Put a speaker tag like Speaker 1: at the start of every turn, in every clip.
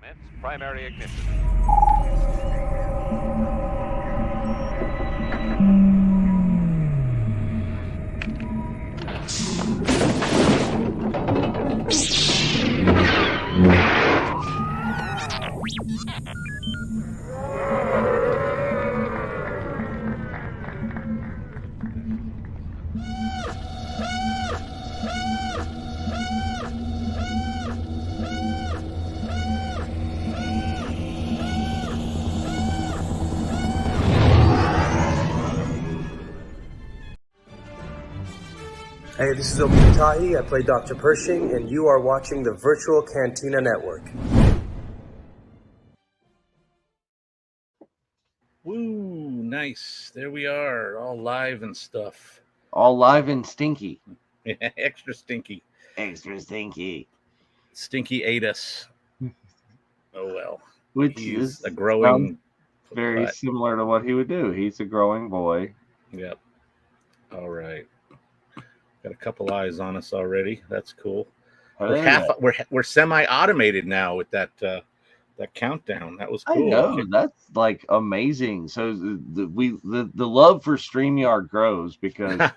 Speaker 1: Commence primary ignition.
Speaker 2: Hey, this is Obi I play Dr. Pershing, and you are watching the Virtual Cantina Network.
Speaker 3: Woo, nice. There we are, all live and stuff.
Speaker 4: All live and stinky.
Speaker 3: Extra stinky.
Speaker 4: Extra stinky.
Speaker 3: Stinky ate us. Oh, well.
Speaker 4: Which
Speaker 3: He's
Speaker 4: is
Speaker 3: a growing...
Speaker 4: very similar to what he would do. He's a growing boy.
Speaker 3: Yep. All right. Got a couple eyes on us already. That's cool. We're semi-automated now with that countdown. That was cool.
Speaker 4: I know, that's like amazing. So the love for StreamYard grows because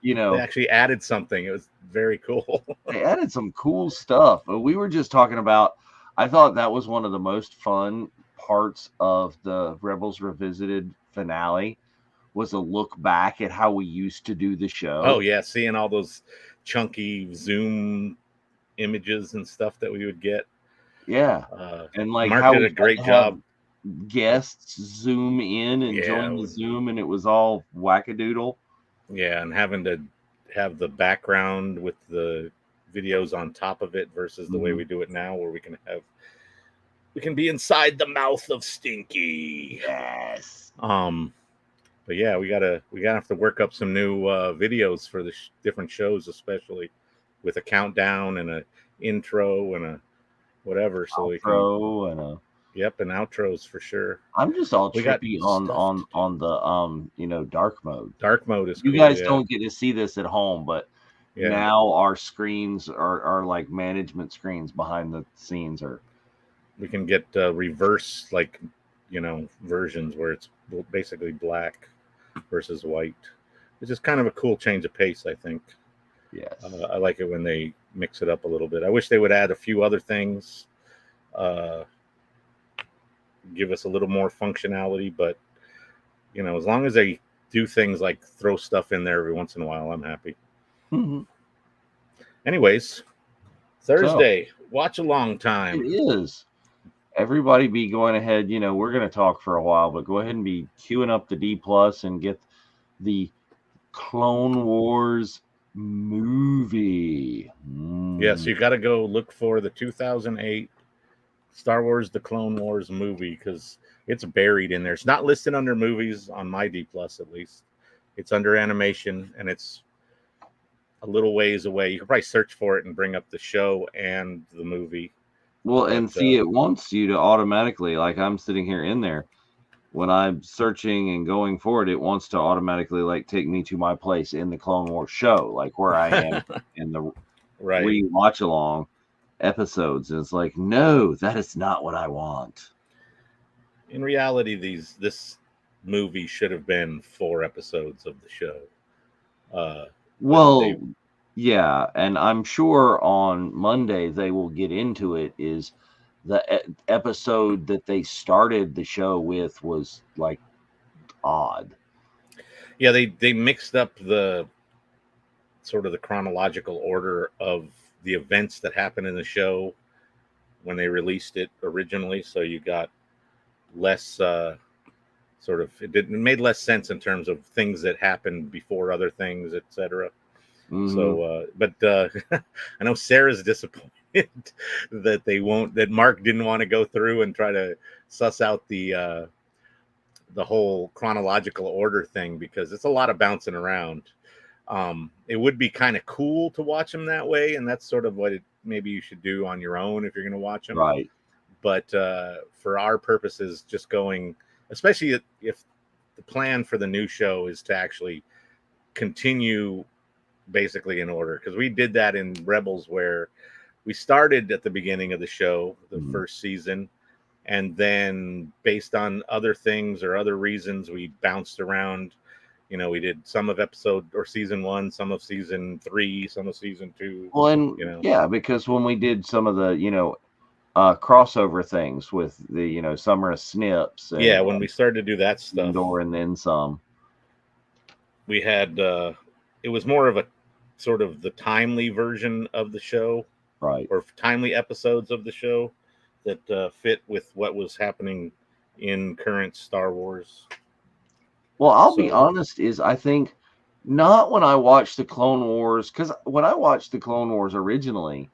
Speaker 4: you know
Speaker 3: they actually added something. It was very cool.
Speaker 4: They added some cool stuff. But we were just talking about. I thought that was one of the most fun parts of the Rebels Revisited finale. Was a look back at how we used to do the show.
Speaker 3: Oh yeah, seeing all those chunky Zoom images and stuff that we would get.
Speaker 4: Yeah, and like
Speaker 3: Mark
Speaker 4: how
Speaker 3: did a great job.
Speaker 4: Guests zoom in and join the Zoom, and it was all wackadoodle.
Speaker 3: Yeah, and having to have the background with the videos on top of it versus the way we do it now, where we can be inside the mouth of Stinky.
Speaker 4: Yes.
Speaker 3: But yeah, we gotta have to work up some new videos for the different shows, especially with a countdown and a intro and a whatever. So
Speaker 4: outro
Speaker 3: and outros for sure.
Speaker 4: I'm just all trippy on the dark mode.
Speaker 3: Dark mode is
Speaker 4: you
Speaker 3: cool,
Speaker 4: guys don't get to see this at home, but now our screens are like management screens behind the scenes, or
Speaker 3: we can get reverse versions where it's basically black versus white, which is kind of a cool change of pace, I think.
Speaker 4: Yes.
Speaker 3: I like it when they mix it up a little bit. I wish they would add a few other things, give us a little more functionality, but as long as they do things like throw stuff in there every once in a while, I'm happy.
Speaker 4: Mm-hmm.
Speaker 3: Anyways, Thursday, watch along time.
Speaker 4: It is. Everybody be going ahead, we're going to talk for a while, but go ahead and be queuing up the D+ and get the Clone Wars movie.
Speaker 3: Yes, you got to go look for the 2008 Star Wars The Clone Wars movie because it's buried in there. It's not listed under movies on my D+, at least. It's under animation, and it's a little ways away. You can probably search for it and bring up the show and the movie.
Speaker 4: Well, and see, it wants you to automatically, like I'm sitting here in there, when I'm searching and going forward, it wants to automatically like take me to my place in the Clone Wars show, like where I am in the re-watch along episodes. And it's like, no, that is not what I want.
Speaker 3: In reality, this movie should have been 4 episodes of the show.
Speaker 4: Yeah, and I'm sure on Monday they will get into it. Is the episode that they started the show with was like odd.
Speaker 3: Yeah, they mixed up the sort of the chronological order of the events that happened in the show when they released it originally. So you got less it made less sense in terms of things that happened before other things, etc.
Speaker 4: Mm-hmm.
Speaker 3: So, but I know Sarah's disappointed that Mark didn't want to go through and try to suss out the whole chronological order thing because it's a lot of bouncing around. It would be kind of cool to watch them that way, and that's sort of what maybe you should do on your own if you're going to watch them.
Speaker 4: Right.
Speaker 3: But for our purposes, just going, especially if the plan for the new show is to actually continue basically in order, because we did that in Rebels where we started at the beginning of the show, the
Speaker 4: Mhm.
Speaker 3: first season, and then based on other things or other reasons, we bounced around. We did some of episode or season 1, some of season 3, some of season 2.
Speaker 4: Well, and yeah, because when we did some of the, crossover things with the, Summer of Snips and
Speaker 3: Yeah, when we started to do that stuff,
Speaker 4: Indoor and then some.
Speaker 3: we had it was more of a sort of the timely version of the show,
Speaker 4: Right.
Speaker 3: or timely episodes of the show that fit with what was happening in current Star Wars.
Speaker 4: Well, I'll be honest, I think not when I watched the Clone Wars, because when I watched the Clone Wars originally,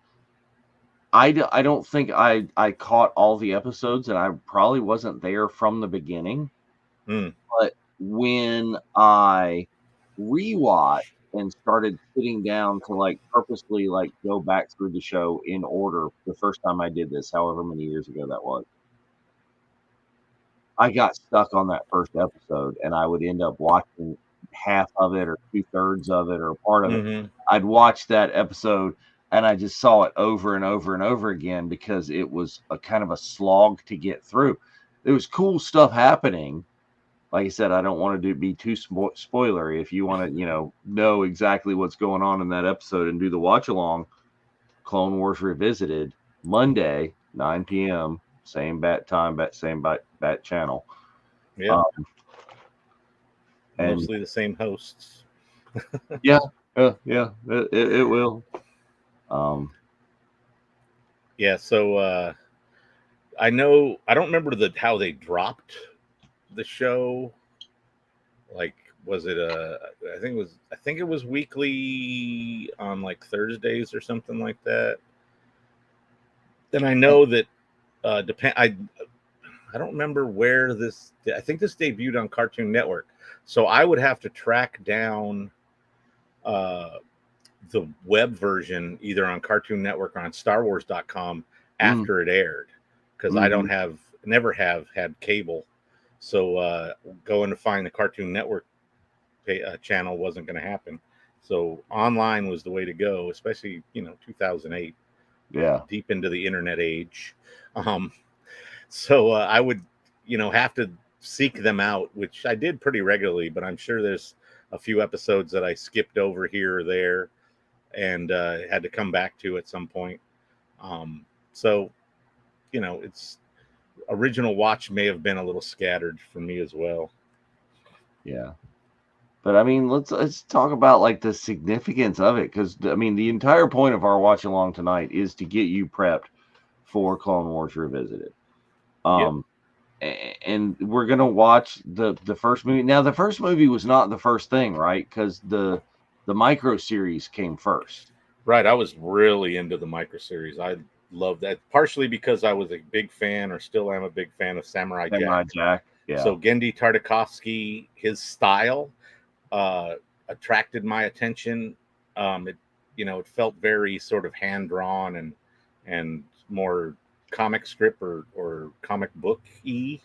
Speaker 4: I don't think I caught all the episodes, and I probably wasn't there from the beginning. But when I rewatched and started sitting down to purposely go back through the show in order the first time I did this, however many years ago that was, I got stuck on that first episode, and I would end up watching half of it or 2/3 of it or part of it. I'd watch that episode, and I just saw it over and over and over again because it was a kind of a slog to get through. There was cool stuff happening. Like I said, I don't want to be too spoilery. If you want to, know exactly what's going on in that episode and do the watch along, Clone Wars Revisited, Monday, 9 p.m., same bat time, same bat channel.
Speaker 3: Yeah.
Speaker 4: And
Speaker 3: mostly the same hosts.
Speaker 4: yeah, it will.
Speaker 3: Yeah, so I don't remember how they dropped the show. Like, was it I think it was weekly on like Thursdays or something like that. Then I know that I don't remember where I think this debuted on Cartoon Network. So I would have to track down the web version either on Cartoon Network or on StarWars.com after it aired, because I never have had cable. So going to find the Cartoon Network channel wasn't going to happen. So online was the way to go, especially 2008.
Speaker 4: Yeah,
Speaker 3: deep into the internet age. So I would have to seek them out, which I did pretty regularly, but I'm sure there's a few episodes that I skipped over here or there and had to come back to at some point. So it's original watch may have been a little scattered for me as well.
Speaker 4: Yeah. But I mean, let's talk about the significance of it, because I mean, the entire point of our watch along tonight is to get you prepped for Clone Wars Revisited. And we're gonna watch the first movie. Now, the first movie was not the first thing, right? Because the micro series came first.
Speaker 3: Right. I was really into the micro series. I love that, partially because I was a big fan, or still am a big fan, of Samurai Jack.
Speaker 4: Yeah.
Speaker 3: So Gendy Tartakovsky, his style attracted my attention. It felt very sort of hand drawn and more comic strip or comic book-y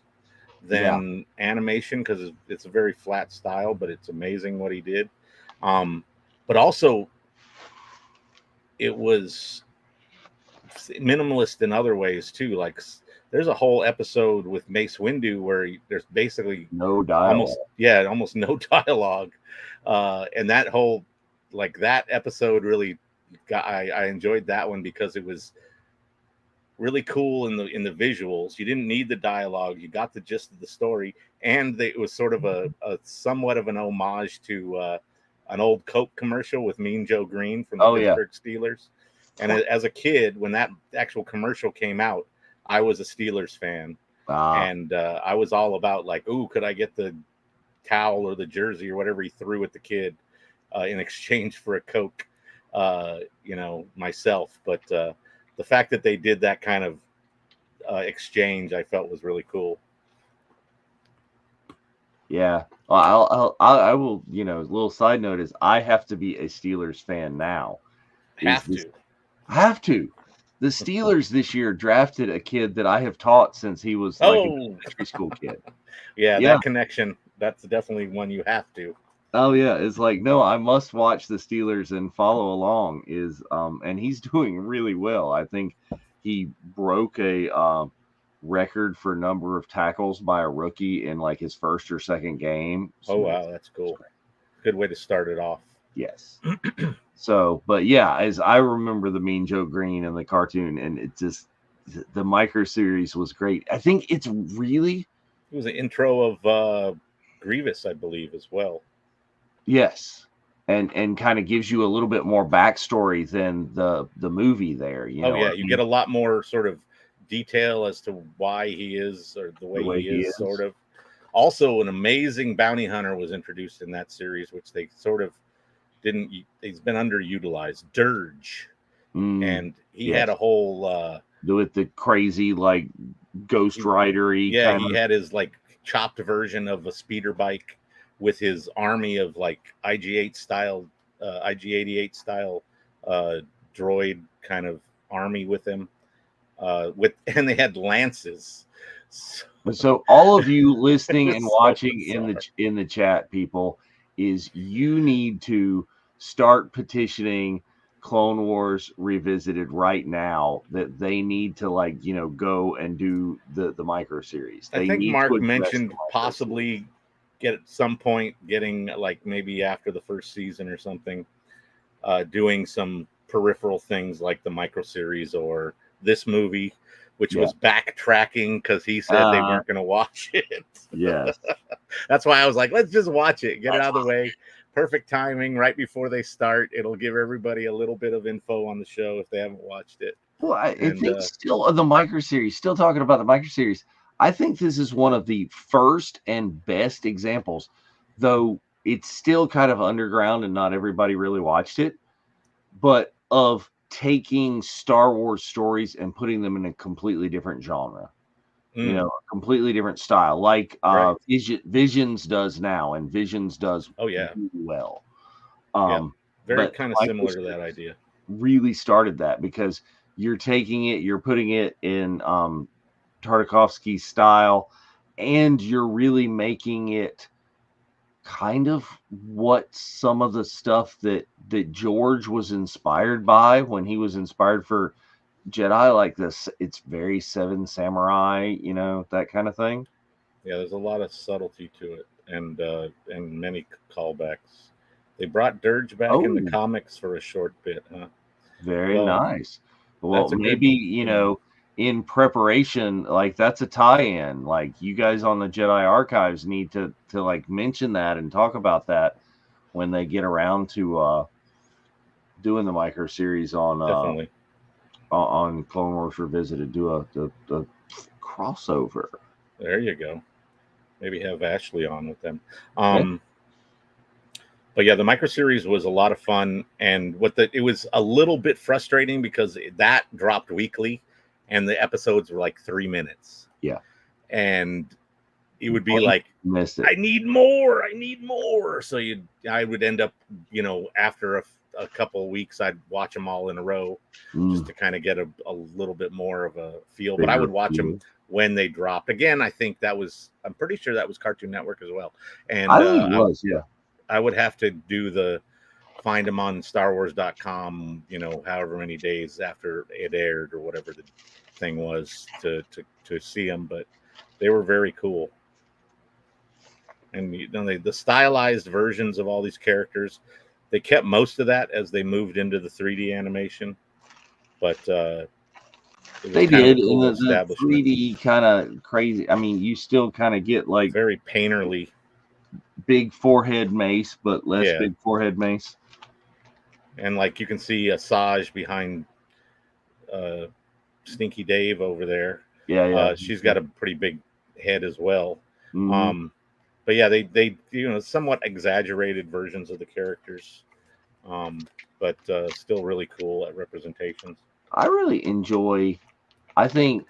Speaker 3: than animation, because it's a very flat style, but it's amazing what he did. But also it was minimalist in other ways too. Like, there's a whole episode with Mace Windu where there's basically
Speaker 4: no dialogue.
Speaker 3: Almost no dialogue. And that whole, that episode really I enjoyed that one because it was really cool in the visuals. You didn't need the dialogue. You got the gist of the story, and it was sort of a somewhat of an homage to an old Coke commercial with Mean Joe Green from the Pittsburgh Steelers. And as a kid, when that actual commercial came out, I was a Steelers fan, and I was all about ooh, could I get the towel or the jersey or whatever he threw at the kid in exchange for a Coke, myself. But the fact that they did that kind of exchange, I felt was really cool.
Speaker 4: Yeah. Well, I will, a little side note is I have to be a Steelers fan now. I have to. The Steelers this year drafted a kid that I have taught since he was a elementary school kid.
Speaker 3: Yeah, that connection, that's definitely one you have to.
Speaker 4: Oh yeah, it's like, no, I must watch the Steelers and follow along. And he's doing really well. I think he broke a record for number of tackles by a rookie in like his first or second game.
Speaker 3: Oh wow, that's cool. Good way to start it off.
Speaker 4: Yes. So, but yeah, as I remember the Mean Joe Green and the cartoon, and it just the micro series was great. I think it
Speaker 3: was an intro of Grievous, I believe, as well.
Speaker 4: Yes. And kind of gives you a little bit more backstory than the movie there. You know,
Speaker 3: you get a lot more sort of detail as to why he is or the way he is, sort of. Also, an amazing bounty hunter was introduced in that series, which they sort of didn't. He's been underutilized. Dirge, and he had a whole
Speaker 4: with the crazy like Ghost Rider-y.
Speaker 3: Yeah, he had his like chopped version of a speeder bike with his army of like IG-88 style droid kind of army with him. And they had lances.
Speaker 4: So all of you listening and watching in the chat, people, is you need to start petitioning Clone Wars Revisited right now that they need to like, you know, go and do the micro series.
Speaker 3: I think Mark mentioned possibly get at some point getting like maybe after the first season or something, doing some peripheral things like the micro series or this movie, which was backtracking because he said they weren't going to watch it.
Speaker 4: Yes.
Speaker 3: That's why I was like, let's just watch it, get it out of the way. Perfect timing right before they start. It'll give everybody a little bit of info on the show if they haven't watched it.
Speaker 4: Well, I think still the micro series, still talking about the micro series, I think this is one of the first and best examples, though it's still kind of underground and not everybody really watched it, but of taking Star Wars stories and putting them in a completely different genre. You know, a completely different style, like Visions does now, and Visions does really well.
Speaker 3: Very kind of similar to that idea.
Speaker 4: Really started that because you're taking it, you're putting it in Tartakovsky's style, and you're really making it kind of what some of the stuff that George was inspired by when he was inspired for Jedi, like this. It's very Seven Samurai, you know, that kind of thing.
Speaker 3: Yeah, there's a lot of subtlety to it, and many callbacks. They brought Dirge back in the comics for a short bit, huh?
Speaker 4: Very nice. Well, maybe, you know, in preparation, like that's a tie-in. Like you guys on the Jedi Archives need to like mention that and talk about that when they get around to doing the micro series on
Speaker 3: definitely
Speaker 4: on Clone Wars Revisited. Do the crossover.
Speaker 3: There you go. Maybe have Ashley on with them. But yeah, the micro series was a lot of fun, and it was a little bit frustrating because that dropped weekly, and the episodes were like 3 minutes.
Speaker 4: Yeah,
Speaker 3: and it would be like, I need more. So I would end up, you know, after a couple of weeks, I'd watch them all in a row just to kind of get a little bit more of a feel. But I would watch them when they dropped. Again, I'm pretty sure that was Cartoon Network as well. And
Speaker 4: I think it was,
Speaker 3: I would have to do find them on StarWars.com, you know, however many days after it aired or whatever the thing was to see them. But they were very cool. And you know, the stylized versions of all these characters, they kept most of that as they moved into the 3D animation. But
Speaker 4: they did in the 3D kind of crazy. I mean, you still kind of get like
Speaker 3: very painterly.
Speaker 4: Big forehead Mace, but less big forehead Mace.
Speaker 3: And like you can see Asajj behind Stinky Dave over there.
Speaker 4: Yeah.
Speaker 3: She's got a pretty big head as well. But yeah, they you know, somewhat exaggerated versions of the characters, but still really cool at representations.
Speaker 4: I really enjoy. I think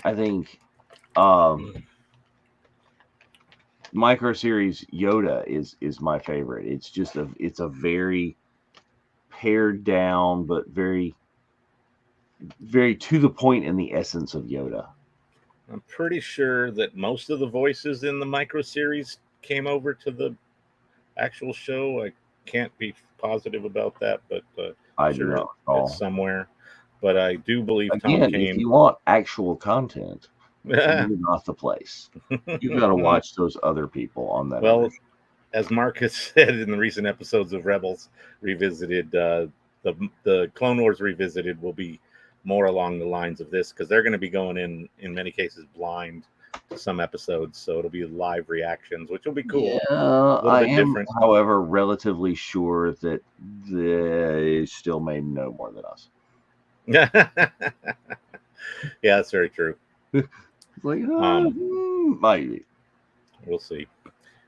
Speaker 4: micro series Yoda is my favorite. It's just it's a very pared down but very to the point in the essence of Yoda.
Speaker 3: I'm pretty sure that most of the voices in the micro series came over to the actual show. I can't be positive about that, but
Speaker 4: I do
Speaker 3: sure
Speaker 4: not recall.
Speaker 3: it's somewhere. But I do believe Tom
Speaker 4: Again, if
Speaker 3: Kane.
Speaker 4: you want actual content, you're not the place. You got to watch those other people on that.
Speaker 3: Well,
Speaker 4: other show.
Speaker 3: as Mark has said in the recent episodes of Rebels Revisited, the Clone Wars Revisited will be more along the lines of this, because they're going to be going in many cases blind to some episodes, so it'll be live reactions, which will be cool.
Speaker 4: Yeah,
Speaker 3: A little
Speaker 4: I
Speaker 3: bit
Speaker 4: am,
Speaker 3: different.
Speaker 4: however, relatively sure that they still may know more than us.
Speaker 3: Yeah, that's very true.
Speaker 4: Like, might be.
Speaker 3: We'll see.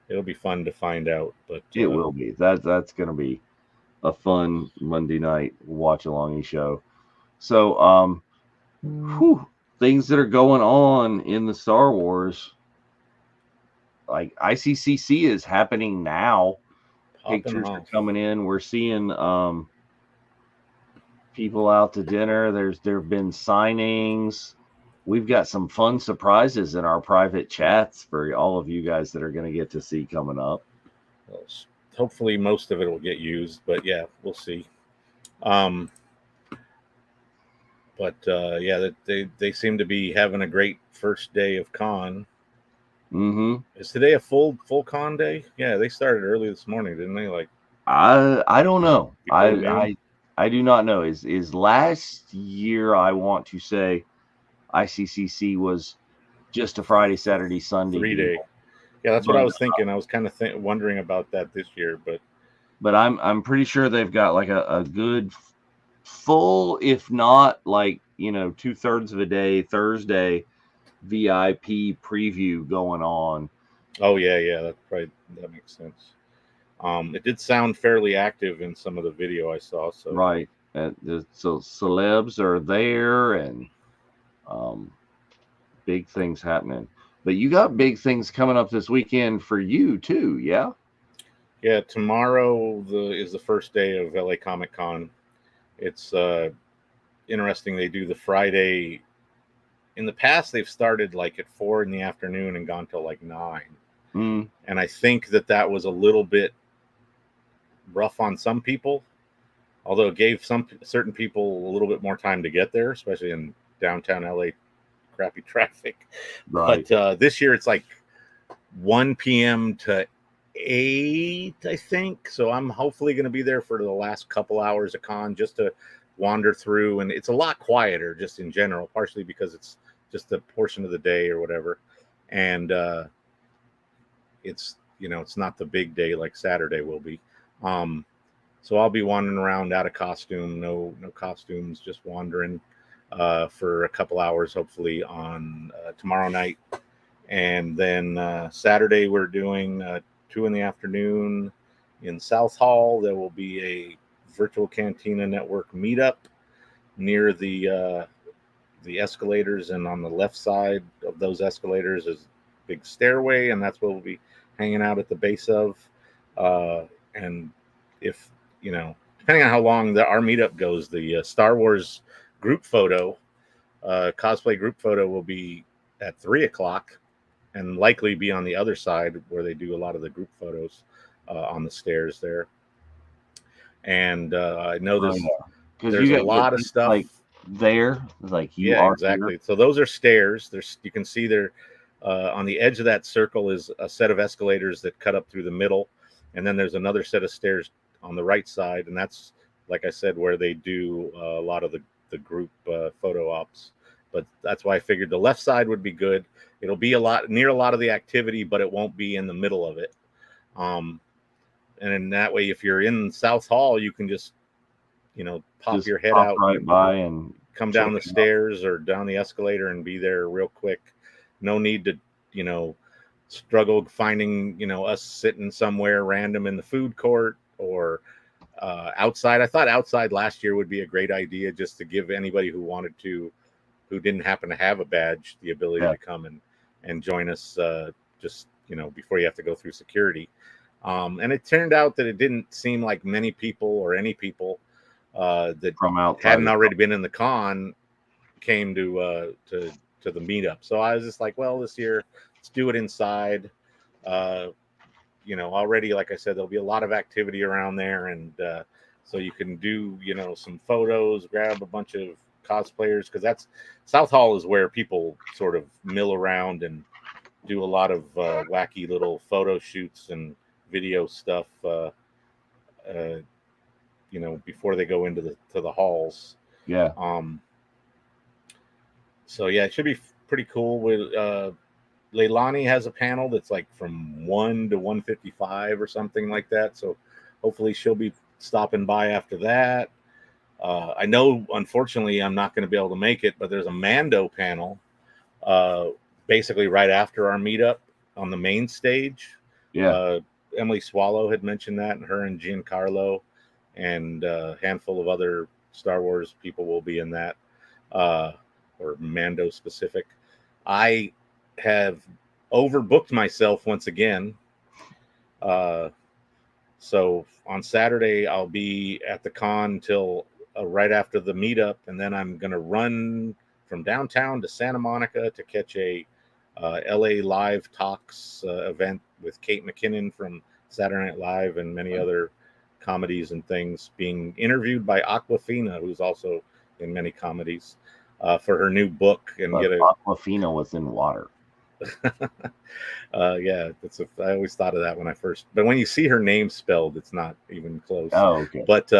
Speaker 3: It'll be fun to find out, but
Speaker 4: It will be. That's going to be a fun Monday night watch alongy show. So, things that are going on in the Star Wars, like ICCC is happening now. Pictures are coming in. We're seeing people out to dinner. There've been signings. We've got some fun surprises in our private chats for all of you guys that are going to get to see coming up.
Speaker 3: Well, hopefully most of it will get used, but yeah, we'll see. But yeah, they seem to be having a great first day of con.
Speaker 4: Mm-hmm.
Speaker 3: Is today a full con day? Yeah, they started early this morning, didn't they? Like,
Speaker 4: I don't know.
Speaker 3: noon?
Speaker 4: I do not know. Is last year, I want to say ICCC was just a Friday, Saturday, Sunday
Speaker 3: 3-day. Yeah, that's what I was thinking. I was kind of wondering about that this year,
Speaker 4: but I'm pretty sure they've got like a good full, if not like 2/3 of a day Thursday VIP preview going on.
Speaker 3: Oh yeah, that makes sense. It did sound fairly active in some of the video I saw. So
Speaker 4: right, so celebs are there and big things happening. But you got big things coming up this weekend for you too, yeah?
Speaker 3: Yeah, tomorrow is the first day of LA Comic Con. It's interesting. They do the Friday. In the past, they've started like at 4 in the afternoon and gone till like 9.
Speaker 4: Mm.
Speaker 3: And I think that was a little bit rough on some people, although it gave some certain people a little bit more time to get there, especially in downtown LA, crappy traffic.
Speaker 4: Right.
Speaker 3: But this year it's like 1 p.m. to 8, I think. So I'm hopefully going to be there for the last couple hours of con, just to wander through. And it's a lot quieter just in general, partially because it's just a portion of the day or whatever. And it's not the big day like Saturday will be. So I'll be wandering around out of costume, no costumes, just wandering for a couple hours, hopefully on tomorrow night. And then Saturday we're doing 2 in the afternoon in South Hall. There will be a Virtual Cantina Network meetup near the escalators, and on the left side of those escalators is a big stairway, and that's what we'll be hanging out at the base of. And if depending on how long our meetup goes, the Star Wars group photo, cosplay group photo, will be at 3:00 and likely be on the other side where they do a lot of the group photos on the stairs there. And I know there's a lot of stuff
Speaker 4: like there, like you
Speaker 3: yeah,
Speaker 4: are
Speaker 3: exactly.
Speaker 4: here.
Speaker 3: So those are stairs. You can see there on the edge of that circle is a set of escalators that cut up through the middle, and then there's another set of stairs on the right side, and that's, like I said, where they do a lot of the group photo ops. But that's why I figured the left side would be good. It'll be near a lot of the activity, but it won't be in the middle of it. And in that way, if you're in South Hall, you can just pop your head out
Speaker 4: right by and
Speaker 3: come down the stairs or down the escalator and be there real quick. No need to struggle finding us sitting somewhere random in the food court or outside. I thought outside last year would be a great idea, just to give anybody who didn't happen to have a badge, the ability to come and join us just before you have to go through security. And it turned out that it didn't seem like many people or any people that
Speaker 4: from outside
Speaker 3: hadn't already been in the con came to the meetup. So I was just like, well, this year let's do it inside. already, like I said, there'll be a lot of activity around there, and so you can do some photos, grab a bunch of cosplayers, because that's South Hall is where people sort of mill around and do a lot of wacky little photo shoots and video stuff. Before they go into the halls.
Speaker 4: Yeah.
Speaker 3: So yeah, it should be pretty cool. With Leilani has a panel that's like from 1 to 1:55 or something like that. So hopefully she'll be stopping by after that. I know, unfortunately, I'm not going to be able to make it, but there's a Mando panel, basically right after our meetup on the main stage.
Speaker 4: Yeah.
Speaker 3: Emily Swallow had mentioned that, and her and Giancarlo and a handful of other Star Wars people will be in that, or Mando specific. I have overbooked myself once again. So on Saturday, I'll be at the con till right after the meetup, and then I'm going to run from downtown to Santa Monica to catch a LA Live Talks event with Kate McKinnon from Saturday Night Live and many other comedies and things, being interviewed by Aquafina, who's also in many comedies, for her new book. And
Speaker 4: Aquafina was in water.
Speaker 3: Yeah, I always thought of that when I first, but when you see her name spelled, it's not even close.
Speaker 4: Oh, okay.
Speaker 3: But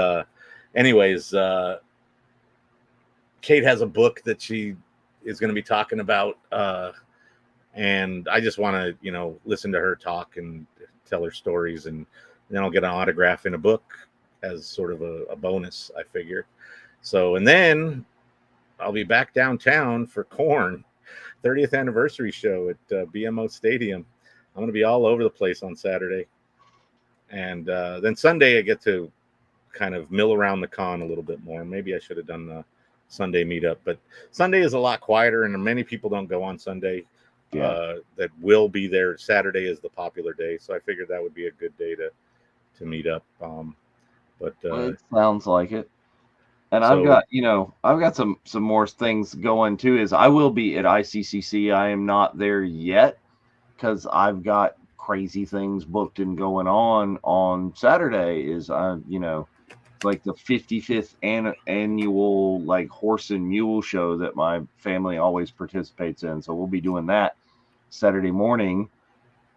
Speaker 3: anyways, Kate has a book that she is going to be talking about, and I just want to listen to her talk and tell her stories, and then I'll get an autograph in a book as sort of a bonus, I figure. So, and then I'll be back downtown for Korn 30th anniversary show at BMO Stadium. I'm going to be all over the place on Saturday. And then Sunday I get to kind of mill around the con a little bit more. Maybe I should have done the Sunday meetup, but Sunday is a lot quieter, and many people don't go on Sunday. That will be there. Saturday is the popular day, so I figured that would be a good day to meet up. But
Speaker 4: it sounds like it. And
Speaker 3: so,
Speaker 4: I've got some more things going too. Is I will be at ICCC. I am not there yet because I've got crazy things booked and going on Saturday. Is like the 55th annual like horse and mule show that my family always participates in. So we'll be doing that Saturday morning,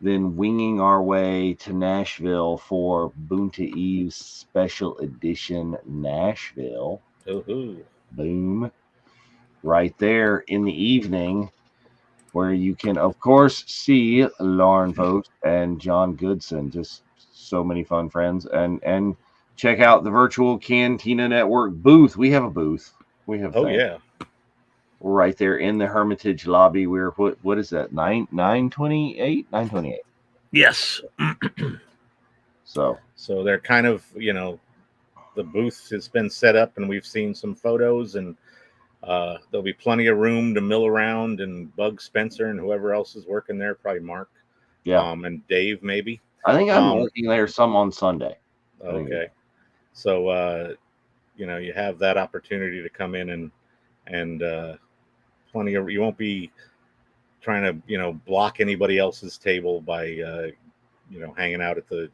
Speaker 4: then winging our way to Nashville for Boonta Eve's special edition Nashville. Boom. Right there in the evening, where you can, of course, see Lauren Vogt and John Goodson. Just so many fun friends. And check out the Virtual Cantina Network booth. We have a booth. We have
Speaker 3: yeah.
Speaker 4: Right there in the Hermitage lobby. We're what is that? 928? 928.
Speaker 3: Yes.
Speaker 4: So
Speaker 3: they're kind of, the booth has been set up, and we've seen some photos, and there'll be plenty of room to mill around, and Bug Spencer and whoever else is working there, probably Mark, and Dave maybe.
Speaker 4: I think I'm working there some on Sunday.
Speaker 3: Okay, so you have that opportunity to come in and plenty of, you won't be trying to block anybody else's table by hanging out at the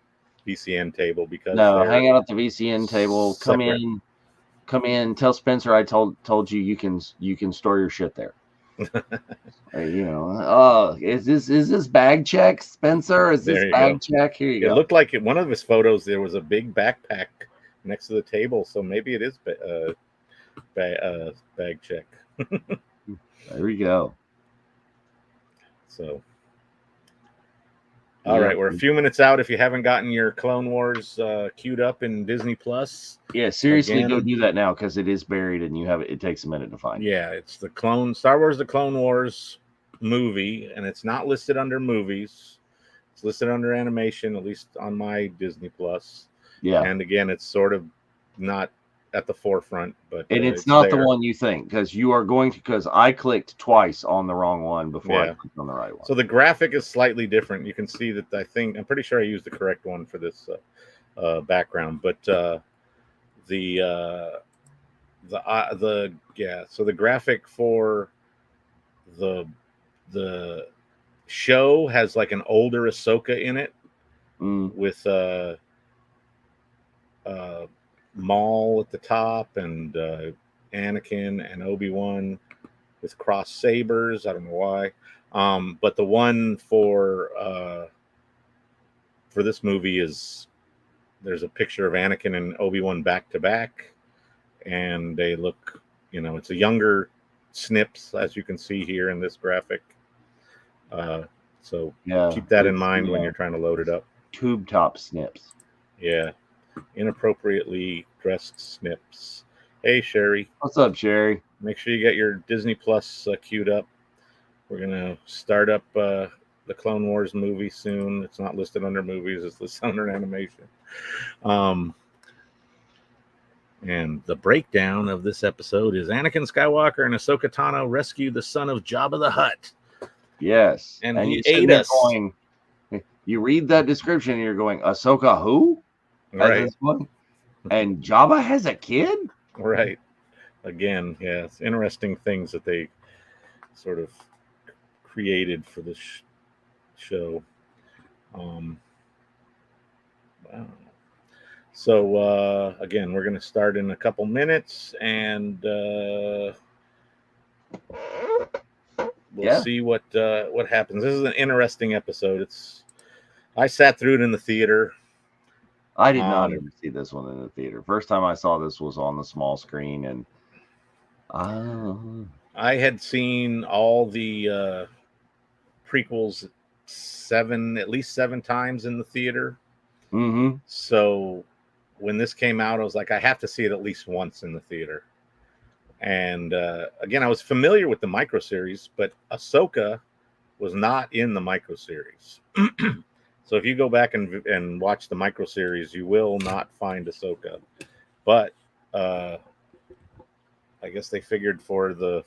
Speaker 3: VCN table, because
Speaker 4: hang out at the VCN table. Come in. Tell Spencer I told you you can store your shit there. Is this bag check, Spencer? Is this bag check? Here you go.
Speaker 3: It looked like in one of his photos there was a big backpack next to the table, so maybe it is bag check.
Speaker 4: There we go.
Speaker 3: So. All right, we're a few minutes out. If you haven't gotten your Clone Wars queued up in Disney Plus,
Speaker 4: seriously, go do that now, because it is buried and you have it. It takes a minute to find.
Speaker 3: Yeah, it's the Star Wars: The Clone Wars movie, and it's not listed under movies. It's listed under animation, at least on my Disney Plus.
Speaker 4: Yeah,
Speaker 3: and again, it's sort of not at the forefront, but
Speaker 4: it's not the one you think, because you are going to, because I clicked twice on the wrong one before I clicked on the right one.
Speaker 3: So the graphic is slightly different. You can see that I'm pretty sure I used the correct one for this background, but so the graphic for the show has like an older Ahsoka in it, with Maul at the top and Anakin and Obi-Wan with cross sabers. I don't know why. But the one for this movie is there's a picture of Anakin and Obi-Wan back to back, and they look, it's a younger Snips, as you can see here in this graphic. So keep that in mind when you're trying to load it up.
Speaker 4: Tube top Snips.
Speaker 3: Yeah, inappropriately dressed Snips. Hey, Sherry.
Speaker 4: What's up, Sherry?
Speaker 3: Make sure you get your Disney Plus queued up. We're gonna start up the Clone Wars movie soon. It's not listed under movies; it's listed under animation. And the breakdown of this episode is Anakin Skywalker and Ahsoka Tano rescue the son of Jabba the Hutt.
Speaker 4: Yes,
Speaker 3: and he ate us.
Speaker 4: You read that description, and you're going, Ahsoka who?
Speaker 3: Right.
Speaker 4: And Jabba has a kid?
Speaker 3: Right. Again, yeah, it's interesting things that they sort of created for this show. Wow. So again, we're going to start in a couple minutes, and we'll see what happens. This is an interesting episode. I sat through it in the theater.
Speaker 4: I did not ever see this one in the theater. First time I saw this was on the small screen, and
Speaker 3: I had seen all the prequels at least seven times in the theater.
Speaker 4: Mm-hmm.
Speaker 3: So when this came out, I was like, I have to see it at least once in the theater. And again, I was familiar with the micro series, but Ahsoka was not in the micro series. So if you go back and watch the micro series, you will not find Ahsoka. But I guess they figured for the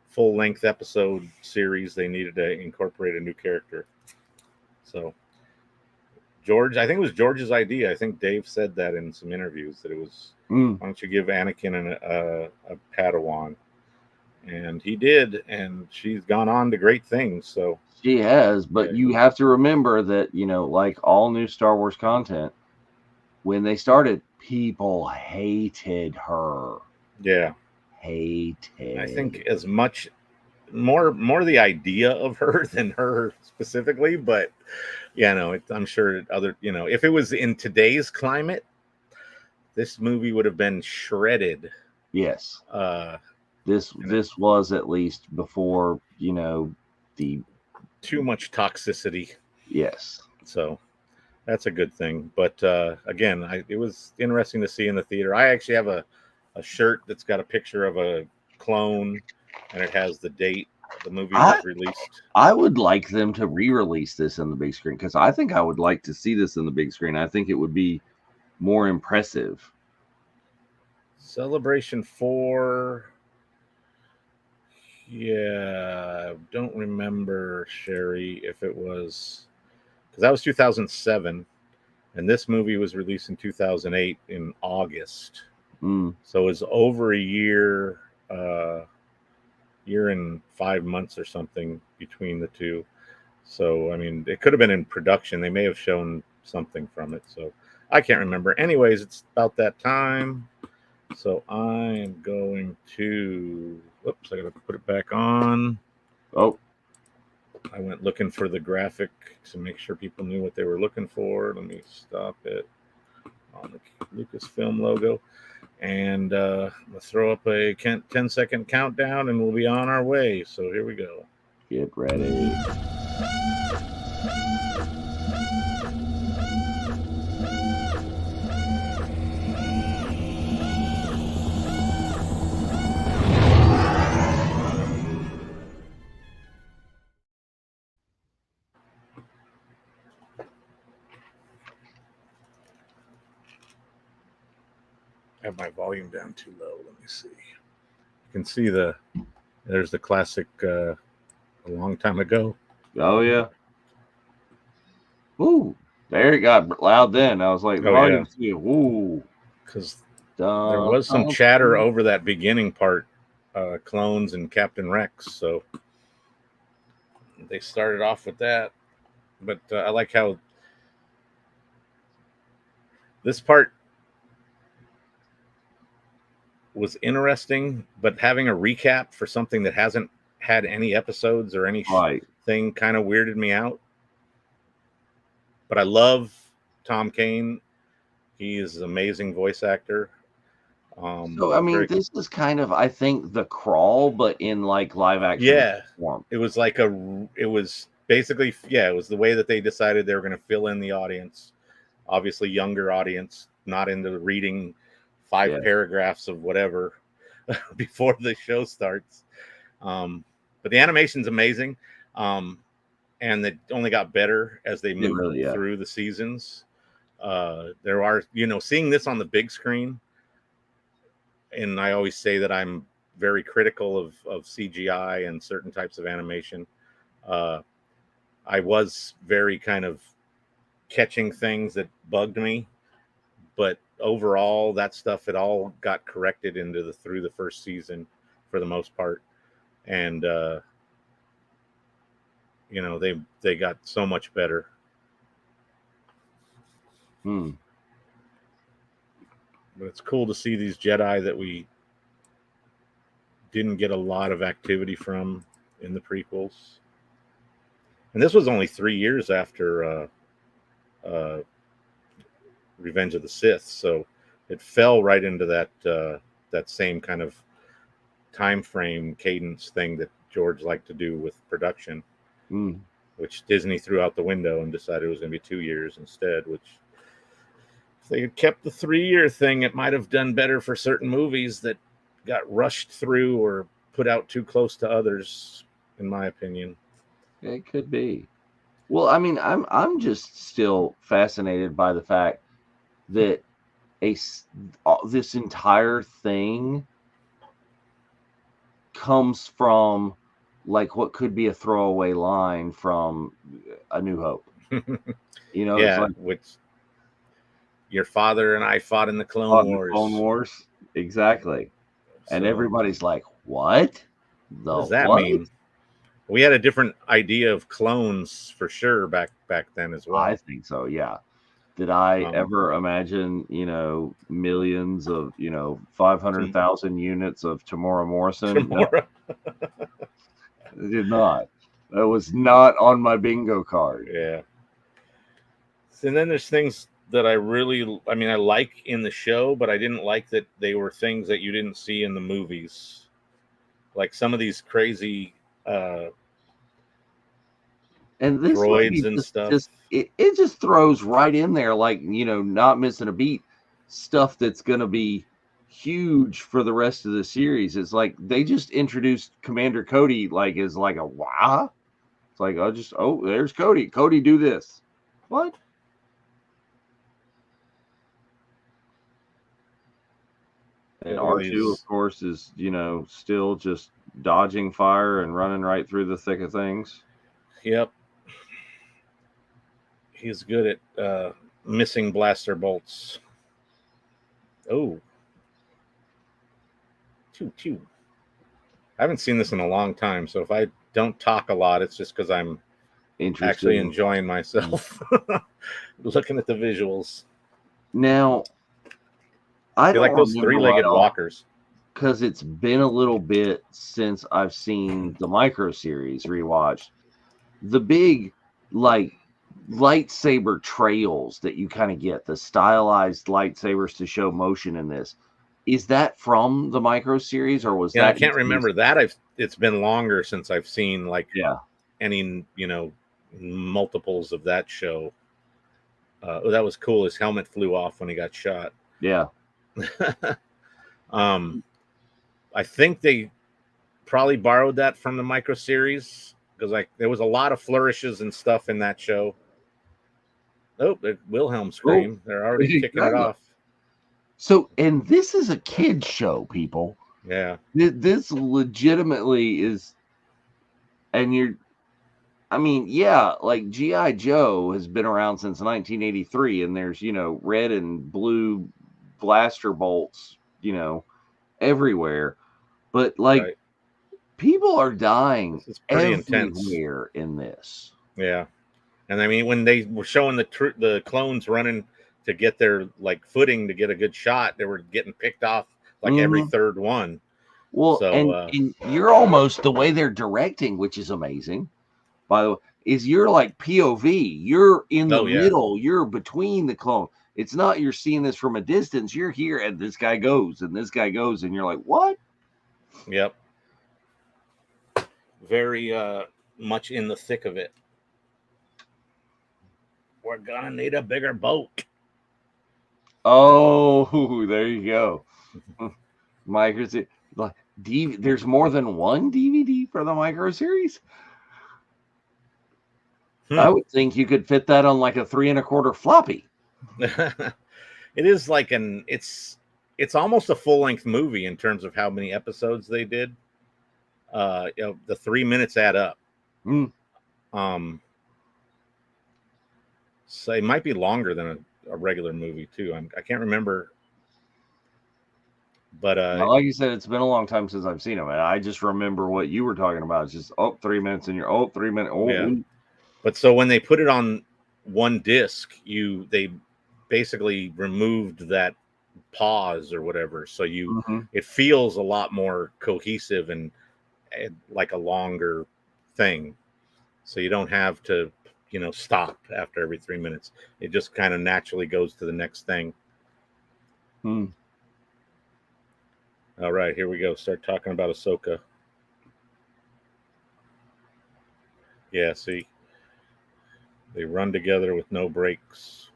Speaker 3: full-length episode series, they needed to incorporate a new character. So George, I think it was George's idea. I think Dave said that in some interviews, that it was, why don't you give Anakin a Padawan? And he did, and she's gone on to great things. So
Speaker 4: she has, but you have to remember that, like all new Star Wars content, when they started, people hated her.
Speaker 3: Yeah.
Speaker 4: Hated.
Speaker 3: I think as much more the idea of her than her specifically, but I'm sure if it was in today's climate, this movie would have been shredded.
Speaker 4: Yes. This was at least before, the
Speaker 3: too much toxicity.
Speaker 4: Yes.
Speaker 3: So that's a good thing. But again, it was interesting to see in the theater. I actually have a shirt that's got a picture of a clone, and it has the date the movie was released.
Speaker 4: I would like them to re-release this in the big screen, because I think I would like to see this in the big screen. I think it would be more impressive.
Speaker 3: Celebration 4. Yeah, I don't remember, Sherry, if it was, because that was 2007, and this movie was released in 2008 in August. So it was over a year and 5 months or something between the two. So, I mean, it could have been in production. They may have shown something from it. So I can't remember. Anyways, it's about that time. So I am going to, whoops, I got to put it back on.
Speaker 4: Oh,
Speaker 3: I went looking for the graphic to make sure people knew what they were looking for. Let me stop it on the Lucasfilm logo. And we'll throw up a 10-second countdown, and we'll be on our way. So here we go.
Speaker 4: Get ready.
Speaker 3: I have my volume down too low. Let me see. You can see there's the classic a long time ago.
Speaker 4: Oh, yeah. Ooh, there it got loud then. I was like, ooh.
Speaker 3: Because there was some chatter over that beginning part, clones and Captain Rex. So they started off with that. But I like how This part was interesting, but having a recap for something that hasn't had any episodes or anything kind of weirded me out. But I love Tom Kane. He is an amazing voice actor.
Speaker 4: So I mean, this is kind of, I think, The Crawl, but in like live action form.
Speaker 3: It was like it was basically, it was the way that they decided they were going to fill in the audience. Obviously, younger audience, not into reading 5 paragraphs of whatever before the show starts. But the animation's amazing. And it only got better as they moved through the seasons. There are, seeing this on the big screen, and I always say that I'm very critical of CGI and certain types of animation. I was very kind of catching things that bugged me, but overall that stuff, it all got corrected through the first season for the most part. And they got so much better. But it's cool to see these Jedi that we didn't get a lot of activity from in the prequels. And this was only 3 years after Revenge of the Sith, so it fell right into that same kind of time frame cadence thing that George liked to do with production, which Disney threw out the window and decided it was going to be 2 years instead, which if they had kept the 3-year thing, it might have done better for certain movies that got rushed through or put out too close to others, in my opinion.
Speaker 4: It could be. Well, I mean, I'm just still fascinated by the fact that this entire thing comes from like what could be a throwaway line from A New Hope. It's like,
Speaker 3: which your father and I fought in the Clone Wars.
Speaker 4: Clone Wars, exactly. And everybody's like, "What?
Speaker 3: What does that mean?" We had a different idea of clones for sure back then as well.
Speaker 4: I think so, yeah. Did I ever imagine, millions of, 500,000 units of Tamora Morrison? No. I did not. That was not on my bingo card.
Speaker 3: Yeah. And then there's things that I like in the show, but I didn't like that they were things that you didn't see in the movies. Like some of these crazy
Speaker 4: and this
Speaker 3: droids and stuff.
Speaker 4: It just throws right in there, like, not missing a beat, stuff that's going to be huge for the rest of the series. It's like they just introduced Commander Cody as a wow. It's like, there's Cody. Cody, do this. What? And R2, of course, is, still just dodging fire and running right through the thick of things.
Speaker 3: Yep. He's good at missing blaster bolts. Oh. Choo. I haven't seen this in a long time, so if I don't talk a lot, it's just because I'm actually enjoying myself looking at the visuals.
Speaker 4: Now, I
Speaker 3: like those 3-legged walkers.
Speaker 4: Because it's been a little bit since I've seen the Micro series rewatched. The big, lightsaber trails that you kind of get, the stylized lightsabers to show motion in this. Is that from the Micro series, or was that?
Speaker 3: I can't remember that. It's been longer since I've seen any multiples of that show. That was cool. His helmet flew off when he got shot.
Speaker 4: Yeah.
Speaker 3: I think they probably borrowed that from the Micro series because there was a lot of flourishes and stuff in that show. Oh, Wilhelm scream! They're already kicking it off.
Speaker 4: So, and this is a kid show, people.
Speaker 3: Yeah.
Speaker 4: This legitimately is, and like G.I. Joe has been around since 1983, and there's, red and blue blaster bolts, everywhere. But, people are dying everywhere in this.
Speaker 3: Yeah. And when they were showing the clones running to get their like footing to get a good shot. They were getting picked off like every third one.
Speaker 4: Well,
Speaker 3: So,
Speaker 4: and you're almost the way they're directing, which is amazing. By the way, is you're like POV. You're in the middle. You're between the clone. It's not you're seeing this from a distance. You're here, and this guy goes, and this guy goes, and you're like, what?
Speaker 3: Yep. Very much in the thick of it. We're gonna need a bigger boat.
Speaker 4: Oh, there you go. Micro there's more than one DVD for the micro series. I would think you could fit that on like a 3 1/4 floppy.
Speaker 3: It is like it's almost a full-length movie in terms of how many episodes they did. The 3 minutes add up. So it might be longer than a regular movie too. I can't remember. But
Speaker 4: like you said, it's been a long time since I've seen them, and I just remember what you were talking about. It's just 3 minutes, and you're 3 minutes.
Speaker 3: Yeah. But so when they put it on one disc, they basically removed that pause or whatever, so it feels a lot more cohesive and like a longer thing. So you don't have to, stop after every 3 minutes. It just kind of naturally goes to the next thing. All right, here we go. Start talking about Ahsoka. Yeah, see, they run together with no breaks.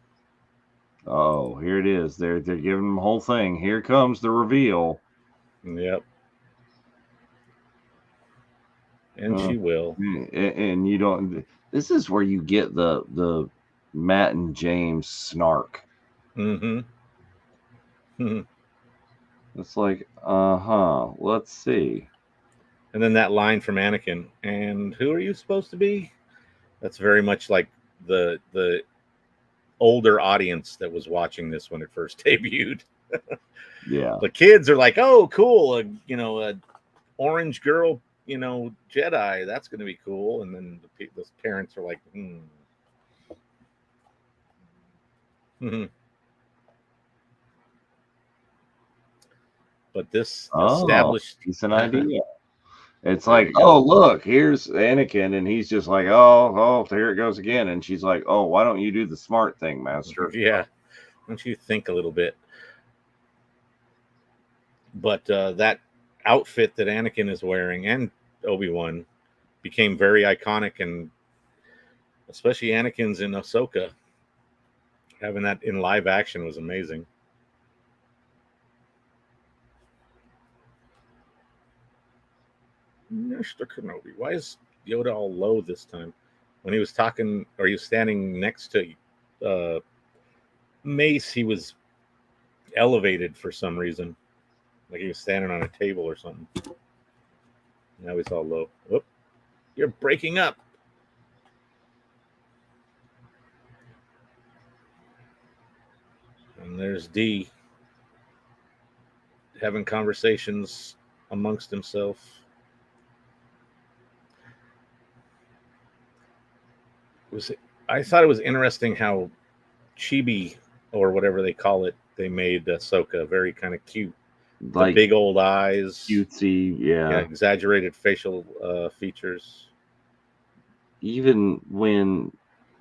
Speaker 4: Oh, here it is. They're giving them the whole thing. Here comes the reveal.
Speaker 3: Yep. And she will.
Speaker 4: And you don't. This is where you get the Matt and James snark. It's like, let's see.
Speaker 3: And then that line from Anakin, and who are you supposed to be? That's very much like the older audience that was watching this when it first debuted.
Speaker 4: Yeah.
Speaker 3: The kids are like, oh, cool. A orange girl, Jedi. That's going to be cool. And then the parents are like, But this established.
Speaker 4: It's an idea. It's like, look, here's Anakin, and he's just like, oh, here it goes again. And she's like, oh, why don't you do the smart thing, Master?
Speaker 3: Yeah, why don't you think a little bit? But that outfit that Anakin is wearing and Obi-Wan became very iconic, and especially Anakin's in Ahsoka. Having that in live action was amazing. Mr. Kenobi, why is Yoda all low this time? When he was talking, or he was standing next to Mace, he was elevated for some reason, like he was standing on a table or something. Now he's all low. Whoop! You're breaking up. And there's D having conversations amongst himself. I thought it was interesting how chibi, or whatever they call it, they made Ahsoka very kind of cute. Like the big old eyes,
Speaker 4: cutesy, yeah,
Speaker 3: exaggerated facial features.
Speaker 4: Even when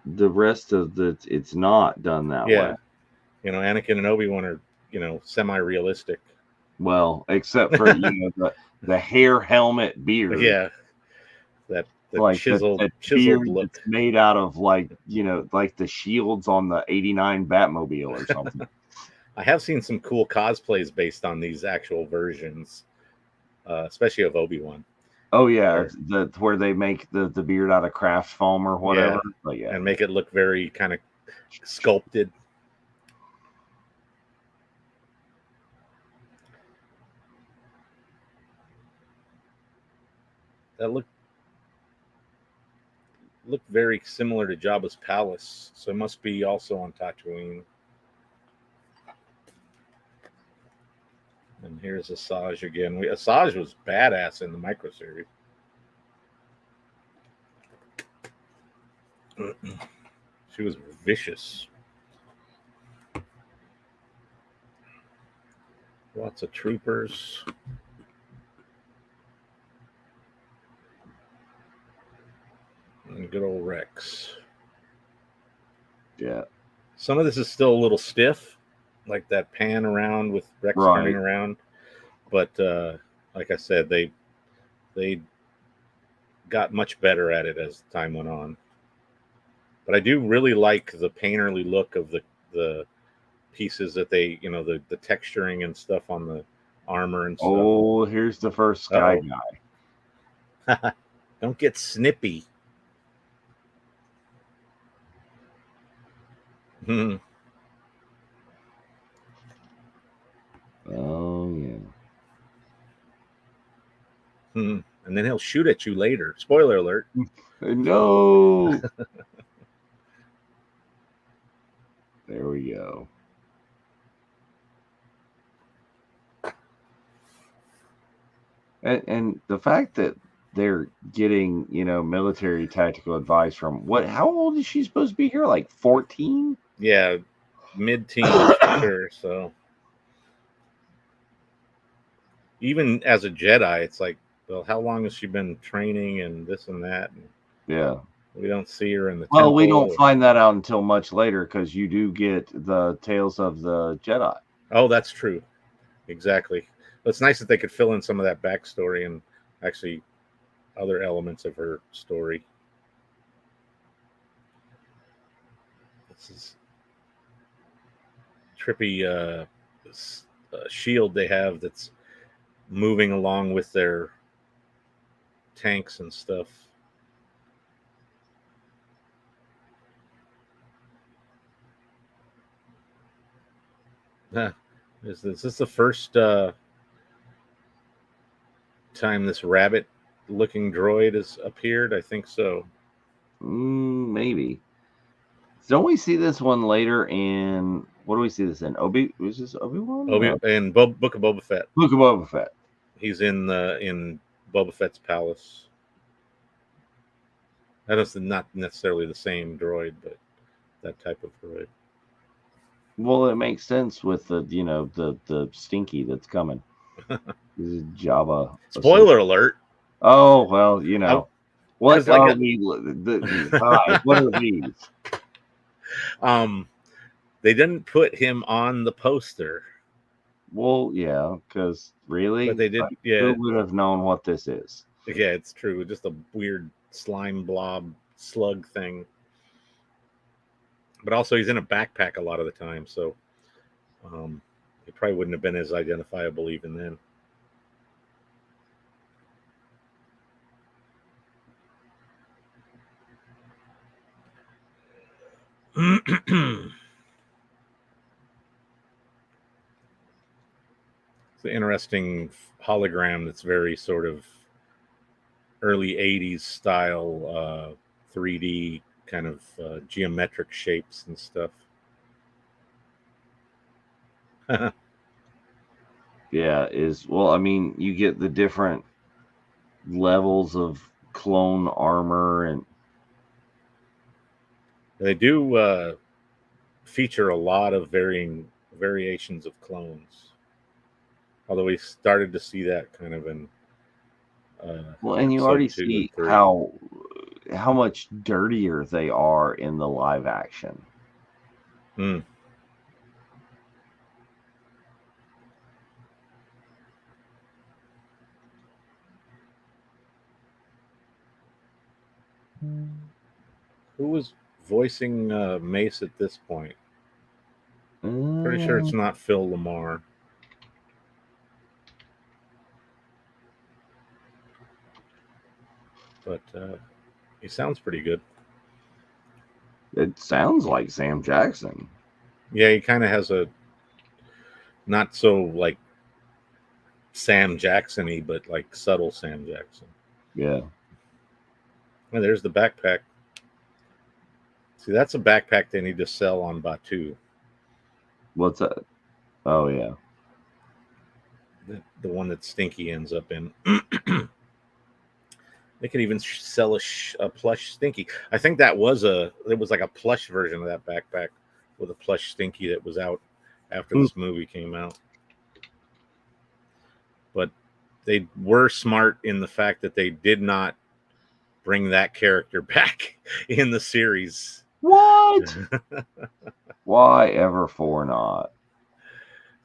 Speaker 4: the rest of it's not done that way.
Speaker 3: Anakin and Obi-Wan are semi-realistic.
Speaker 4: Well, except for the hair, helmet, beard.
Speaker 3: Yeah, that
Speaker 4: like
Speaker 3: chiseled look.
Speaker 4: It's made out of like the shields on the '89 Batmobile or something.
Speaker 3: I have seen some cool cosplays based on these actual versions, especially of Obi-Wan.
Speaker 4: Oh yeah, where they make the beard out of craft foam or whatever.
Speaker 3: Yeah, and make it look very kind of sculpted. That looked very similar to Jabba's palace, so it must be also on Tatooine. And here's Asajj again. Asajj was badass in the micro series. She was vicious. Lots of troopers. And good old Rex.
Speaker 4: Yeah.
Speaker 3: Some of this is still a little stiff, like that pan around with Rex
Speaker 4: Right.
Speaker 3: turning around. But like I said, they got much better at it as time went on. But I do really like the painterly look of the pieces that they, the texturing and stuff on the armor and stuff.
Speaker 4: Oh, here's the first Sky guy.
Speaker 3: Don't get snippy.
Speaker 4: Oh yeah.
Speaker 3: And then he'll shoot at you later. Spoiler alert.
Speaker 4: No. There we go. And the fact that they're getting, military tactical advice from how old is she supposed to be here? Like 14?
Speaker 3: Yeah, mid-teens for sure. So even as a Jedi, it's like, well, how long has she been training and this and that? And
Speaker 4: yeah.
Speaker 3: we don't see her in the
Speaker 4: Well,
Speaker 3: temple.
Speaker 4: we don't find that out until much later because you do get the Tales of the Jedi.
Speaker 3: Oh, that's true. Exactly. But it's nice that they could fill in some of that backstory and actually other elements of her story. This is trippy shield they have that's moving along with their tanks and stuff. Is this the first time this rabbit-looking droid has appeared? I think so.
Speaker 4: Maybe. Don't we see this one later in? What do we see this in? Was this Obi-Wan?
Speaker 3: And Book of Boba Fett.
Speaker 4: Book of Boba Fett.
Speaker 3: He's in Boba Fett's palace. That is not necessarily the same droid, but that type of droid.
Speaker 4: Well, it makes sense with the stinky that's coming. This is Jabba.
Speaker 3: Spoiler alert.
Speaker 4: Oh well, what
Speaker 3: like
Speaker 4: are we? What are these?
Speaker 3: They didn't put him on the poster.
Speaker 4: Well, yeah, because really,
Speaker 3: but they did.
Speaker 4: Who would have known what this is?
Speaker 3: Yeah, it's true. Just a weird slime blob slug thing. But also, he's in a backpack a lot of the time, so it probably wouldn't have been as identifiable even then. It's an interesting hologram that's very sort of early 80s style 3D kind of geometric shapes and stuff.
Speaker 4: Yeah, you get the different levels of clone armor, and
Speaker 3: they do feature a lot of variations of clones. Although we started to see that kind of in
Speaker 4: and you already see how much dirtier they are in the live action.
Speaker 3: Who was voicing Mace at this point? Pretty sure it's not Phil Lamar. But he sounds pretty good.
Speaker 4: It sounds like Sam Jackson.
Speaker 3: Yeah, he kind of has a not so like Sam Jackson-y, but like subtle Sam Jackson.
Speaker 4: Yeah.
Speaker 3: And there's the backpack. See, that's a backpack they need to sell on Batuu.
Speaker 4: What's that? Oh, yeah.
Speaker 3: The one that Stinky ends up in. They could even sell a plush Stinky. I think there was like a plush version of that backpack with a plush Stinky that was out after this movie came out. but they were smart in the fact that they did not bring that character back in the series.
Speaker 4: What? Why ever for not?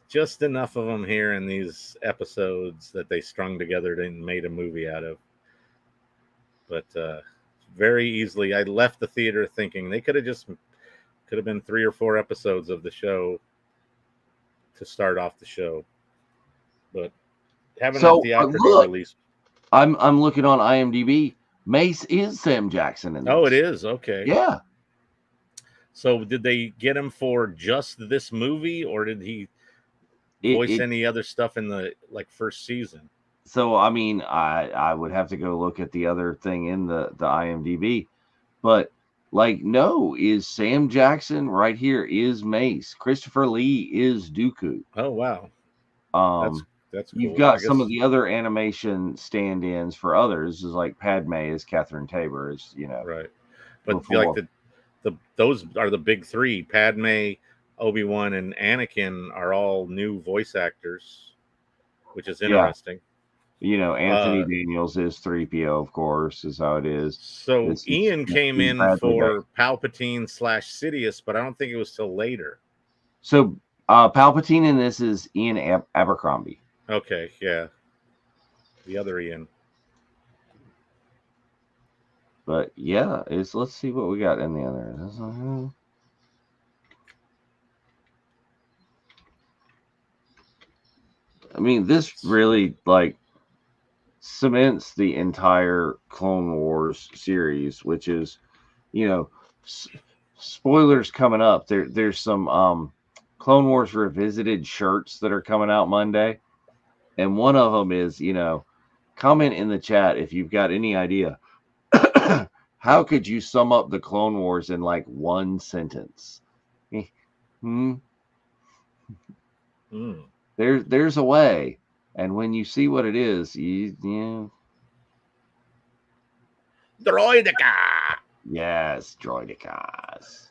Speaker 3: Just enough of them here in these episodes that they strung together and made a movie out of. But very easily, I left the theater thinking they could have been 3 or 4 episodes of the show to start off the show, but having a theatrical release.
Speaker 4: I'm looking on IMDb. Mace is Sam Jackson in this.
Speaker 3: Oh, it is? Okay.
Speaker 4: Yeah.
Speaker 3: So did they get him for just this movie, or did he voice any other stuff in the first season?
Speaker 4: So I mean, I would have to go look at the other thing in the IMDb, but no, is Sam Jackson right here is Mace. Christopher Lee is Dooku.
Speaker 3: Oh wow. That's cool.
Speaker 4: You've got some of the other animation stand-ins for others, is like Padme is Catherine Tabor, is
Speaker 3: right. But those are the big 3. Padme, Obi-Wan, and Anakin are all new voice actors, which is interesting.
Speaker 4: Anthony Daniels is 3PO, of course, is how it is.
Speaker 3: So Ian came in for Palpatine / Sidious, but I don't think it was till later.
Speaker 4: So Palpatine in this is Ian Abercrombie.
Speaker 3: Okay, yeah. The other Ian.
Speaker 4: But yeah, let's see what we got in the other. I mean, this really cements the entire Clone Wars series, which is, spoilers coming up. There's some Clone Wars Revisited shirts that are coming out Monday, and one of them is, comment in the chat if you've got any idea. How could you sum up the Clone Wars in one sentence? There's a way. And when you see what it is,
Speaker 3: Droideka!
Speaker 4: Yes, droidicas.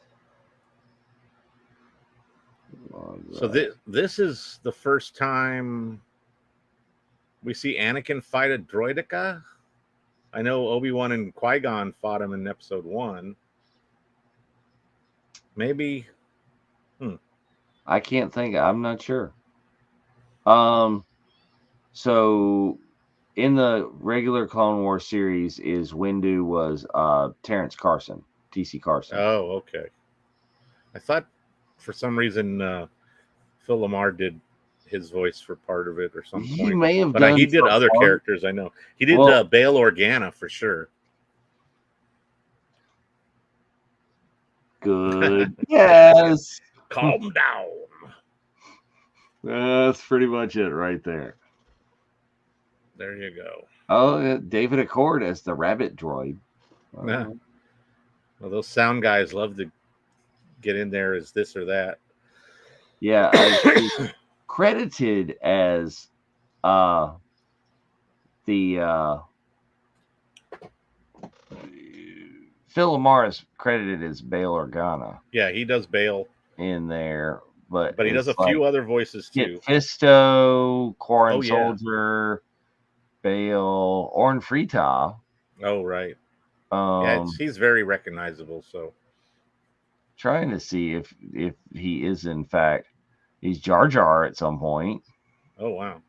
Speaker 3: So this is the first time we see Anakin fight a droideka. I know Obi-Wan and Qui-Gon fought him in episode 1. Maybe.
Speaker 4: I can't think. I'm not sure. So in the regular Clone Wars series, Windu was Terrence Carson, TC Carson.
Speaker 3: Oh, okay. I thought for some reason Phil Lamar did his voice for part of it or something.
Speaker 4: He may have,
Speaker 3: but he did other characters. I know he did Bail Organa for sure.
Speaker 4: Good. Yes.
Speaker 3: Calm down.
Speaker 4: That's pretty much it right there.
Speaker 3: There you go.
Speaker 4: Oh, David Accord as the rabbit droid.
Speaker 3: Yeah. Well, those sound guys love to get in there as this or that.
Speaker 4: Yeah, credited as the Phil Lamar is credited as Bail Organa.
Speaker 3: Yeah, he does Bail
Speaker 4: in there, but
Speaker 3: he does a few other voices too.
Speaker 4: Fisto, Quarren Soldier, Bail, Orn Frita.
Speaker 3: Oh right. Yeah, he's very recognizable. So
Speaker 4: trying to see if he is in fact he's Jar Jar at some point.
Speaker 3: Oh wow.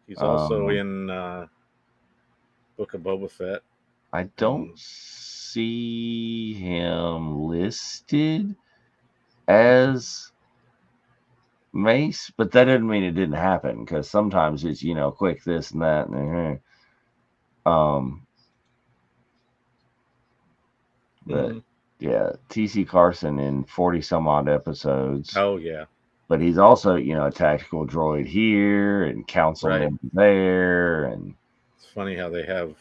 Speaker 3: He's also in Book of Boba Fett.
Speaker 4: I don't see him listed as Mace, but that doesn't mean it didn't happen, because sometimes it's quick this and that and but yeah, TC Carson in 40 some odd episodes.
Speaker 3: Oh yeah.
Speaker 4: But he's also, a tactical droid here and councilman there. And
Speaker 3: it's funny how they have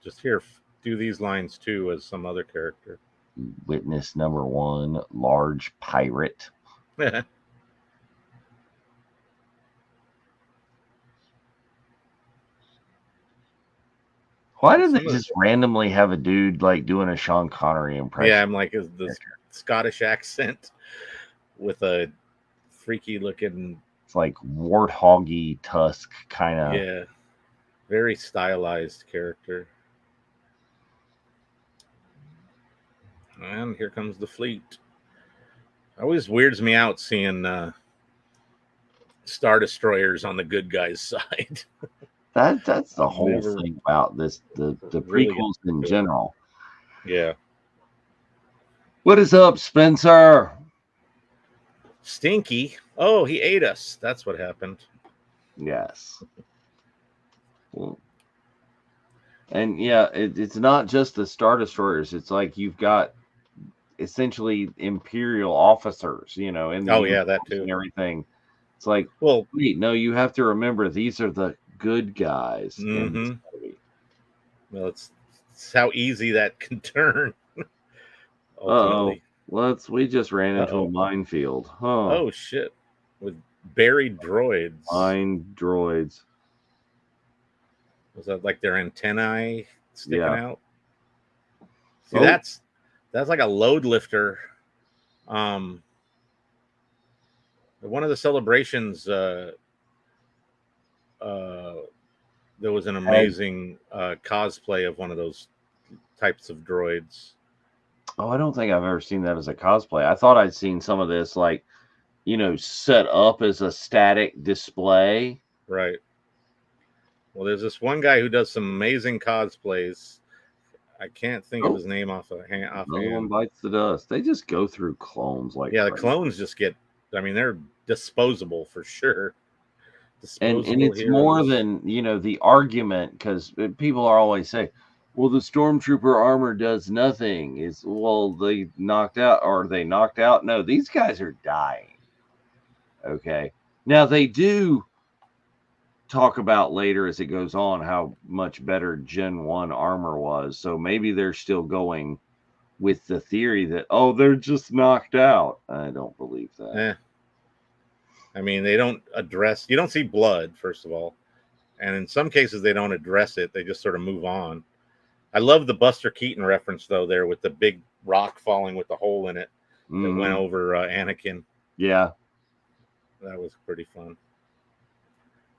Speaker 3: just here do these lines too as some other character.
Speaker 4: Witness number 1, large pirate. Why did they just randomly have a dude doing a Sean Connery impression?
Speaker 3: Yeah, I'm like the Scottish accent with a freaky looking
Speaker 4: It's like warthoggy tusk kind of.
Speaker 3: Yeah, very stylized character. And here comes the fleet. Always weirds me out seeing Star Destroyers on the good guys' side.
Speaker 4: That's the whole
Speaker 3: Never
Speaker 4: thing about this, the
Speaker 3: really
Speaker 4: prequels in
Speaker 3: good.
Speaker 4: general.
Speaker 3: Yeah.
Speaker 4: What is up, Spencer?
Speaker 3: Stinky. Oh, he ate us. That's what happened.
Speaker 4: Yes. Well, and yeah, it's not just the Star Destroyers. It's like you've got essentially Imperial officers, in the
Speaker 3: Oh, yeah, that
Speaker 4: uniforms
Speaker 3: too.
Speaker 4: and everything. It's like,
Speaker 3: Well,
Speaker 4: wait, no, you have to remember these are the good guys in this
Speaker 3: mhm.
Speaker 4: movie.
Speaker 3: Well, it's how easy that can turn.
Speaker 4: Uh-oh.
Speaker 3: Ultimately.
Speaker 4: We just ran into a
Speaker 3: Uh-oh.
Speaker 4: minefield. Huh.
Speaker 3: Oh shit! With buried droids.
Speaker 4: Mine droids.
Speaker 3: Was that like their antennae sticking
Speaker 4: Yeah.
Speaker 3: out? See,
Speaker 4: Oh.
Speaker 3: that's like a load lifter. One of the celebrations, there was an amazing cosplay of one of those types of droids.
Speaker 4: Oh, I don't think I've ever seen that as a cosplay. I thought I'd seen some of this like, set up as a static display.
Speaker 3: Right. Well, there's this one guy who does some amazing cosplays. I can't think of his name offhand.
Speaker 4: No one bites the dust. They just go through clones like
Speaker 3: yeah, the
Speaker 4: crazy.
Speaker 3: clones just get. I mean, they're disposable for sure.
Speaker 4: And it's
Speaker 3: heroes.
Speaker 4: more than the argument, because people are always say, well, the stormtrooper armor does nothing. Is they knocked out, or are they knocked out? No, these guys are dying. Okay, now they do talk about later as it goes on how much better Gen 1 armor was, so maybe they're still going with the theory that they're just knocked out. I don't believe that.
Speaker 3: I mean, they don't address. You don't see blood, first of all, and in some cases they don't address it. They just sort of move on. I love the Buster Keaton reference though, there with the big rock falling with the hole in it that went over Anakin.
Speaker 4: Yeah,
Speaker 3: that was pretty fun.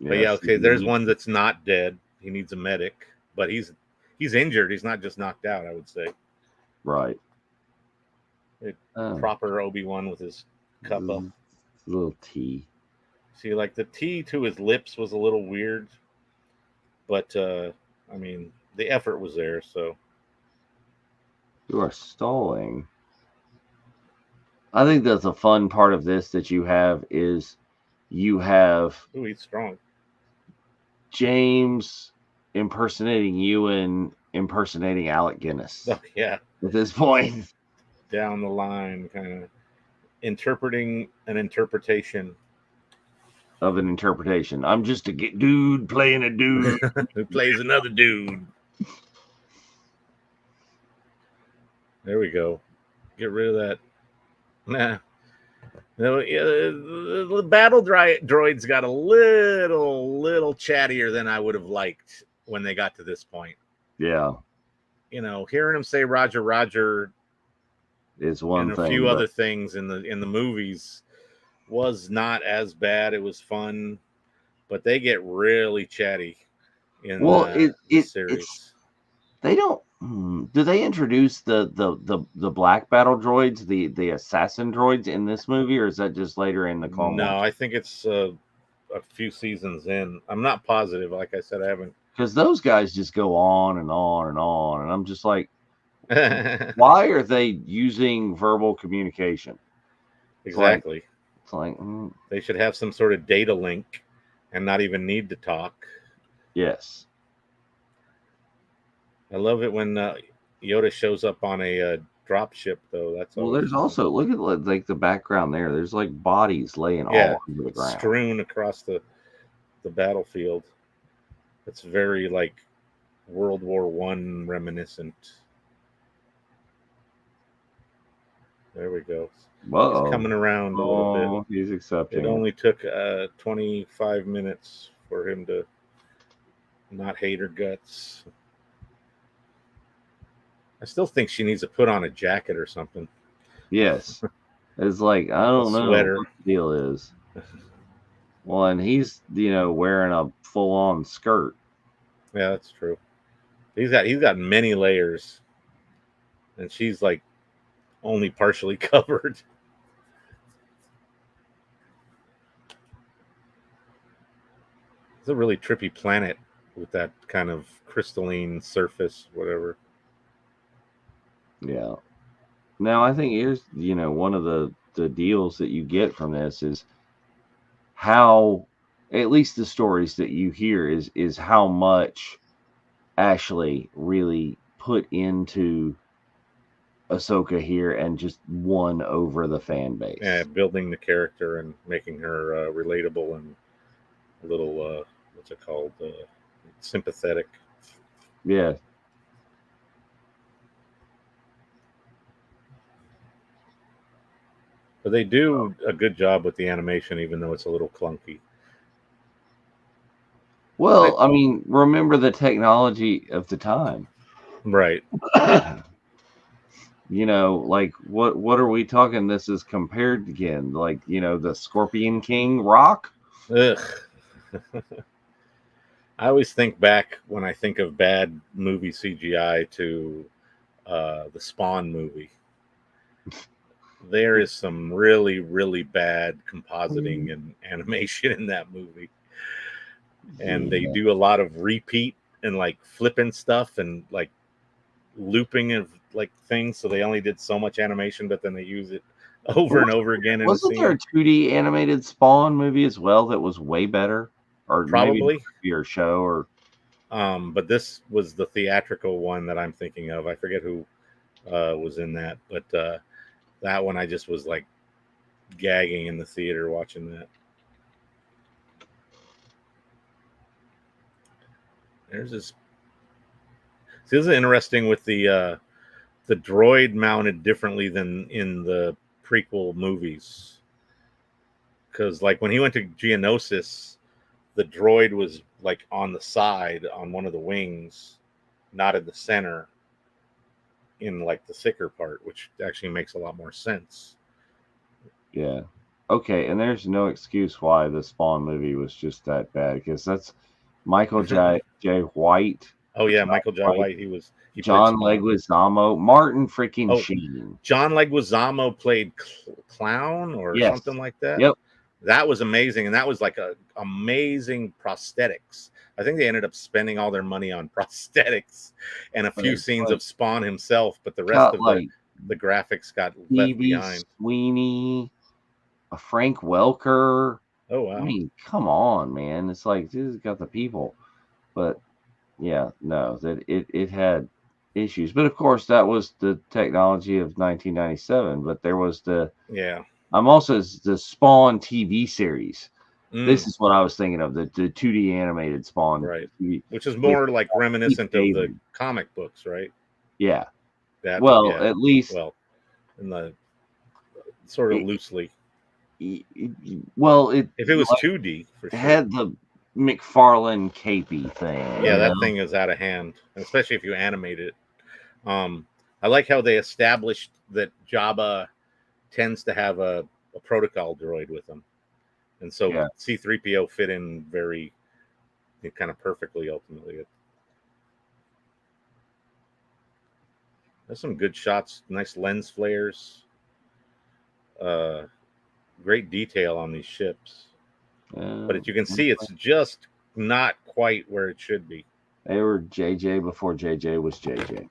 Speaker 4: Yes.
Speaker 3: But yeah, okay. There's one that's not dead. He needs a medic, but he's injured. He's not just knocked out, I would say.
Speaker 4: Right.
Speaker 3: Proper Obi-Wan with his cup up.
Speaker 4: Little T.
Speaker 3: See, like the T to his lips was a little weird, but I mean, the effort was there. So
Speaker 4: you are stalling. I think that's a fun part of this that you have is you have.
Speaker 3: Ooh, he's strong.
Speaker 4: James impersonating Ewan impersonating Alec Guinness.
Speaker 3: Oh, yeah.
Speaker 4: At this point.
Speaker 3: Down the line, kind of interpreting an interpretation.
Speaker 4: Of an interpretation. I'm just a dude playing a dude.
Speaker 3: Who plays another dude. There we go. Get rid of that. Nah. No, the battle droids got a little chattier than I would have liked when they got to this point.
Speaker 4: Yeah.
Speaker 3: Hearing them say Roger, Roger
Speaker 4: is one
Speaker 3: and
Speaker 4: thing.
Speaker 3: A few other things in the movies was not as bad. It was fun, but they get really chatty in the series.
Speaker 4: They don't. Do they introduce the black battle droids, the assassin droids in this movie, or is that just later in the Clone Wars?
Speaker 3: No, I think it's a few seasons in. I'm not positive. Like I said, I haven't.
Speaker 4: Because those guys just go on and on and on, and I'm just like, why are they using verbal communication?
Speaker 3: Exactly.
Speaker 4: It's like
Speaker 3: they should have some sort of data link and not even need to talk.
Speaker 4: Yes.
Speaker 3: I love it when Yoda shows up on a drop ship, though. That's
Speaker 4: there's fun. Also look at like the background there. There's like bodies laying all over the ground,
Speaker 3: strewn across the battlefield. It's very like World War I reminiscent. There we go.
Speaker 4: Uh-oh.
Speaker 3: He's coming around a little bit.
Speaker 4: He's accepting.
Speaker 3: It only took 25 minutes for him to not hate her guts. I still think she needs to put on a jacket or something.
Speaker 4: Yes. It's like, I don't know
Speaker 3: sweater.
Speaker 4: what the deal is. Well, and he's wearing a full on skirt.
Speaker 3: Yeah, that's true. He's got many layers, and she's like only partially covered. It's a really trippy planet with that kind of crystalline surface, whatever.
Speaker 4: Yeah. Now I think here's one of the deals that you get from this is how, at least the stories that you hear, is how much Ashley really put into Ahsoka here and just won over the fan base.
Speaker 3: Yeah, building the character and making her relatable and a little what's it called, sympathetic.
Speaker 4: Yeah.
Speaker 3: But they do a good job with the animation, even though it's a little clunky.
Speaker 4: Well, I mean, remember the technology of the time.
Speaker 3: Right.
Speaker 4: Like what are we talking? This is compared again, like the Scorpion King rock.
Speaker 3: Ugh. I always think back when I think of bad movie CGI to the Spawn movie. There is some really, really bad compositing and animation in that movie. And they do a lot of repeat and like flipping stuff and like looping of like things. So they only did so much animation, but then they use it over and over again.
Speaker 4: Wasn't there a 2D animated Spawn movie as well that was way better? Or
Speaker 3: probably
Speaker 4: maybe your show or
Speaker 3: but this was the theatrical one that I'm thinking of. I forget who was in that, but that one I just was like gagging in the theater watching that. There's this. See, this is interesting with the droid mounted differently than in the prequel movies. Because like when he went to Geonosis, the droid was like on the side on one of the wings, not in the center, in like the thicker part, which actually makes a lot more sense.
Speaker 4: Yeah. Okay, and there's no excuse why the Spawn movie was just that bad, because that's Michael J. White.
Speaker 3: Oh yeah, Michael J. White. He
Speaker 4: John Leguizamo, Martin freaking Sheen.
Speaker 3: John Leguizamo played Clown or something like that.
Speaker 4: Yep.
Speaker 3: That was amazing, and that was like a amazing prosthetics. I think they ended up spending all their money on prosthetics and a few scenes of Spawn himself, but the rest of the graphics got left behind.
Speaker 4: Sweeney, Frank Welker.
Speaker 3: Oh wow!
Speaker 4: I mean, come on, man! It's like this has got the people, but yeah, no, that it had issues. But of course, that was the technology of 1997. But there was I'm also the Spawn TV series. This is what I was thinking of, the 2D animated Spawn,
Speaker 3: right?
Speaker 4: TV,
Speaker 3: which is more like reminiscent of the comic books, right?
Speaker 4: Yeah.
Speaker 3: At
Speaker 4: least
Speaker 3: in the sort of loosely.
Speaker 4: Well,
Speaker 3: if it was 2D, for sure.
Speaker 4: It had the McFarlane capey thing.
Speaker 3: Yeah, that thing is out of hand, especially if you animate it. I like how they established that Jabba tends to have a protocol droid with him, and so C-3PO fit in very kind of perfectly. Ultimately, there's some good shots, nice lens flares, great detail on these ships. But as you can see, it's just not quite where it should be.
Speaker 4: They were JJ before JJ was JJ.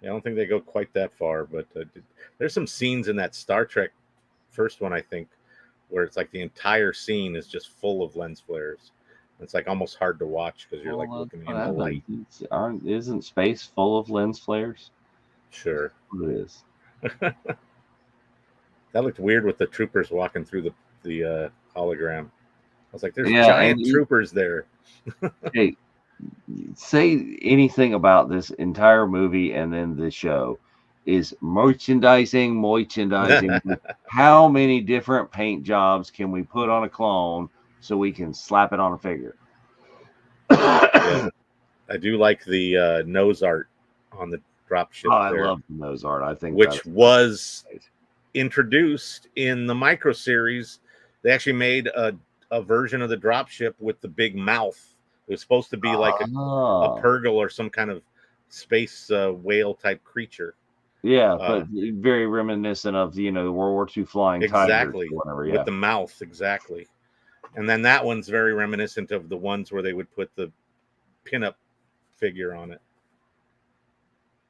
Speaker 3: I don't think they go quite that far, but there's some scenes in that Star Trek first one, I think, where it's like the entire scene is just full of lens flares. It's like almost hard to watch because you're like looking in the light.
Speaker 4: Isn't space full of lens flares?
Speaker 3: Sure.
Speaker 4: It is.
Speaker 3: That looked weird with the troopers walking through the hologram. I was like, there's giant troopers there.
Speaker 4: Hey, say anything about this entire movie and then the show is merchandising. How many different paint jobs can we put on a clone so we can slap it on a figure?
Speaker 3: Yeah. I do like the nose art on the dropship.
Speaker 4: I love the nose art. I think
Speaker 3: which was introduced in the micro series They actually made a version of the dropship with the big mouth. It was supposed to be like a
Speaker 4: Oh,
Speaker 3: Purgle or some kind of space whale type creature.
Speaker 4: yeah, but very reminiscent of the World War II flying tigers
Speaker 3: Exactly.
Speaker 4: or whatever.
Speaker 3: With
Speaker 4: Yeah.
Speaker 3: the mouth, exactly. And then that one's very reminiscent of the ones where they would put the pinup figure on it.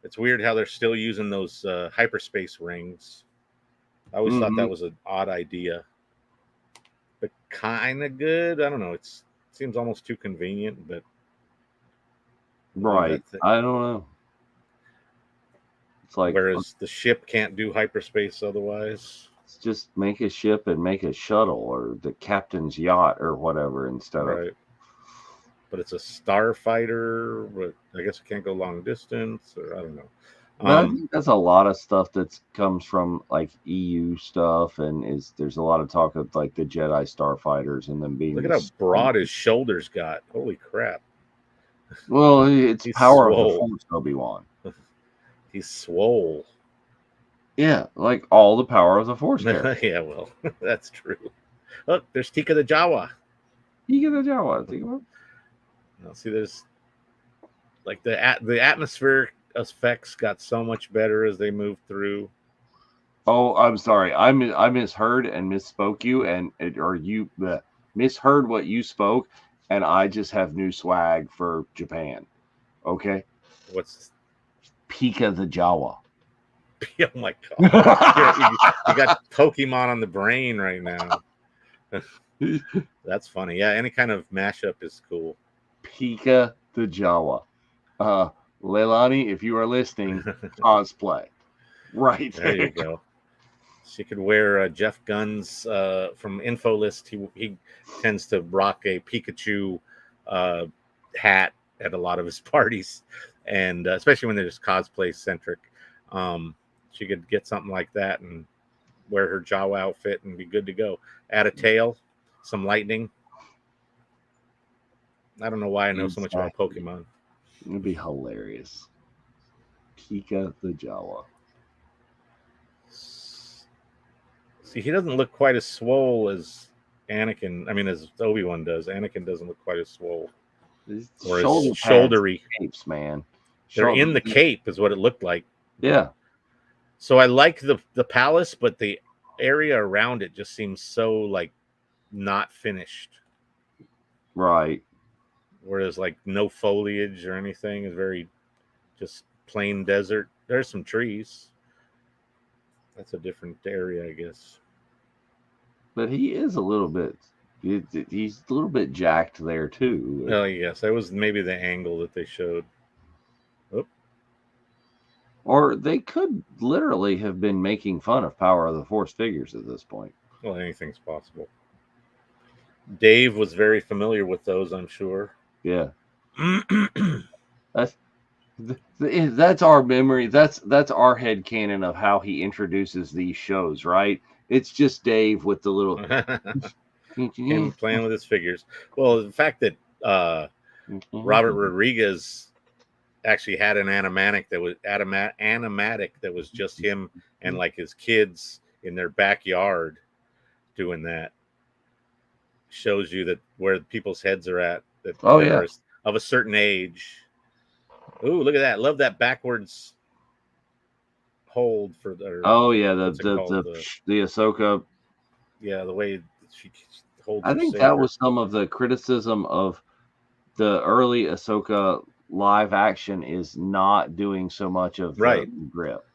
Speaker 3: It's weird how they're still using those hyperspace rings. I always thought that was an odd idea, but kind of good. I don't know. It seems almost too convenient, but
Speaker 4: Right. I don't know. It's like,
Speaker 3: whereas the ship can't do hyperspace otherwise.
Speaker 4: Just make a ship and make a shuttle or the captain's yacht or whatever instead of.
Speaker 3: But it's a starfighter, but I guess it can't go long distance, or I don't know.
Speaker 4: But I think that's a lot of stuff that comes from like EU stuff, and there's a lot of talk of like the Jedi starfighters and them being.
Speaker 3: Look at how broad his shoulders got! Holy crap!
Speaker 4: Well, it's power of the Force, Obi-Wan.
Speaker 3: He's swole.
Speaker 4: Yeah, like all the power of the Force.
Speaker 3: Yeah, well, that's true. Look, there's Tika the Jawa.
Speaker 4: Tika the Jawa.
Speaker 3: Now, see, there's like the atmospheric effects got so much better as they moved through.
Speaker 4: Oh, I'm sorry. I misheard and misspoke you, or you misheard what you spoke, and I just have new swag for Japan. Okay.
Speaker 3: What's
Speaker 4: Pika the Jawa?
Speaker 3: Oh my god! you got Pokemon on the brain right now. That's funny. Yeah, any kind of mashup is cool.
Speaker 4: Pika the Jawa. Leilani, if you are listening, cosplay. Right.
Speaker 3: There you go. She could wear Jeff Gunn's from InfoList. He tends to rock a Pikachu hat at a lot of his parties, and especially when they're just cosplay centric. She could get something like that and wear her Jawa outfit and be good to go. Add a tail, some lightning. I don't know why I know so much about Pokemon.
Speaker 4: It'd be hilarious. Pika the Jawa.
Speaker 3: See, he doesn't look quite as swole as Anakin. I mean, as Obi-Wan does. Anakin doesn't look quite as swole. Or as shouldery.
Speaker 4: Capes, man.
Speaker 3: They're in the cape is what it looked like.
Speaker 4: Yeah.
Speaker 3: So I like the palace, but the area around it just seems so like not finished.
Speaker 4: Right.
Speaker 3: Whereas like no foliage or anything, is very just plain desert. There's some trees. That's a different area, I guess.
Speaker 4: But he is a little bit. He's a little bit jacked there too.
Speaker 3: Oh yes, that was maybe the angle that they showed. Oh.
Speaker 4: Or they could literally have been making fun of Power of the Force figures at this point.
Speaker 3: Well, anything's possible. Dave was very familiar with those, I'm sure.
Speaker 4: Yeah. That's our memory. That's our headcanon of how he introduces these shows, right? It's just Dave with the little
Speaker 3: him playing with his figures. Well, the fact that Robert Rodriguez actually had an animatic that was just him and like his kids in their backyard doing that shows you that where people's heads are at. That are of a certain age. Ooh, look at that! Love that backwards hold for the.
Speaker 4: Oh yeah, the Ahsoka.
Speaker 3: Yeah, the way she holds.
Speaker 4: I think that was some of the criticism of the early Ahsoka live action is not doing so much of the grip.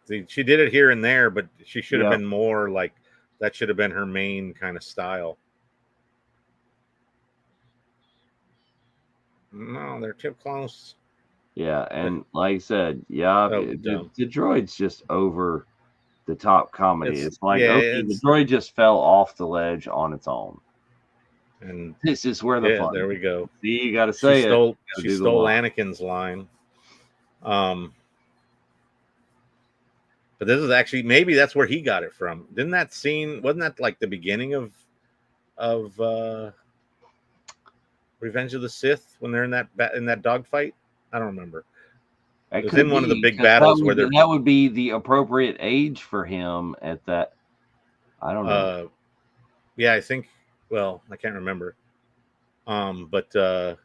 Speaker 3: She did it here and there, but she should have been more like that. Should have been her main kind of style. No, they're too close.
Speaker 4: Yeah, and like I said, the droid's just over the top comedy. It's like the droid just fell off the ledge on its own. And this is where the fun.
Speaker 3: There we go.
Speaker 4: See, you got to say
Speaker 3: she stole Anakin's line. But this is actually maybe that's where he got it from. Didn't that scene? Wasn't that like the beginning of Revenge of the Sith when they're in that dogfight? I don't remember. It was in one of the big battles where
Speaker 4: that would be the appropriate age for him at that. I don't know.
Speaker 3: Yeah, I think. Well, I can't remember. But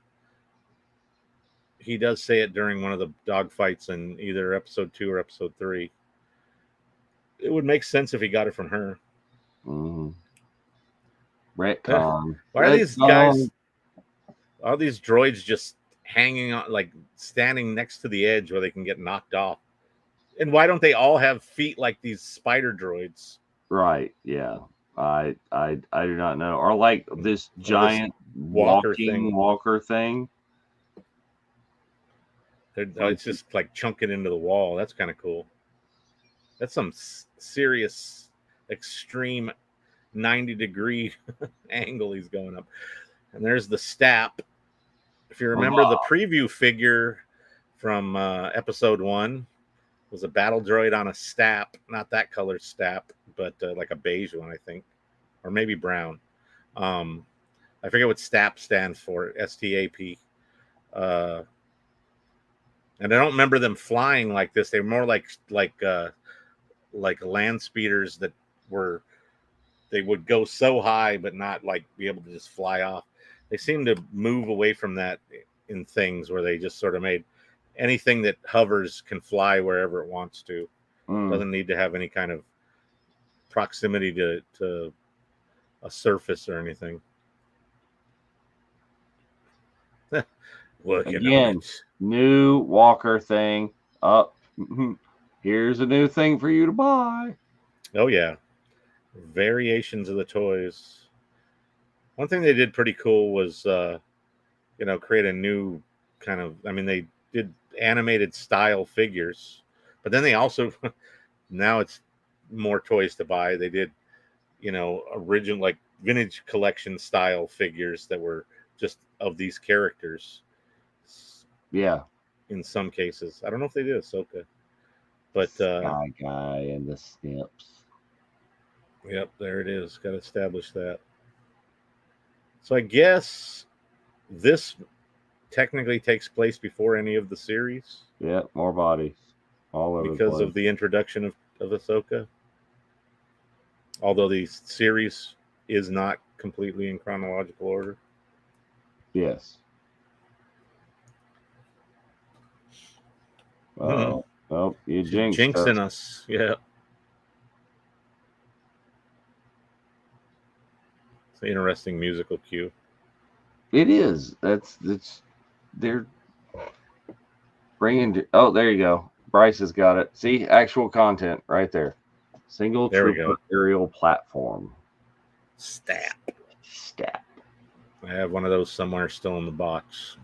Speaker 3: he does say it during one of the dog fights in either episode 2 or episode 3. It would make sense if he got it from her.
Speaker 4: Mm-hmm. Retcon.
Speaker 3: Why are these guys, all these droids, just hanging on, like standing next to the edge where they can get knocked off? And why don't they all have feet like these spider droids?
Speaker 4: Right. Yeah. I do not know. Or like this giant
Speaker 3: walker thing.
Speaker 4: walker thing.
Speaker 3: It's just like chunking into the wall. That's kind of cool. That's some serious, extreme 90-degree angle he's going up. And there's the stap. If you remember, the preview figure from episode 1 was a battle droid on a stap. Not that color stap, but like a beige one, I think. Or maybe brown. I forget what stap stands for. STAP. And I don't remember them flying like this. They were more like land speeders that were, they would go so high but not like be able to just fly off. They seem to move away from that in things where they just sort of made anything that hovers can fly wherever it wants to. Doesn't need to have any kind of proximity to a surface or anything.
Speaker 4: Again, new walker thing up. Here's a new thing for you to buy.
Speaker 3: Oh yeah, variations of the toys. One thing they did pretty cool was create a new kind of, I mean, they did animated style figures, but then they also now it's more toys to buy. They did original, like vintage collection style figures that were just of these characters.
Speaker 4: Yeah.
Speaker 3: In some cases. I don't know if they did Ahsoka. But
Speaker 4: Sky Guy and the Snips.
Speaker 3: Yep, there it is. Got to establish that. So I guess this technically takes place before any of the series.
Speaker 4: Yeah, more bodies. All over
Speaker 3: because of the introduction of Ahsoka. Although the series is not completely in chronological order.
Speaker 4: Yes. Oh, you
Speaker 3: jinxing us. Yeah. It's an interesting musical cue.
Speaker 4: It is. That's they're bringing. Oh, there you go. Bryce has got it. See, actual content right there. Single trooper aerial platform.
Speaker 3: Stat.
Speaker 4: I
Speaker 3: have one of those somewhere still in the box.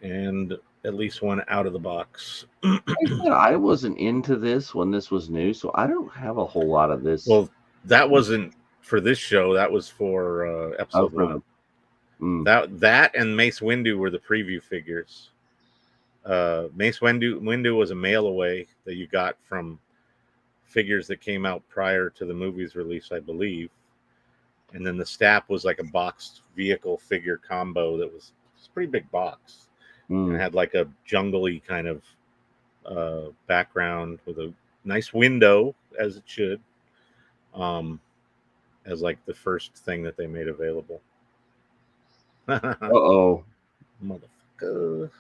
Speaker 3: And at least one out of the box.
Speaker 4: I wasn't into this when this was new, so I don't have a whole lot of this.
Speaker 3: Well, that wasn't for this show. That was for episode 1. That and Mace Windu were the preview figures. Mace Windu was a mail away that you got from figures that came out prior to the movie's release, I believe. And then the Stap was like a boxed vehicle figure combo that was a pretty big box. And it had like a jungly kind of background with a nice window, as it should, as like the first thing that they made available.
Speaker 4: Uh-oh.
Speaker 3: Motherfucker.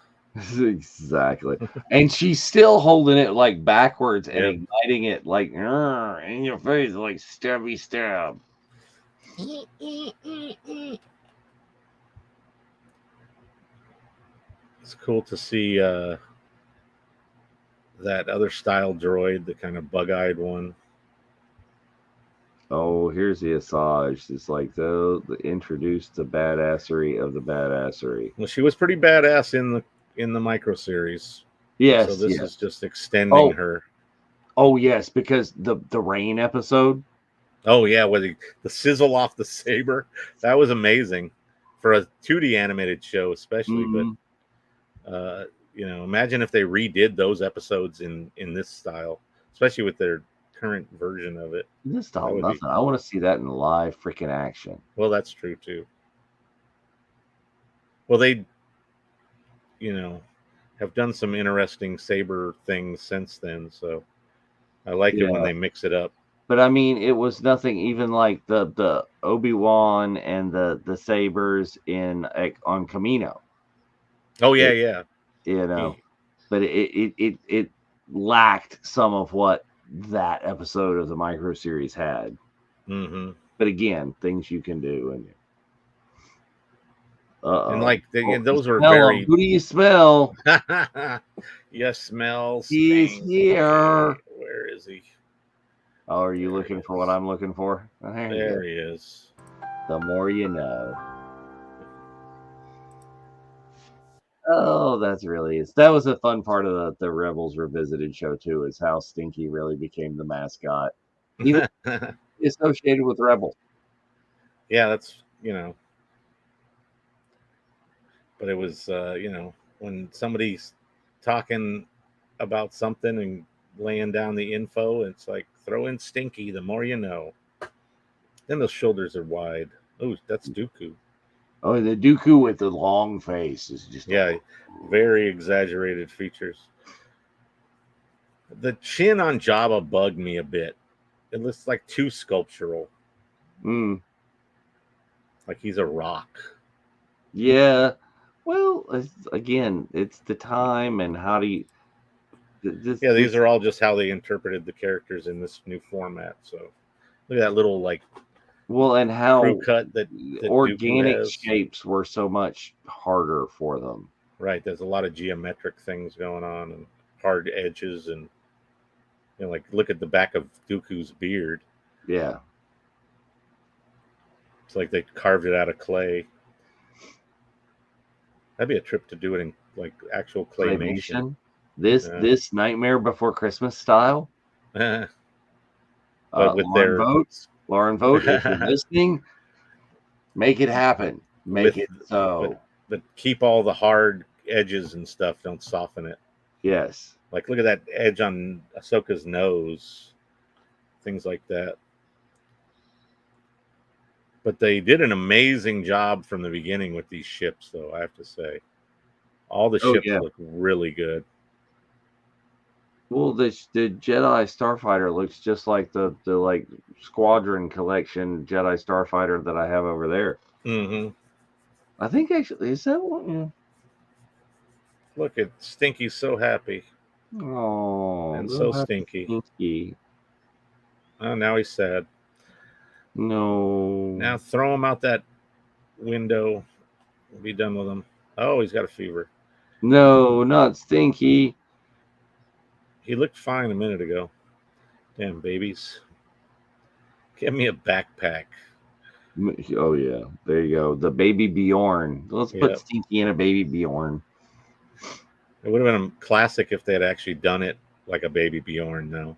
Speaker 4: Exactly. And she's still holding it like backwards and igniting it like in your face, like stabby stab.
Speaker 3: It's cool to see that other style droid, the kind of bug-eyed one.
Speaker 4: Oh, here's the Asajj. It's like the introduced the badassery of the badassery.
Speaker 3: Well, she was pretty badass in the micro series.
Speaker 4: Yes.
Speaker 3: So this is just extending her.
Speaker 4: Oh yes, because the rain episode.
Speaker 3: Oh yeah, with the sizzle off the saber, that was amazing for a 2D animated show, especially. But imagine if they redid those episodes in this style, especially with their current version of it.
Speaker 4: This style, nothing. I want to see that in live freaking action.
Speaker 3: Well, that's true too. Well, they, have done some interesting saber things since then, so I like it when they mix it up.
Speaker 4: But I mean, it was nothing even like the Obi-Wan and the sabers on Camino.
Speaker 3: Oh yeah, yeah.
Speaker 4: You know, but it lacked some of what that episode of the micro series had.
Speaker 3: Mm-hmm.
Speaker 4: But again, things you can do, and
Speaker 3: And like those were
Speaker 4: smell
Speaker 3: very.
Speaker 4: him. Who do you smell?
Speaker 3: You smell.
Speaker 4: He's
Speaker 3: Stinky.
Speaker 4: here.
Speaker 3: Where is he?
Speaker 4: Oh, are you
Speaker 3: There
Speaker 4: looking
Speaker 3: he
Speaker 4: for
Speaker 3: is.
Speaker 4: what I'm looking for? Oh,
Speaker 3: There he is.
Speaker 4: The more you know. Oh, that's really is. That was a fun part of the Rebels Revisited show too, is how Stinky really became the mascot. He was associated with Rebels.
Speaker 3: Yeah, that's but it was when somebody's talking about something and laying down the info, it's like throw in Stinky, the more you know. Then those shoulders are wide. Oh, that's Dooku.
Speaker 4: Oh, the Dooku with the long face is just
Speaker 3: very exaggerated features. The chin on Jabba bugged me a bit. It looks like too sculptural. Like he's a rock.
Speaker 4: Yeah. Well, again, it's the time and how do you.
Speaker 3: These are all just how they interpreted the characters in this new format. So look at that little like.
Speaker 4: Well, and how
Speaker 3: crew cut that
Speaker 4: organic shapes were so much harder for them.
Speaker 3: Right. There's a lot of geometric things going on and hard edges, and like look at the back of Dooku's beard.
Speaker 4: Yeah.
Speaker 3: It's like they carved it out of clay. That'd be a trip to do it in like actual claymation.
Speaker 4: This Nightmare Before Christmas style.
Speaker 3: But with
Speaker 4: Lauren Vogt, if you're listening, make it happen. Make it so.
Speaker 3: But keep all the hard edges and stuff. Don't soften it.
Speaker 4: Yes.
Speaker 3: Like look at that edge on Ahsoka's nose. Things like that. But they did an amazing job from the beginning with these ships, though, I have to say. All the ships look really good.
Speaker 4: Well, the Jedi Starfighter looks just like the like Squadron Collection Jedi Starfighter that I have over there.
Speaker 3: Mm-hmm.
Speaker 4: I think actually is that one? Yeah.
Speaker 3: Look at Stinky's so happy.
Speaker 4: Oh,
Speaker 3: and so Stinky. Oh, now he's sad.
Speaker 4: No.
Speaker 3: Now throw him out that window. We'll be done with him. Oh, he's got a fever.
Speaker 4: No, not Stinky.
Speaker 3: He looked fine a minute ago. Damn babies. Give me a backpack.
Speaker 4: Oh, yeah. There you go. The baby Bjorn. Let's put Stinky in a baby Bjorn.
Speaker 3: It would have been a classic if they had actually done it like a baby Bjorn, though.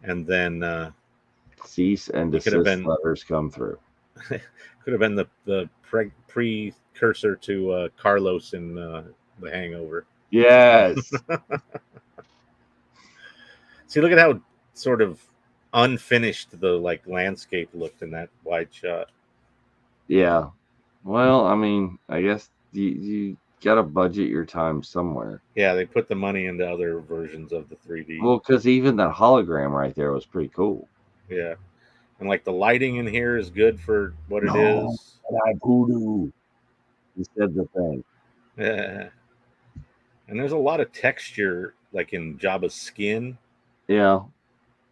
Speaker 3: And then
Speaker 4: cease and desist letters come through.
Speaker 3: Could have been the precursor to Carlos in The Hangover.
Speaker 4: Yes.
Speaker 3: See, look at how sort of unfinished the like landscape looked in that wide shot.
Speaker 4: Yeah. Well, I mean, I guess you got to budget your time somewhere.
Speaker 3: Yeah, they put the money into other versions of the 3D.
Speaker 4: Well, because even that hologram right there was pretty cool.
Speaker 3: Yeah. And like the lighting in here is good for what it is.
Speaker 4: Voodoo. You said the thing.
Speaker 3: Yeah. And there's a lot of texture like in Jabba's skin.
Speaker 4: Yeah.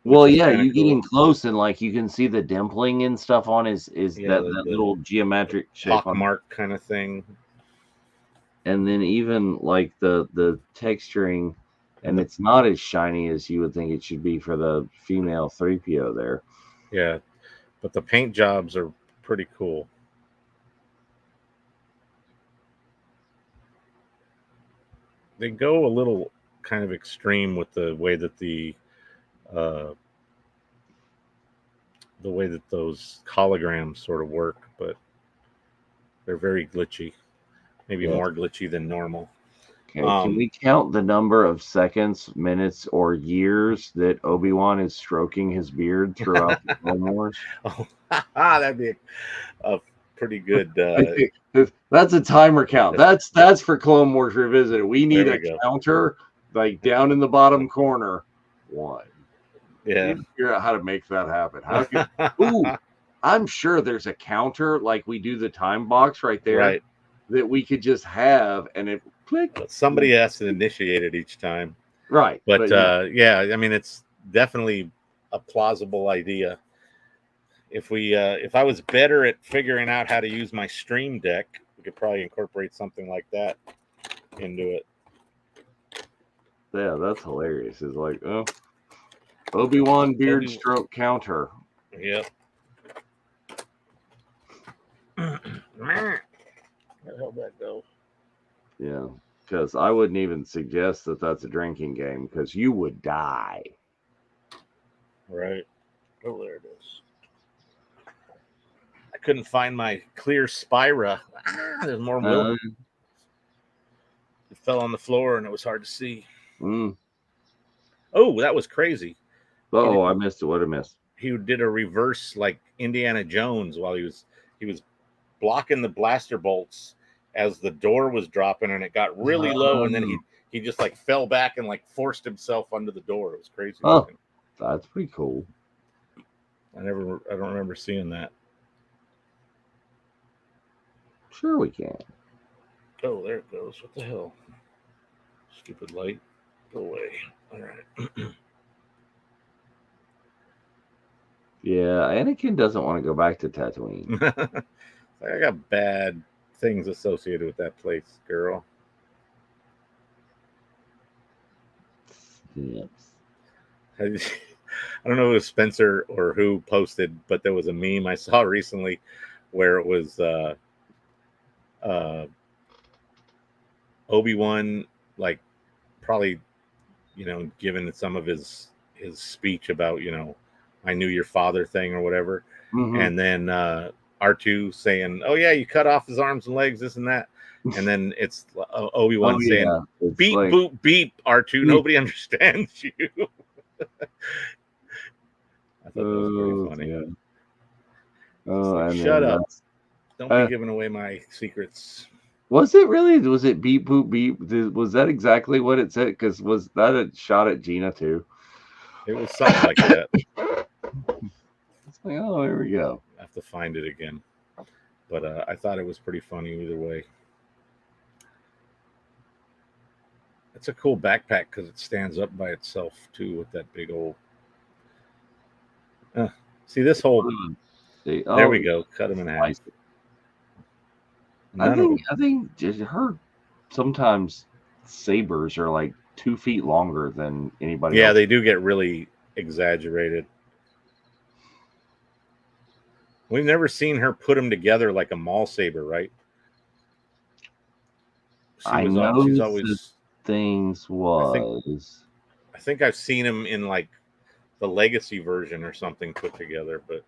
Speaker 4: Well, yeah, you get in close and like you can see the dimpling and stuff on that little geometric shape
Speaker 3: mark kind of thing.
Speaker 4: And then even like the texturing, and it's not as shiny as you would think it should be for the female 3PO there.
Speaker 3: Yeah, but the paint jobs are pretty cool. They go a little kind of extreme with the way that those holograms sort of work, but they're very glitchy. Maybe more glitchy than normal.
Speaker 4: Okay, can we count the number of seconds, minutes, or years that Obi-Wan is stroking his beard throughout the Clone Wars?
Speaker 3: Oh, that'd be a pretty good.
Speaker 4: That's a timer count. That's for Clone Wars Revisited. We need a counter, like down in the bottom corner. 1, We
Speaker 3: Yeah.
Speaker 4: need to figure out how to make that happen. How can ooh, I'm sure there's a counter like we do the time box right there
Speaker 3: Right.
Speaker 4: that we could just have and it click.
Speaker 3: But somebody has to initiate it each time.
Speaker 4: Right.
Speaker 3: But
Speaker 4: yeah.
Speaker 3: yeah, I mean, it's definitely a plausible idea. If I was better at figuring out how to use my Stream Deck, we could probably incorporate something like that into it.
Speaker 4: Yeah, that's hilarious. It's like, oh, Obi-Wan beard stroke counter.
Speaker 3: Yep. Where the hell that go?
Speaker 4: Yeah, because I wouldn't even suggest that that's a drinking game because you would die.
Speaker 3: Right. Oh, there it is. I couldn't find my clear Spira. There's more milk. It fell on the floor and it was hard to see. Oh, that was crazy.
Speaker 4: Oh, I missed it. What I missed?
Speaker 3: He did a reverse like Indiana Jones while he was blocking the blaster bolts as the door was dropping and it got really low and then he just like fell back and like forced himself under the door. It was crazy.
Speaker 4: Oh, that's pretty cool.
Speaker 3: I don't remember seeing that.
Speaker 4: Sure we can.
Speaker 3: Oh, there it goes. What the hell? Stupid light. Go away. All right.
Speaker 4: Yeah, Anakin doesn't want to go back to Tatooine.
Speaker 3: I got bad things associated with that place, girl.
Speaker 4: Yes.
Speaker 3: I don't know if it was Spencer or who posted, but there was a meme I saw recently where it was Obi-Wan, like probably, giving some of his speech about, I knew your father thing or whatever.
Speaker 4: Mm-hmm.
Speaker 3: And then R2 saying, oh yeah, you cut off his arms and legs, this and that. And then it's Obi-Wan saying, beep, like, boop, beep, R2, nobody understands you. I thought that was pretty funny.
Speaker 4: Yeah. Oh,
Speaker 3: like, shut up. Don't be giving away my secrets.
Speaker 4: Was it really? Was it beep, boop, beep? Was that exactly what it said? Because was that a shot at Gina too?
Speaker 3: It was something like that.
Speaker 4: It's like, oh, here we go.
Speaker 3: I have to find it again. But I thought it was pretty funny either way. It's a cool backpack because it stands up by itself too with that big old. See this whole. There we go. Cut them in half.
Speaker 4: I think her sometimes sabers are like 2 feet longer than anybody else.
Speaker 3: Yeah, they do get really exaggerated. We've never seen her put them together like a Maul saber, right?
Speaker 4: She's always things was.
Speaker 3: I think I've seen them in like the Legacy version or something put together, but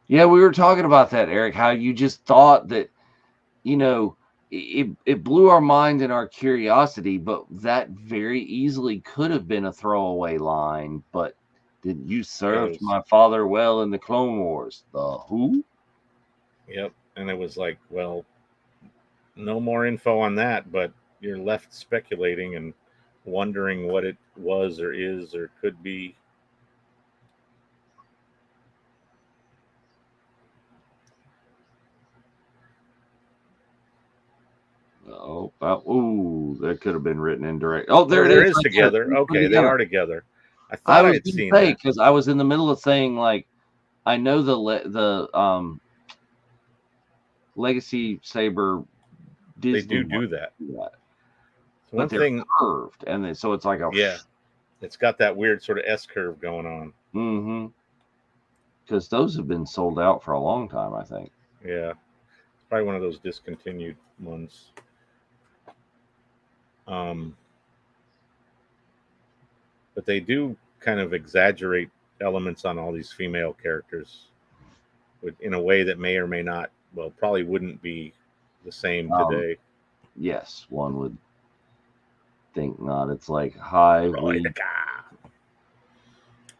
Speaker 4: yeah, we were talking about that, Eric. How you just thought that, it blew our mind and our curiosity, but that very easily could have been a throwaway line. But did you served my father well in the Clone Wars? The who?
Speaker 3: Yep, and it was like, well, no more info on that, but you're left speculating and wondering what it was or is or could be.
Speaker 4: Oh, that could have been written in direct. Oh, there
Speaker 3: it is together. There. Okay, they are together. I thought I'd seen that
Speaker 4: because I was in the middle of saying like, I know the Legacy saber. Disney
Speaker 3: they do that.
Speaker 4: So
Speaker 3: one thing
Speaker 4: curved, and so it's like
Speaker 3: it's got that weird sort of S curve going on.
Speaker 4: Mm-hmm. Because those have been sold out for a long time, I think.
Speaker 3: Yeah, it's probably one of those discontinued ones. But they do kind of exaggerate elements on all these female characters in a way that may or may not, well, probably wouldn't be the same today.
Speaker 4: Yes, one would think not. It's like, hi,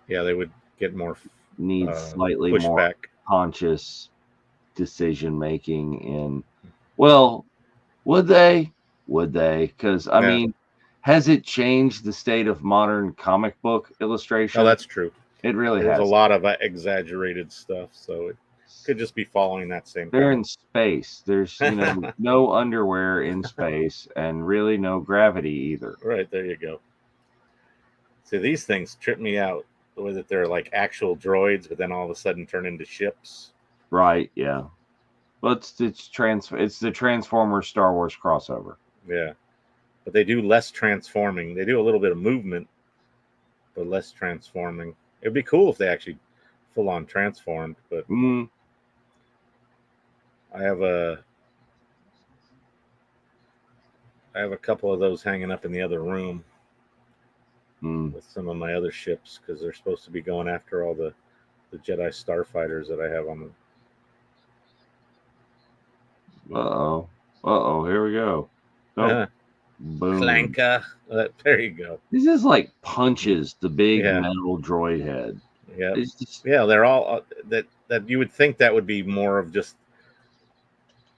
Speaker 3: yeah, they would get more
Speaker 4: need slightly
Speaker 3: pushback.
Speaker 4: More conscious decision making in. Well, would they? Because I mean, has it changed the state of modern comic book illustration?
Speaker 3: Oh, that's true.
Speaker 4: It really
Speaker 3: There's
Speaker 4: has.
Speaker 3: a lot of exaggerated stuff, so it could just be following that same
Speaker 4: They're
Speaker 3: pattern.
Speaker 4: in space. There's no underwear in space, and really no gravity either.
Speaker 3: Right, there you go. See, these things trip me out, the way that they're like actual droids, but then all of a sudden turn into ships.
Speaker 4: Right? Yeah. But it's the Transformers Star Wars crossover.
Speaker 3: Yeah, but they do less transforming. They do a little bit of movement, but less transforming. It'd be cool if they actually full on transformed, but I have a couple of those hanging up in the other room with some of my other ships, because they're supposed to be going after all the Jedi starfighters that I have on them.
Speaker 4: Here we go. Oh, boom.
Speaker 3: Clanka. There you go.
Speaker 4: This is like punches the big metal droid head.
Speaker 3: Yeah. Yeah, they're all that you would think that would be more of just.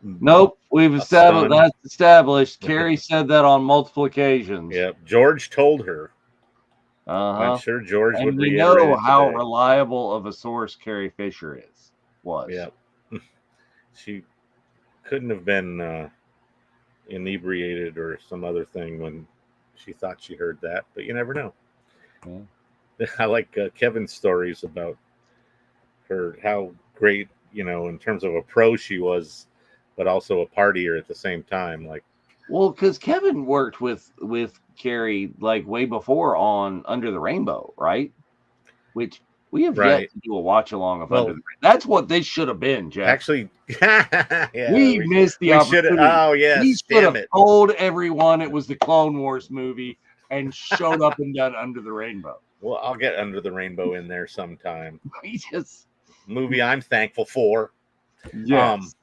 Speaker 4: Nope, we've established. Carrie said that on multiple occasions.
Speaker 3: Yeah, George told her. I'm sure George would.
Speaker 4: And we know how reliable of a source Carrie Fisher was.
Speaker 3: Yeah, she couldn't have been inebriated or some other thing when she thought she heard that, but you never know. Yeah. I like Kevin's stories about her, how great, in terms of a pro she was, but also a partier at the same time. Like,
Speaker 4: well, because Kevin worked with Carrie like way before on Under the Rainbow, right? Which we have yet to do a watch along of Under the Rainbow. That's what this should have been, Jeff.
Speaker 3: Actually,
Speaker 4: we missed the opportunity.
Speaker 3: Oh yes,
Speaker 4: we should have told everyone it was the Clone Wars movie and showed up and done Under the Rainbow.
Speaker 3: Well, I'll get Under the Rainbow in there sometime.
Speaker 4: We just
Speaker 3: movie I'm thankful for.
Speaker 4: Yes.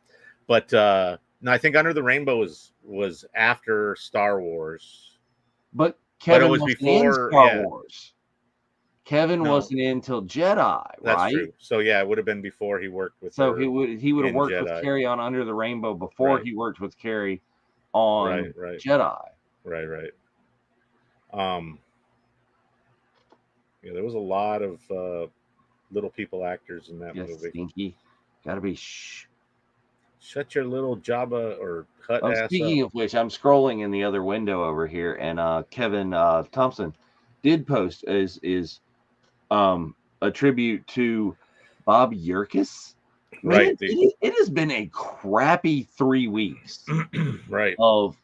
Speaker 3: But no, I think Under the Rainbow was after Star Wars.
Speaker 4: But Kevin
Speaker 3: was before
Speaker 4: in Star Wars. Kevin wasn't in till Jedi, right?
Speaker 3: That's true. So yeah, it would have been before he worked with.
Speaker 4: So he would have worked with Carrie on Under the Rainbow before he worked with Carrie on Jedi.
Speaker 3: Right. Yeah, there was a lot of little people actors in that movie.
Speaker 4: Stinky. Gotta be
Speaker 3: shut your little Jabba or Hutt ass
Speaker 4: speaking
Speaker 3: up.
Speaker 4: Of which, I'm scrolling in the other window over here, and Kevin Thompson did post is a tribute to Bob Yerkes.
Speaker 3: Right.
Speaker 4: It has been a crappy 3 weeks.
Speaker 3: Right.
Speaker 4: Of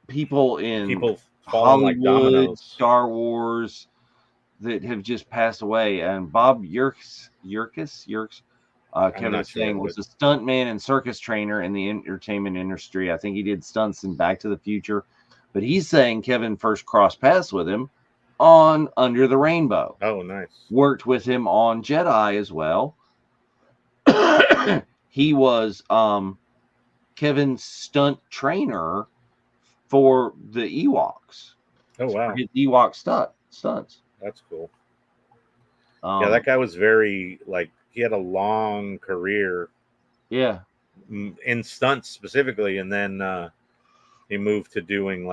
Speaker 4: people in
Speaker 3: falling like dominoes.
Speaker 4: Star Wars that have just passed away, and Bob Yerkes, Kevin was saying, was a stuntman and circus trainer in the entertainment industry. I think he did stunts in Back to the Future, but he's saying Kevin first crossed paths with him on Under the Rainbow.
Speaker 3: Oh, nice.
Speaker 4: Worked with him on Jedi as well. He was Kevin's stunt trainer for the Ewoks.
Speaker 3: Oh, wow.
Speaker 4: His Ewok stunts.
Speaker 3: That's cool. Yeah, that guy was very, he had a long career.
Speaker 4: Yeah.
Speaker 3: In stunts specifically, and then he moved to doing,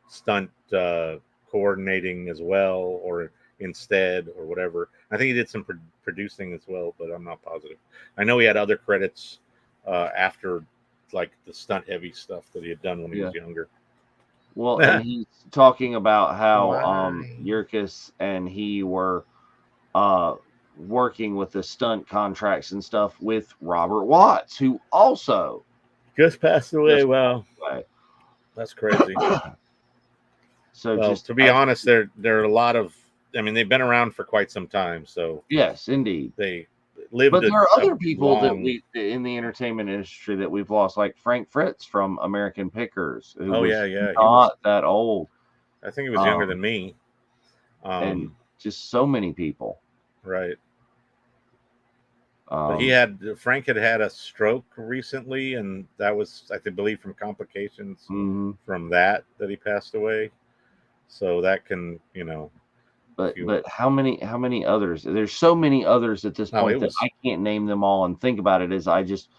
Speaker 3: stunt coordinating as well, or instead, or whatever. I think he did some producing as well, but I'm not positive. I know he had other credits after, the stunt-heavy stuff that he had done when he was younger.
Speaker 4: Well, and he's talking about how Yerkes and he were working with the stunt contracts and stuff with Robert Watts, who also
Speaker 3: just passed away. Wow, that's crazy.
Speaker 4: So,
Speaker 3: to be honest, there are a lot of. I mean, they've been around for quite some time. So
Speaker 4: yes, indeed,
Speaker 3: they lived.
Speaker 4: But there are other people that we in the entertainment industry that we've lost, like Frank Fritz from American Pickers. Who was not that old.
Speaker 3: I think he was younger than me.
Speaker 4: And just so many people.
Speaker 3: Right. But Frank had a stroke recently, and that was, I believe, from complications from that he passed away. So that can,
Speaker 4: But how many others? There's so many others at this point that I can't name them all and think about it as I just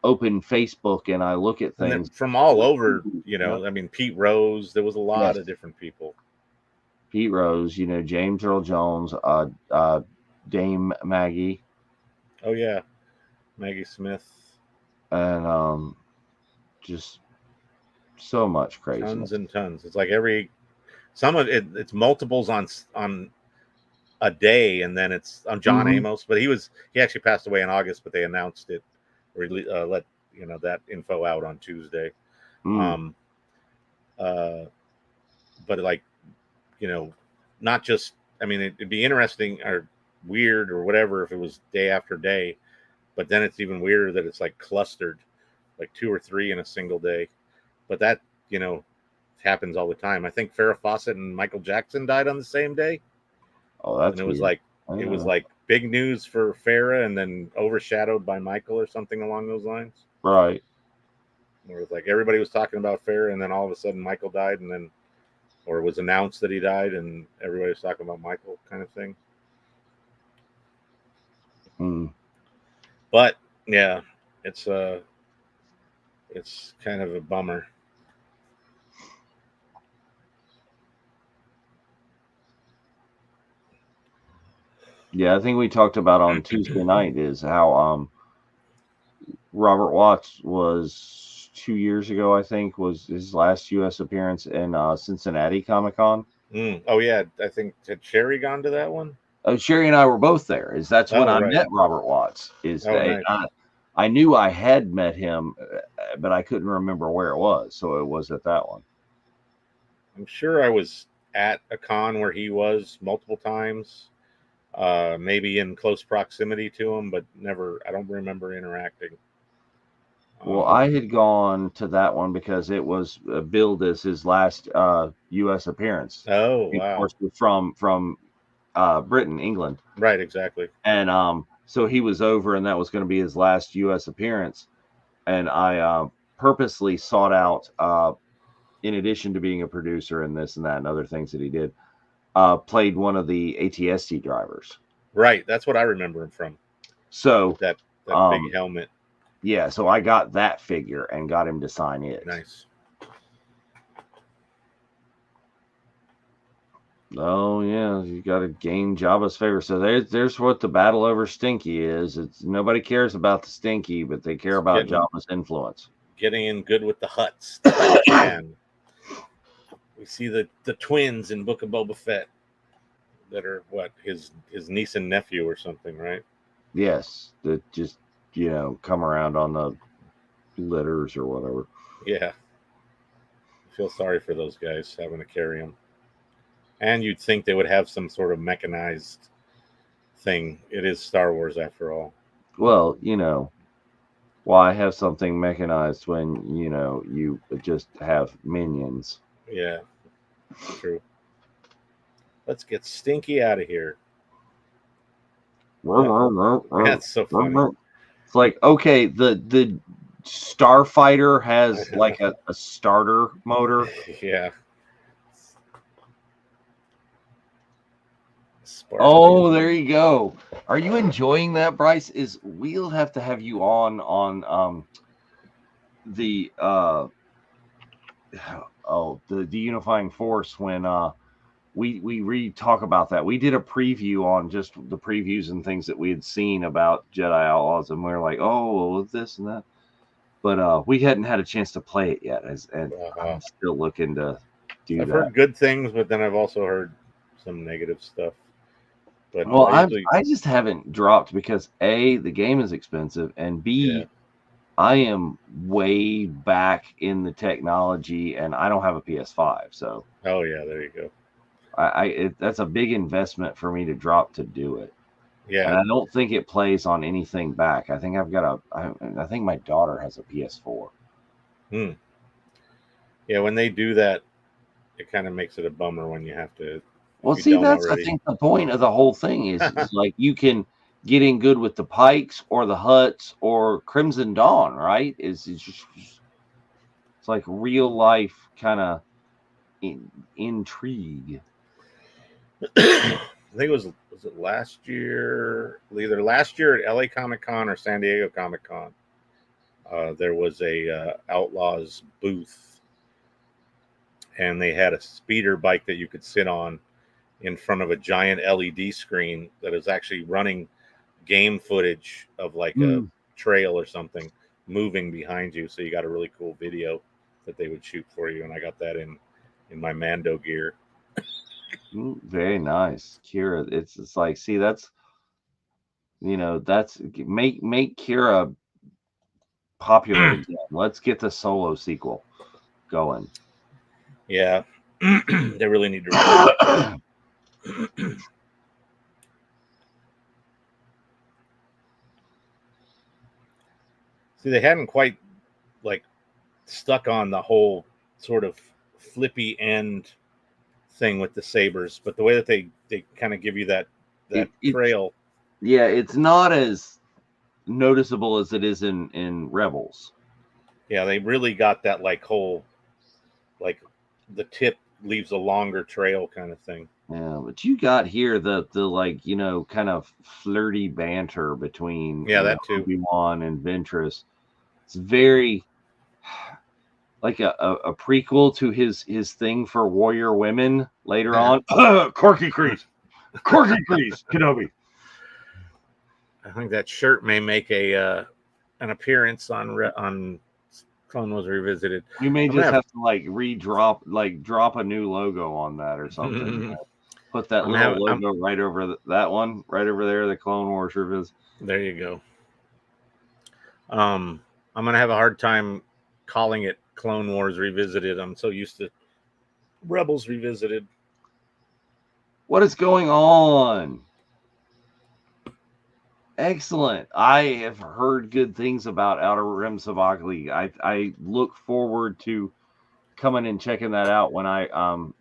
Speaker 4: open Facebook and I look at
Speaker 3: And then
Speaker 4: things
Speaker 3: from all over,
Speaker 4: Yep.
Speaker 3: I mean, Pete Rose, there was a lot
Speaker 4: Yes.
Speaker 3: of different people.
Speaker 4: Pete Rose, James Earl Jones, Dame Maggie,
Speaker 3: Oh yeah, Maggie Smith,
Speaker 4: and just so much craziness.
Speaker 3: tons and tons. It's like some of it, it's multiples on a day, and then it's on John Amos, but he actually passed away in August, but they announced it, or let that info out on Tuesday.
Speaker 4: Mm.
Speaker 3: But like, not just, I mean, it'd be interesting or weird or whatever if it was day after day, but then it's even weirder that it's like clustered, like 2 or 3 in a single day. But that, happens all the time. I think Farrah Fawcett and Michael Jackson died on the same day.
Speaker 4: Oh, that's
Speaker 3: And it was
Speaker 4: weird.
Speaker 3: like big news for Farrah and then overshadowed by Michael or something along those lines.
Speaker 4: Right.
Speaker 3: Where it's like everybody was talking about Farrah and then all of a sudden Michael died, and then, or it was announced that he died and everybody was talking about Michael, kind of thing.
Speaker 4: Mm.
Speaker 3: But yeah, it's kind of a bummer.
Speaker 4: Yeah, I think we talked about on Tuesday night is how Robert Watts was 2 years ago, I think, was his last U.S. appearance in Cincinnati Comic-Con.
Speaker 3: Oh yeah, I think, had Sherry gone to that one?
Speaker 4: Sherry and I were both there. That's when I
Speaker 3: right.
Speaker 4: met Robert Watts.
Speaker 3: Nice.
Speaker 4: I knew I had met him, but I couldn't remember where it was, so it was at that one.
Speaker 3: I'm sure I was at a con where he was multiple times, maybe in close proximity to him, but never. I don't remember interacting.
Speaker 4: Well, I had gone to that one because it was billed as his last U.S. appearance.
Speaker 3: Oh, wow.
Speaker 4: Of course, from Britain, England.
Speaker 3: Right, exactly.
Speaker 4: And so he was over, and that was going to be his last U.S. appearance. And I purposely sought out, in addition to being a producer and this and that and other things that he did, played one of the ATST drivers.
Speaker 3: Right, that's what I remember him from.
Speaker 4: So
Speaker 3: that big helmet.
Speaker 4: Yeah, so I got that figure and got him to sign it.
Speaker 3: Nice.
Speaker 4: Oh yeah, you got to gain Jabba's favor. So there's what the battle over Stinky is. It's nobody cares about the Stinky, but they care about Jabba's influence.
Speaker 3: Getting in good with the Hutts. And we see the twins in Book of Boba Fett that are what, his niece and nephew or something, right?
Speaker 4: Yes, that just come around on the litters or whatever.
Speaker 3: Yeah, I feel sorry for those guys having to carry them. And you'd think they would have some sort of mechanized thing. It is Star Wars after all.
Speaker 4: Well, why have something mechanized when you just have minions?
Speaker 3: Yeah, true. Let's get Stinky out of here. That's so funny.
Speaker 4: It's like, okay, the Starfighter has like a starter motor.
Speaker 3: Yeah.
Speaker 4: Oh, there you go. Are you enjoying that, Bryce? We'll have to have you on the unifying force when we talk about that. We did a preview on just the previews and things that we had seen about Jedi Outlaws, and we were like, oh, well, this and that. But we hadn't had a chance to play it yet, and I'm still looking to do
Speaker 3: I've
Speaker 4: that.
Speaker 3: heard good things, but then I've also heard some negative stuff. But
Speaker 4: well, I just haven't dropped because A, the game is expensive, and B, I am way back in the technology, and I don't have a PS5. So
Speaker 3: oh yeah, there you
Speaker 4: go. That's a big investment for me to drop to do it.
Speaker 3: Yeah,
Speaker 4: and I don't think it plays on anything back. I think I think my daughter has a PS4.
Speaker 3: Yeah, when they do that, it kind of makes it a bummer when you have to.
Speaker 4: Well, see, that's I think the point of the whole thing is like you can get in good with the Pikes or the Hutts or Crimson Dawn, right? It's like real life kind of intrigue.
Speaker 3: I think was it last year? Either last year at LA Comic Con or San Diego Comic Con. There was a Outlaws booth, and they had a speeder bike that you could sit on in front of a giant LED screen that is actually running game footage of like a
Speaker 4: Mm.
Speaker 3: trail or something moving behind you. So you got a really cool video that they would shoot for you, and I got that in my Mando gear.
Speaker 4: Very nice, Kira. It's like, see, that's, that's make Kira popular again. Let's get the Solo sequel going.
Speaker 3: Yeah, they really need to. See, they hadn't quite like stuck on the whole sort of flippy end thing with the sabers, but the way that they kind of give you that trail.
Speaker 4: Yeah, it's not as noticeable as it is in Rebels.
Speaker 3: Yeah, they really got that like whole, like the tip leaves a longer trail kind of thing.
Speaker 4: Yeah, but you got here the like, kind of flirty banter between
Speaker 3: that too.
Speaker 4: Obi-Wan and Ventress. It's very like a prequel to his thing for warrior women later on. Corky Crease, Kenobi.
Speaker 3: I think that shirt may make an appearance on Clone Wars Revisited.
Speaker 4: We may just have to drop a new logo on that or something. Put that logo right over that one, right over there, the Clone Wars Revisited.
Speaker 3: There you go. I'm gonna have a hard time calling it Clone Wars Revisited. I'm so used to Rebels Revisited.
Speaker 4: What is going on? Excellent. I have heard good things about Outer Rim Savagli. I look forward to coming and checking that out when I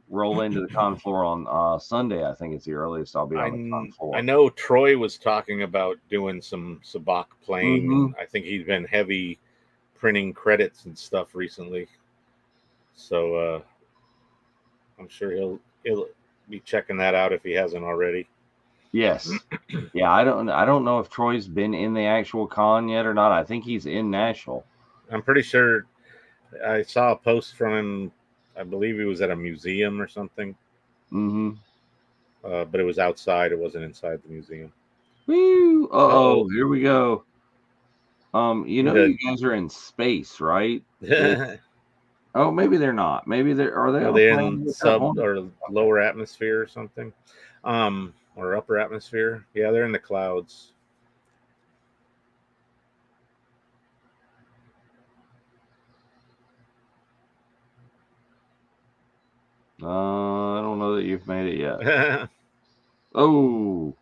Speaker 4: roll into the con floor on Sunday. I think it's the earliest I'll be on the con floor.
Speaker 3: I know Troy was talking about doing some Sabacc playing. And I think he's been heavy printing credits and stuff recently. So I'm sure he'll be checking that out if he hasn't already.
Speaker 4: Yes. Yeah, I don't know if Troy's been in the actual con yet or not. I think he's in Nashville.
Speaker 3: I'm pretty sure I saw a post from him. I believe he was at a museum or something. But it was outside. It wasn't inside the museum.
Speaker 4: Woo! Uh-oh, here we go. You guys are in space, right? Oh, maybe they're not. Maybe are they
Speaker 3: in sub or lower atmosphere or something? Or upper atmosphere. Yeah, they're in the clouds.
Speaker 4: I don't know that you've made it yet. Oh.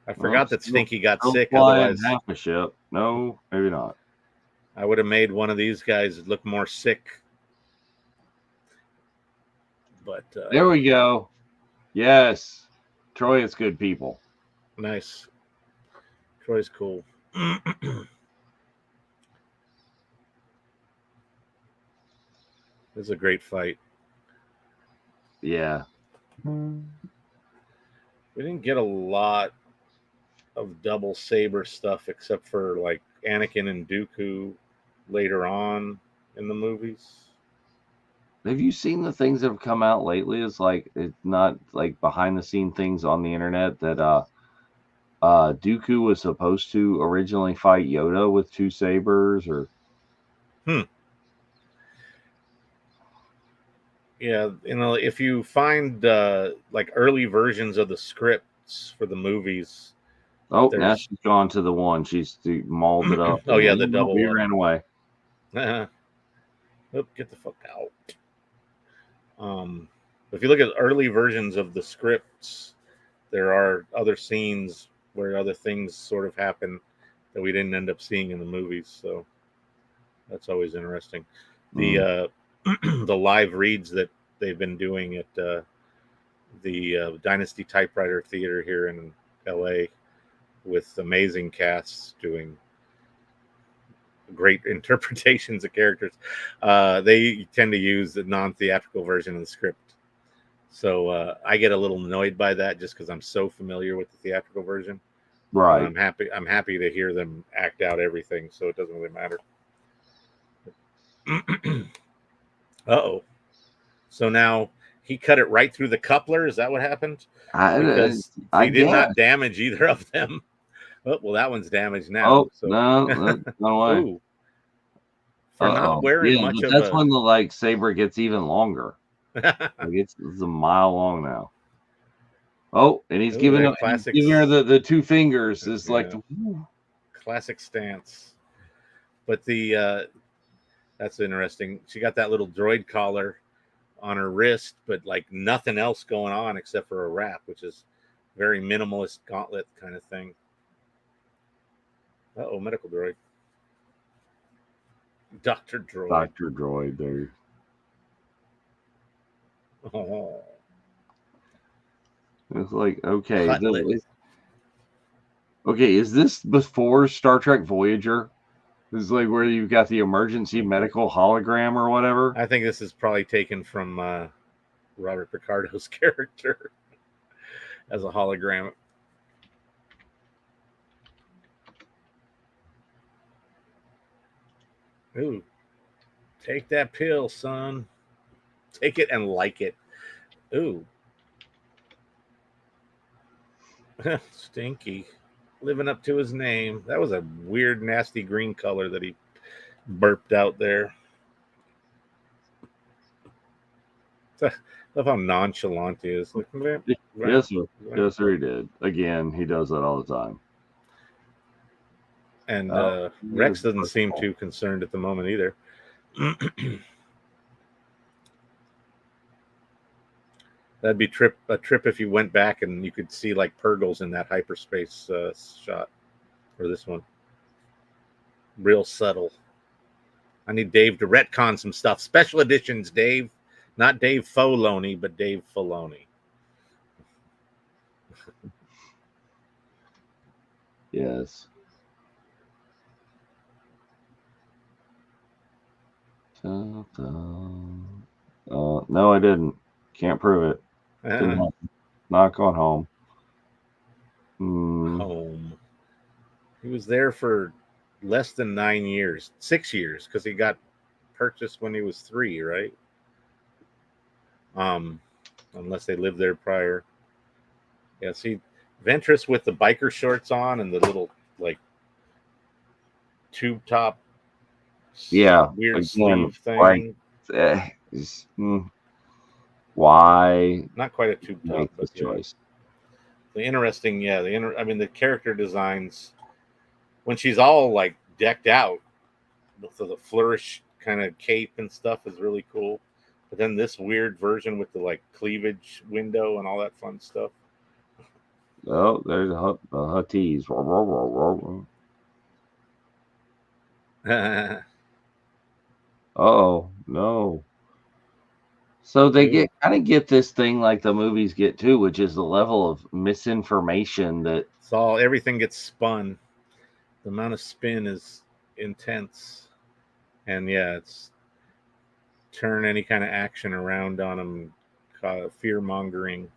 Speaker 3: I forgot that Stinky got sick.
Speaker 4: Otherwise, half a ship. No, maybe not.
Speaker 3: I would have made one of these guys look more sick. But
Speaker 4: there we go. Yes. Troy is good people.
Speaker 3: Nice. Troy's cool. This is a great fight.
Speaker 4: Yeah.
Speaker 3: We didn't get a lot of double saber stuff except for like Anakin and Dooku later on in the movies.
Speaker 4: Have you seen the things that have come out lately? It's not like behind the scene things on the internet that Dooku was supposed to originally fight Yoda with two sabers or
Speaker 3: Yeah, if you find like early versions of the scripts for the movies.
Speaker 4: Oh, now she's gone to the one. She's mauled it up.
Speaker 3: Oh yeah, the double one.
Speaker 4: Ran away.
Speaker 3: Oop, get the fuck out. If you look at early versions of the scripts, there are other scenes where other things sort of happen that we didn't end up seeing in the movies. So that's always interesting. The the live reads that they've been doing at the Dynasty Typewriter Theater here in LA with amazing casts doing great interpretations of characters. They tend to use the non-theatrical version of the script. So I get a little annoyed by that just because I'm so familiar with the theatrical version.
Speaker 4: Right.
Speaker 3: I'm happy to hear them act out everything, so it doesn't really matter. Uh-oh. So now he cut it right through the coupler. Is that what happened? Because
Speaker 4: I
Speaker 3: he did
Speaker 4: guess.
Speaker 3: not damage either of them. Oh, well, that one's damaged now.
Speaker 4: Oh
Speaker 3: So
Speaker 4: no, no way.
Speaker 3: ooh, for not
Speaker 4: Uh-oh.
Speaker 3: wearing
Speaker 4: Yeah,
Speaker 3: much
Speaker 4: but
Speaker 3: of
Speaker 4: that's
Speaker 3: a
Speaker 4: when the like saber gets even longer. Like it's a mile long now. Oh, and he's
Speaker 3: ooh,
Speaker 4: giving
Speaker 3: that
Speaker 4: her, he's
Speaker 3: classic,
Speaker 4: giving her the two fingers. It's like
Speaker 3: yeah,
Speaker 4: the,
Speaker 3: classic stance. But that's interesting. She got that little droid collar on her wrist, but like nothing else going on except for a wrap, which is very minimalist gauntlet kind of thing. Oh, medical droid. Dr. Droid.
Speaker 4: Dr. Droid there.
Speaker 3: Oh.
Speaker 4: It's like, okay,
Speaker 3: Cutlet.
Speaker 4: is this before Star Trek Voyager? This is like where you've got the emergency medical hologram or whatever.
Speaker 3: I think this is probably taken from Robert Picardo's character as a hologram. Ooh, take that pill, son. Take it and like it. Ooh. Stinky. Living up to his name. That was a weird, nasty green color that he burped out there. Love how nonchalant he is. Like,
Speaker 4: Yes, sir. Yes, sir, he did. Again, he does that all the time.
Speaker 3: And Rex doesn't seem too concerned at the moment either. That'd be a trip if you went back and you could see like Purgles in that hyperspace shot, or this one. Real subtle. I need Dave to retcon some stuff. Special editions, Dave. Not Dave Filoni, but Dave Filoni.
Speaker 4: Yes. No, I didn't. Can't prove it. Not going home.
Speaker 3: Home. He was there for less than 9 years, 6 years, because he got purchased when he was 3, right? Unless they lived there prior. Yeah, see, Ventress with the biker shorts on and the little like tube top, weird
Speaker 4: again,
Speaker 3: sleeve thing.
Speaker 4: Like, why?
Speaker 3: Not quite a tube top, but yeah.
Speaker 4: Choice.
Speaker 3: The interesting, I mean, the character designs when she's all like decked out, the flourish kind of cape and stuff is really cool. But then this weird version with the like cleavage window and all that fun stuff.
Speaker 4: Oh, there's the Hutties. Oh no. So they get this thing like the movies get too, which is the level of misinformation that
Speaker 3: everything gets spun. The amount of spin is intense, and it's turn any kind of action around on them, fear mongering.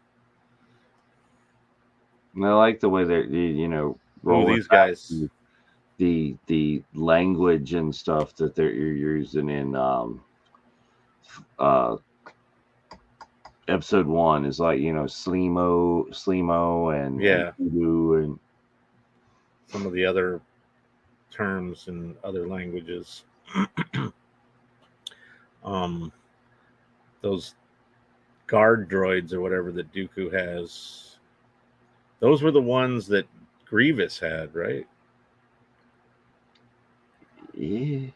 Speaker 4: And I like the way they're
Speaker 3: these guys,
Speaker 4: the language and stuff that you're using in episode 1 is like Sleemo and and
Speaker 3: some of the other terms in other languages. Those guard droids or whatever that Dooku has, those were the ones that Grievous had, right?
Speaker 4: Yeah.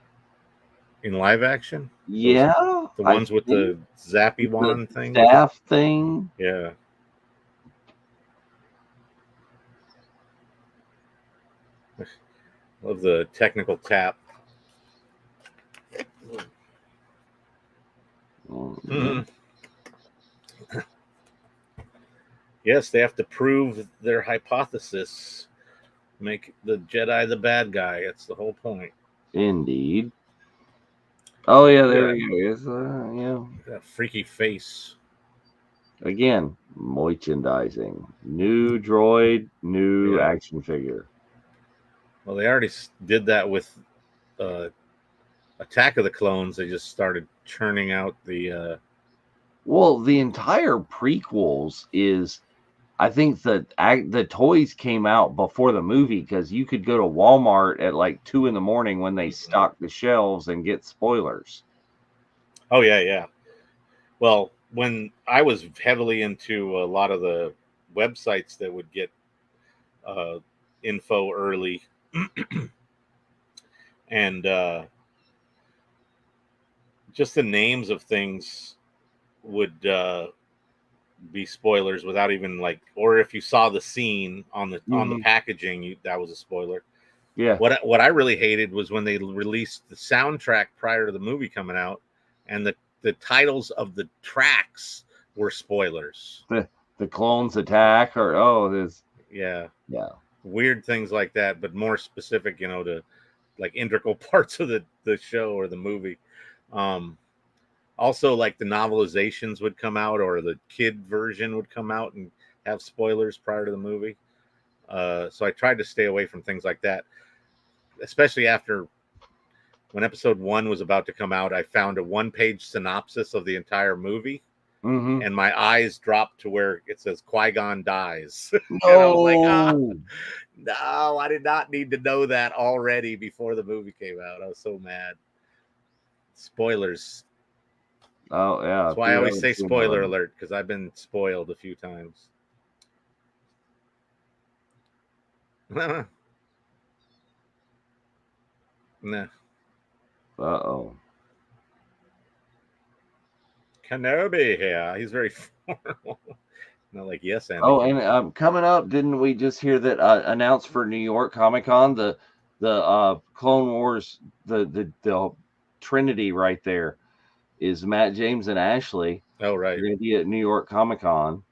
Speaker 3: In live action?
Speaker 4: Yeah.
Speaker 3: The ones with the zappy wand thing?
Speaker 4: Staff thing?
Speaker 3: Yeah. Love the technical tap. Mm-hmm. Yes, they have to prove their hypothesis. Make the Jedi the bad guy. That's the whole point.
Speaker 4: Indeed. Oh yeah, there we go. Yes,
Speaker 3: That freaky face.
Speaker 4: Again, merchandising. New droid, new
Speaker 3: Yeah.
Speaker 4: action figure.
Speaker 3: Well, they already did that with Attack of the Clones. They just started churning out the.
Speaker 4: Well, the entire prequels is, I think the toys came out before the movie because you could go to Walmart at like 2 a.m. when they stock the shelves and get spoilers.
Speaker 3: Oh yeah, yeah. Well, when I was heavily into a lot of the websites that would get info early, and just the names of things would be spoilers without even like, or if you saw the scene on the packaging, that was a spoiler.
Speaker 4: Yeah.
Speaker 3: What I really hated was when they released the soundtrack prior to the movie coming out, and the titles of the tracks were spoilers.
Speaker 4: The clones attack, or there's
Speaker 3: yeah
Speaker 4: yeah.
Speaker 3: weird things like that, but more specific, to like integral parts of the show or the movie. Also, like the novelizations would come out, or the kid version would come out and have spoilers prior to the movie. So I tried to stay away from things like that, especially after when episode 1 was about to come out. I found a 1-page synopsis of the entire movie, and my eyes dropped to where it says Qui-Gon dies.
Speaker 4: No.
Speaker 3: And I was like, no, I did not need to know that already before the movie came out. I was so mad. Spoilers.
Speaker 4: Oh yeah.
Speaker 3: That's why I always say spoiler alert, because I've been spoiled a few times. Nah.
Speaker 4: Uh-oh.
Speaker 3: Kenobi here. He's very formal. Not like yes, Andy.
Speaker 4: Oh, and coming up, didn't we just hear that announced for New York Comic Con the Clone Wars, the Trinity right there is Matt, James, and Ashley.
Speaker 3: Oh right.
Speaker 4: They're going to be at New York Comic Con.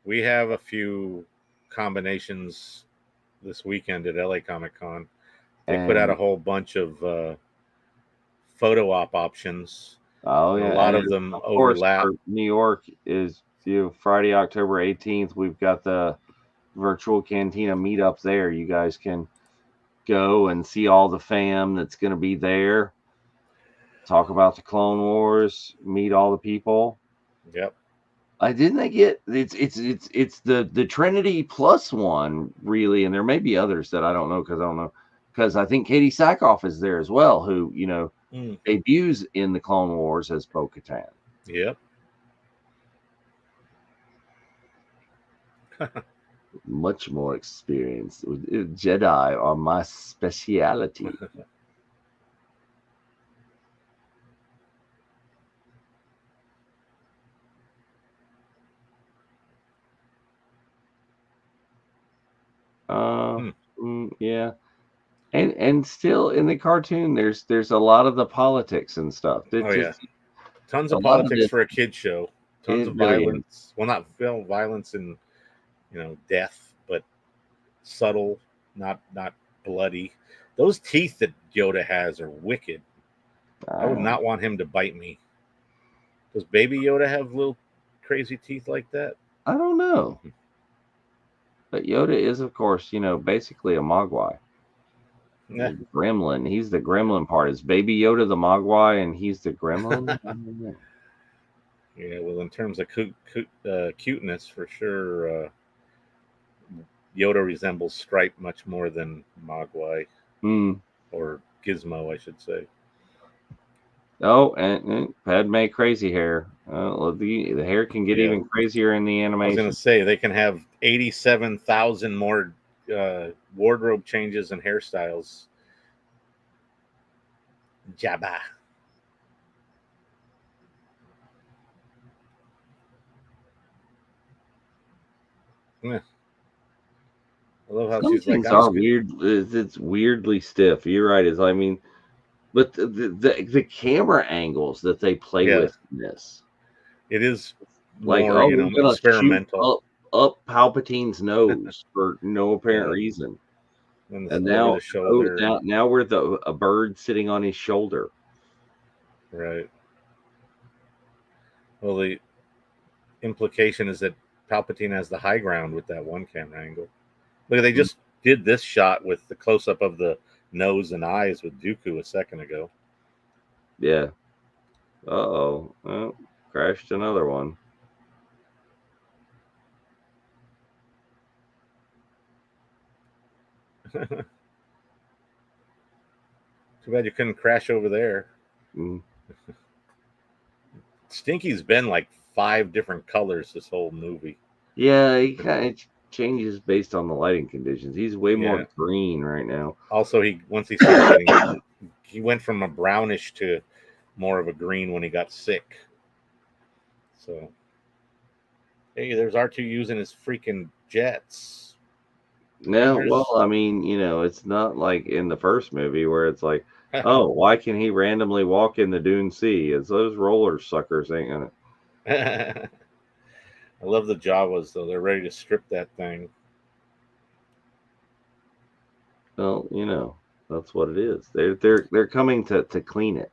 Speaker 3: We have a few combinations this weekend at LA Comic Con. They put out a whole bunch of photo op options.
Speaker 4: Oh yeah,
Speaker 3: a lot of them overlap.
Speaker 4: New York is Friday, October 18th. We've got the virtual Cantina meetup there. You guys can go and see all the fam that's going to be there. Talk about the Clone Wars. Meet all the people.
Speaker 3: Yep.
Speaker 4: Didn't they get it's the Trinity plus one really, and there may be others that I don't know because I think Katie Sackhoff is there as well, who debuts in the Clone Wars as Bo-Katan.
Speaker 3: Yep.
Speaker 4: Much more experience with Jedi are my speciality. Yeah, and still in the cartoon, there's a lot of the politics and stuff.
Speaker 3: Tons of politics for a kid show. Tons of violence.
Speaker 4: Really
Speaker 3: not violence and death, but subtle, not bloody. Those teeth that Yoda has are wicked. I would not want him to bite me. Does Baby Yoda have little crazy teeth like that?
Speaker 4: I don't know. But Yoda is, of course, basically a Mogwai.
Speaker 3: Yeah.
Speaker 4: Gremlin. He's the gremlin part. Is Baby Yoda the Mogwai and he's the gremlin?
Speaker 3: Yeah, well, in terms of cuteness, for sure, Yoda resembles Stripe much more than Mogwai. Or Gizmo, I should say.
Speaker 4: Oh, and Padme crazy hair. The hair can get even crazier in the animation.
Speaker 3: I was going to say, they can have 87,000 more wardrobe changes and hairstyles. Jabba. Yeah. I love how she's like,
Speaker 4: are weird. It's weirdly stiff. You're right. But the camera angles that they play with in this,
Speaker 3: it is
Speaker 4: like
Speaker 3: more, experimental.
Speaker 4: Up Palpatine's nose for no apparent reason, and now we're a bird sitting on his shoulder.
Speaker 3: Right. Well, implication is that Palpatine has the high ground with that one camera angle. Look, they just did this shot with the close up of the nose and eyes with Dooku a second ago.
Speaker 4: Yeah. Uh-oh. Oh, crashed another one.
Speaker 3: Too bad you couldn't crash over there.
Speaker 4: Mm.
Speaker 3: Stinky's been like 5 different colors this whole movie.
Speaker 4: Yeah, he kind of changes based on the lighting conditions. He's way more
Speaker 3: Yeah.
Speaker 4: green right now.
Speaker 3: Also, once he started getting, he went from a brownish to more of a green when he got sick. So, hey, there's R2 using his freaking jets.
Speaker 4: No, well, I mean, it's not like in the first movie where it's like, oh, why can he randomly walk in the Dune Sea? It's those roller suckers ain't gonna.
Speaker 3: I love the Jawas though. They're ready to strip that thing.
Speaker 4: Well, that's what it is. They're coming to clean it.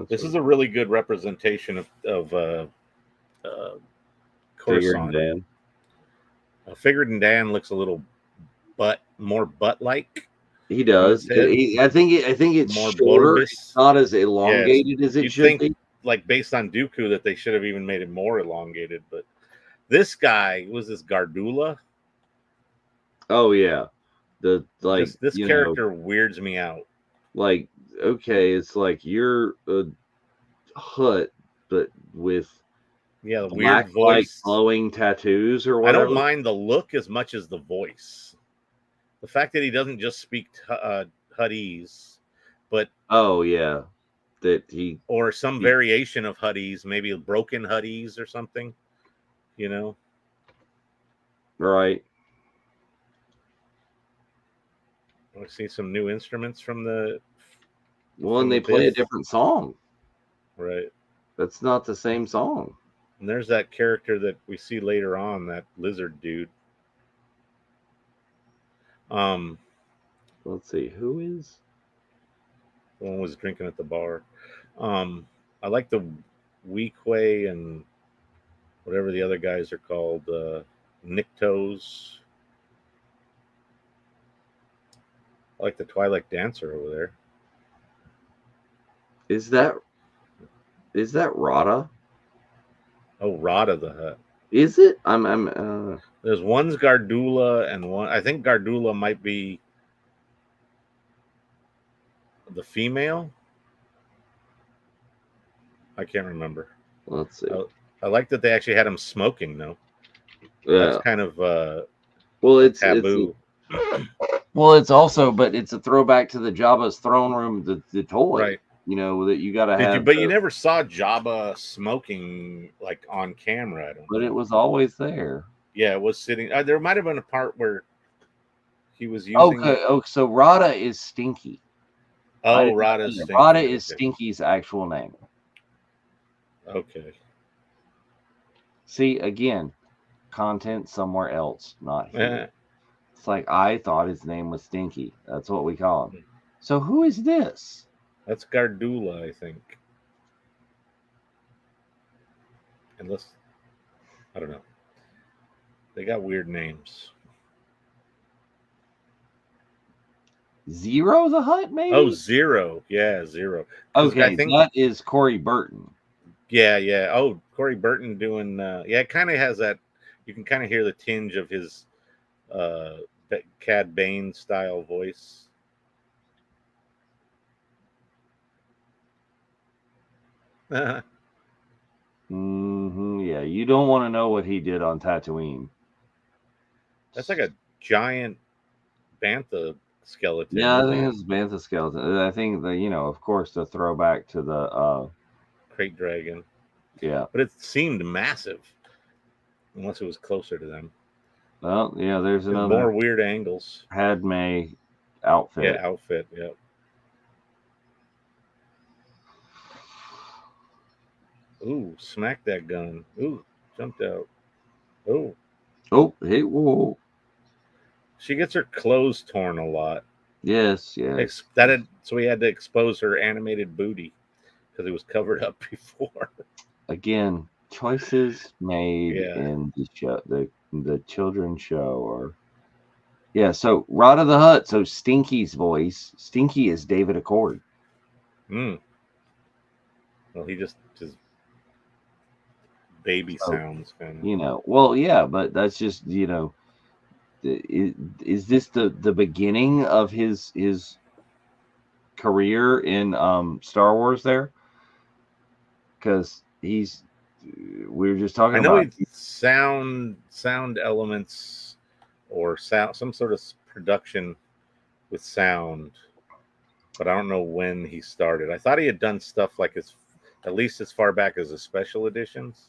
Speaker 3: This is a really good representation of Coruscant.
Speaker 4: Dan.
Speaker 3: Figured Dan looks a little more butt-like.
Speaker 4: He does. I think it's
Speaker 3: more
Speaker 4: shorter.
Speaker 3: bulbous.
Speaker 4: It's not as elongated as it should be.
Speaker 3: Like based on Dooku, that they should have even made it more elongated. But this guy was this Gardula.
Speaker 4: Oh yeah, this
Speaker 3: character weirds me out.
Speaker 4: Like, okay, it's like you're a Hutt, but with
Speaker 3: the weird voice,
Speaker 4: glowing tattoos or whatever.
Speaker 3: I don't mind the look as much as the voice. The fact that he doesn't just speak Huttese, but
Speaker 4: that he
Speaker 3: or some variation of Huttese, maybe a broken Huttese or something,
Speaker 4: Right.
Speaker 3: I see some new instruments from the.
Speaker 4: Well, and they play a different song.
Speaker 3: Right.
Speaker 4: That's not the same song.
Speaker 3: And there's that character that we see later on, that lizard dude.
Speaker 4: Let's see, who is?
Speaker 3: One was drinking at the bar. I like the Weequay and whatever the other guys are called, Niktos. I like the Twilight Dancer over there.
Speaker 4: Is that Rada?
Speaker 3: Oh, Rada the Hutt.
Speaker 4: Is it?
Speaker 3: There's one's Gardula and one. I think Gardula might be the female. I can't remember.
Speaker 4: Let's see.
Speaker 3: I like that they actually had him smoking though.
Speaker 4: Yeah.
Speaker 3: That's kind of
Speaker 4: it's
Speaker 3: taboo.
Speaker 4: It's also, but it's a throwback to the Jabba's throne room, the toy.
Speaker 3: Right.
Speaker 4: That you got to have.
Speaker 3: But you never saw Jabba smoking like on camera.
Speaker 4: But it was always there.
Speaker 3: Yeah, it was sitting. There might have been a part where he was using.
Speaker 4: Okay. Oh, so Rada is Stinky.
Speaker 3: Oh, Rada is Stinky.
Speaker 4: Rada is Stinky's actual name.
Speaker 3: Okay.
Speaker 4: See, again, content somewhere else, not here. It's like I thought his name was Stinky. That's what we call him. So who is this?
Speaker 3: That's Gardula, I think. Unless, I don't know. They got weird names.
Speaker 4: Zero the Hutt, maybe?
Speaker 3: Oh, Zero. Yeah, Zero.
Speaker 4: Okay, I think that is Corey Burton.
Speaker 3: Yeah. Oh, Corey Burton doing, it kind of has that, you can kind of hear the tinge of his Cad Bane style voice.
Speaker 4: Yeah, you don't want to know what he did on Tatooine.
Speaker 3: That's like a giant bantha skeleton.
Speaker 4: Yeah, I think it's bantha skeleton. I think of course, the throwback to the
Speaker 3: Crate Dragon.
Speaker 4: Yeah,
Speaker 3: but it seemed massive, unless it was closer to them.
Speaker 4: Well, yeah, there's another
Speaker 3: more weird angles.
Speaker 4: Padme outfit.
Speaker 3: Yeah, outfit. Yep. Ooh, smack that gun. Ooh, jumped out. Oh.
Speaker 4: Oh, hey, whoa.
Speaker 3: She gets her clothes torn a lot.
Speaker 4: Yes.
Speaker 3: So we had to expose her animated booty because it was covered up before.
Speaker 4: Again, choices made in the show, the children's show, or so Rod of the Hutt. So Stinky's voice. Stinky is David Accord.
Speaker 3: Well, he just baby sounds kind of.
Speaker 4: Well, yeah, but that's just is this the beginning of his career in Star Wars there? Because we were just talking
Speaker 3: I know
Speaker 4: about
Speaker 3: sound elements or some sort of production with sound, but I don't know when he started. I thought he had done stuff like at least as far back as the special editions,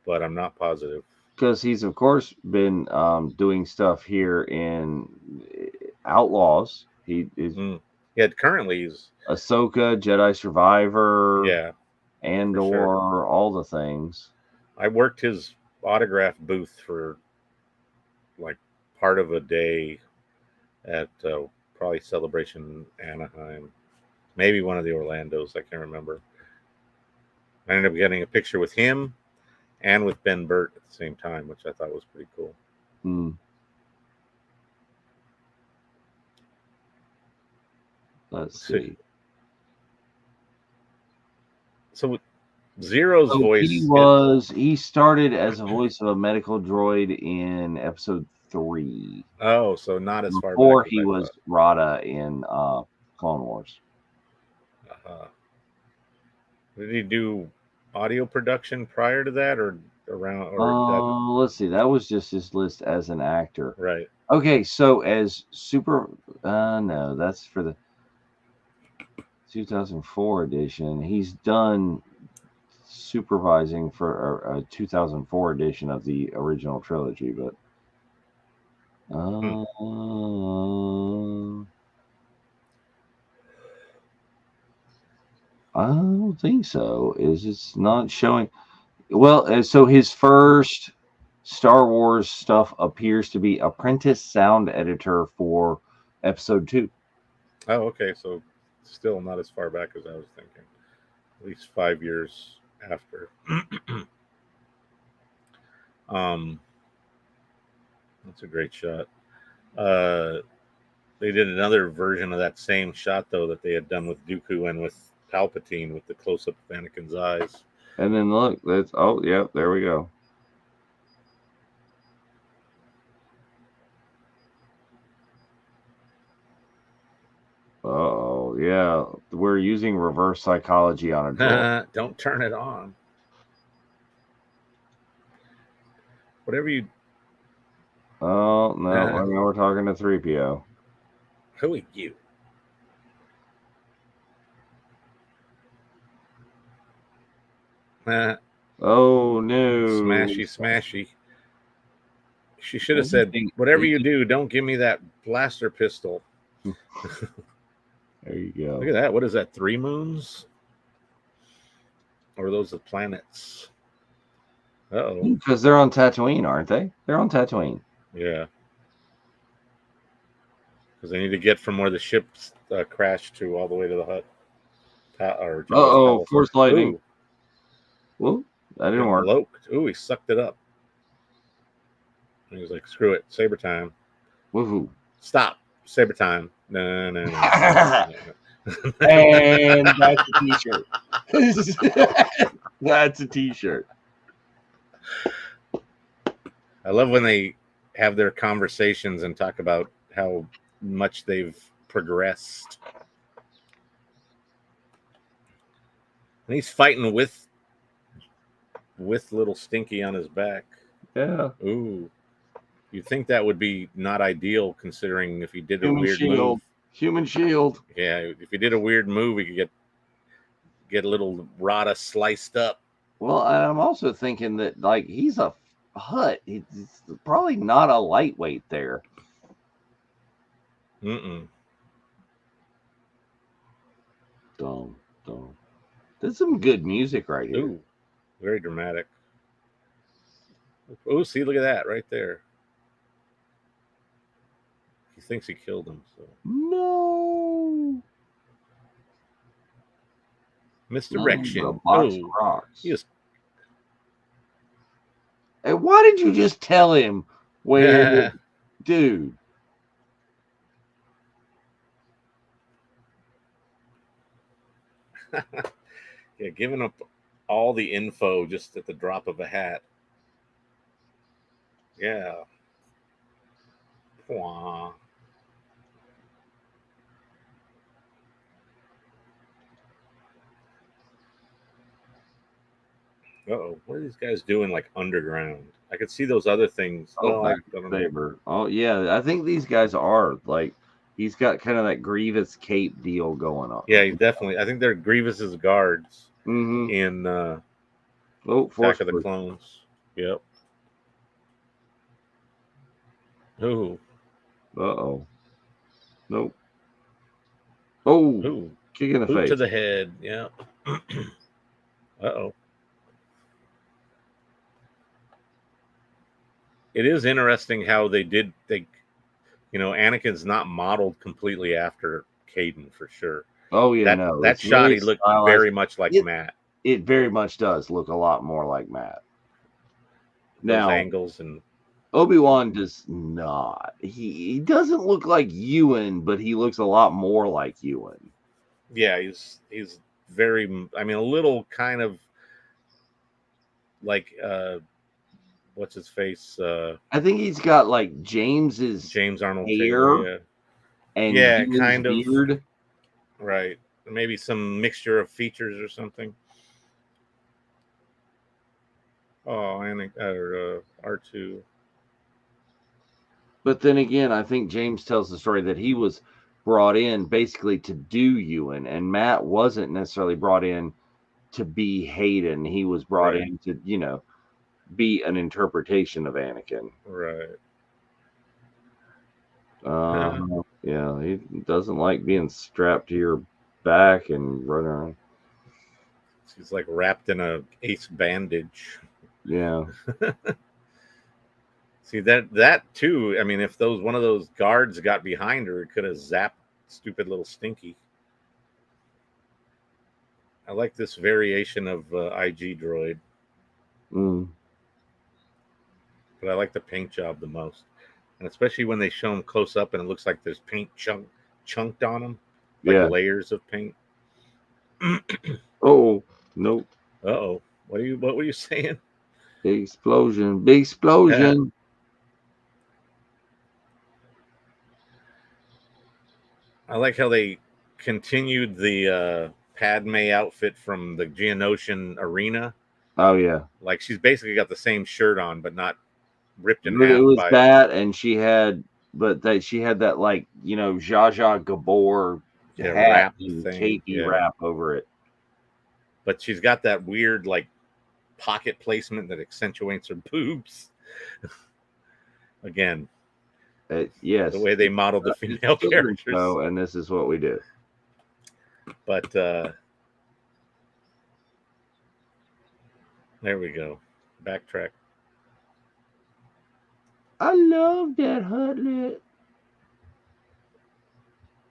Speaker 3: but I'm not positive.
Speaker 4: Because he's of course been doing stuff here in Outlaws. He is.
Speaker 3: Yeah, currently he's
Speaker 4: Ahsoka, Jedi Survivor.
Speaker 3: Yeah,
Speaker 4: Andor, sure. All the things.
Speaker 3: I worked his autograph booth for like part of a day at probably Celebration Anaheim, maybe one of the Orlandos. I can't remember. I ended up getting a picture with him and with Ben Burt at the same time, which I thought was pretty cool.
Speaker 4: Let's see.
Speaker 3: So Zero's voice.
Speaker 4: He started as a voice of a medical droid in episode 3.
Speaker 3: Oh, so not as far back.
Speaker 4: Before he was Rada in Clone Wars.
Speaker 3: Did he do audio production prior to that, or around?
Speaker 4: Let's see. That was just his list as an actor.
Speaker 3: Right.
Speaker 4: Okay, so as no, that's for the 2004 edition. He's done supervising for a 2004 edition of the original trilogy, but I don't think so. It's not showing. Well, so his first Star Wars stuff appears to be apprentice sound editor for episode 2.
Speaker 3: Oh, okay. So still not as far back as I was thinking. At least 5 years after. That's a great shot. They did another version of that same shot though that they had done with Dooku and with Palpatine with the close-up of Anakin's eyes.
Speaker 4: And then look, there we go. Oh yeah, we're using reverse psychology on a droid.
Speaker 3: Don't turn it on. Whatever you.
Speaker 4: Oh no, we're talking to 3PO.
Speaker 3: Who are you?
Speaker 4: Oh no!
Speaker 3: Smashy. She should have said, "Whatever you do, don't give me that blaster pistol."
Speaker 4: There you go.
Speaker 3: Look at that. What is that? 3 moons? Or are those the planets? Uh-oh.
Speaker 4: Because they're on Tatooine, aren't they? They're on Tatooine.
Speaker 3: Yeah. Because they need to get from where the ship crashed to all the way to the hut.
Speaker 4: Force lightning. Whoa, that didn't work.
Speaker 3: Ooh, he sucked it up. And he was like, screw it. Saber time.
Speaker 4: Woohoo.
Speaker 3: Stop. Saber time. No.
Speaker 4: And that's a t-shirt. That's a t-shirt.
Speaker 3: I love when they have their conversations and talk about how much they've progressed. And he's fighting with little Stinky on his back.
Speaker 4: Yeah.
Speaker 3: Ooh. You'd think that would be not ideal, considering if he did a weird move.
Speaker 4: Human shield.
Speaker 3: Yeah, if he did a weird move, he could get a little Rada sliced up.
Speaker 4: Well, and I'm also thinking that, like, he's a Hutt. He's probably not a lightweight there.
Speaker 3: Don't.
Speaker 4: There's some good music right here.
Speaker 3: Ooh, very dramatic. Oh, see, look at that right there. He thinks he killed him. So.
Speaker 4: No.
Speaker 3: Misdirection.
Speaker 4: Rocks.
Speaker 3: He just
Speaker 4: Hey, why did you just tell him where, dude?
Speaker 3: Yeah, giving up all the info just at the drop of a hat. Yeah. Wah. Uh-oh, what are these guys doing like underground? I could see those other things.
Speaker 4: Oh,
Speaker 3: Well, I don't know.
Speaker 4: Saber. Oh, yeah. I think these guys are like, he's got kind of that Grievous cape deal going on.
Speaker 3: Yeah, definitely. I think they're Grievous's guards
Speaker 4: Mm-hmm.
Speaker 3: in
Speaker 4: Force
Speaker 3: Attack of the
Speaker 4: push.
Speaker 3: Clones. Yep. Ooh.
Speaker 4: Uh-oh. Nope. Oh,
Speaker 3: Ooh.
Speaker 4: kick in the
Speaker 3: Boot
Speaker 4: face.
Speaker 3: to the head. Yeah. Uh-oh. It is interesting how they Anakin's not modeled completely after Caden for sure.
Speaker 4: Oh, yeah,
Speaker 3: That
Speaker 4: no.
Speaker 3: that
Speaker 4: It's
Speaker 3: shot
Speaker 4: very
Speaker 3: he looked
Speaker 4: stylized.
Speaker 3: very much like
Speaker 4: It-
Speaker 3: Matt.
Speaker 4: It very much does look a lot more like Matt.
Speaker 3: Those
Speaker 4: Now,
Speaker 3: angles and
Speaker 4: Obi-Wan does not. He doesn't look like Ewan, but he looks a lot more like Ewan.
Speaker 3: yeah, he's very, I mean, a little kind of like what's his face?
Speaker 4: I think he's got like James's
Speaker 3: James Arnold
Speaker 4: hair
Speaker 3: Taylor, yeah.
Speaker 4: and
Speaker 3: Yeah,
Speaker 4: Ewan's
Speaker 3: kind of.
Speaker 4: beard.
Speaker 3: Right. Maybe some mixture of features or something. Oh, and R2.
Speaker 4: But then again, I think James tells the story that he was brought in basically to do Ewan, and Matt wasn't necessarily brought in to be Hayden. He was brought
Speaker 3: Right.
Speaker 4: in to, be an interpretation of Anakin.
Speaker 3: Right.
Speaker 4: Yeah, he doesn't like being strapped to your back and running around.
Speaker 3: She's like wrapped in a ace bandage.
Speaker 4: Yeah.
Speaker 3: See that too. I mean, if one of those guards got behind her, it could have zapped stupid little Stinky. I like this variation of IG droid,
Speaker 4: Mm.
Speaker 3: but I like the paint job the most, and especially when they show him close up and it looks like there's paint chunked on him, like
Speaker 4: Yeah.
Speaker 3: layers of paint.
Speaker 4: Oh, nope.
Speaker 3: Uh-oh. What were you saying?
Speaker 4: Big explosion. Big explosion.
Speaker 3: I like how they continued the Padme outfit from the Geonosian arena.
Speaker 4: Oh, yeah.
Speaker 3: Like she's basically got the same shirt on, but not ripped in
Speaker 4: But it
Speaker 3: half
Speaker 4: was
Speaker 3: by
Speaker 4: that, and she had that like Zsa Zsa Gabor hat
Speaker 3: wrap
Speaker 4: and
Speaker 3: thing.
Speaker 4: capey
Speaker 3: Yeah.
Speaker 4: wrap over it.
Speaker 3: But she's got that weird like pocket placement that accentuates her boobs. Again,
Speaker 4: Yes,
Speaker 3: the way they modeled the female characters.
Speaker 4: And this is what we do.
Speaker 3: But there we go. Backtrack.
Speaker 4: I love that Hutlet.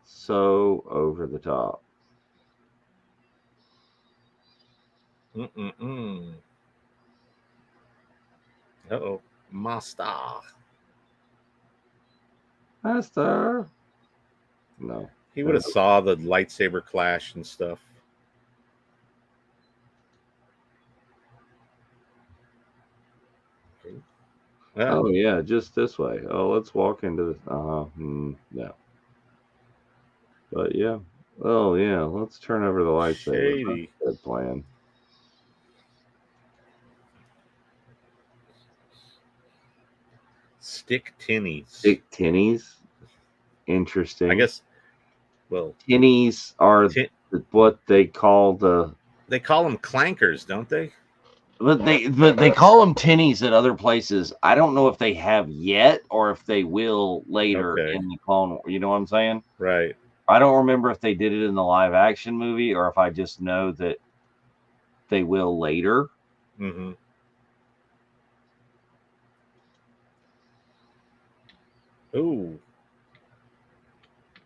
Speaker 4: So over the top.
Speaker 3: Mm-mm-mm. Uh-oh. Master.
Speaker 4: No.
Speaker 3: He would have saw the lightsaber clash and stuff.
Speaker 4: Oh yeah, just this way. Oh, let's walk into this. No. But yeah. Oh yeah, let's turn over the lightsaber.
Speaker 3: Shady.
Speaker 4: Good plan.
Speaker 3: Stick tinnies.
Speaker 4: Stick tinnies. Interesting.
Speaker 3: I guess. Well,
Speaker 4: tinnies are what they call
Speaker 3: They call them clankers, don't they?
Speaker 4: But they call them tinnies at other places. I don't know if they have yet or if they will later in the Clone War. You know what I'm saying?
Speaker 3: Right.
Speaker 4: I don't remember if they did it in the live action movie or if I just know that they will later.
Speaker 3: Mm-hmm. Ooh.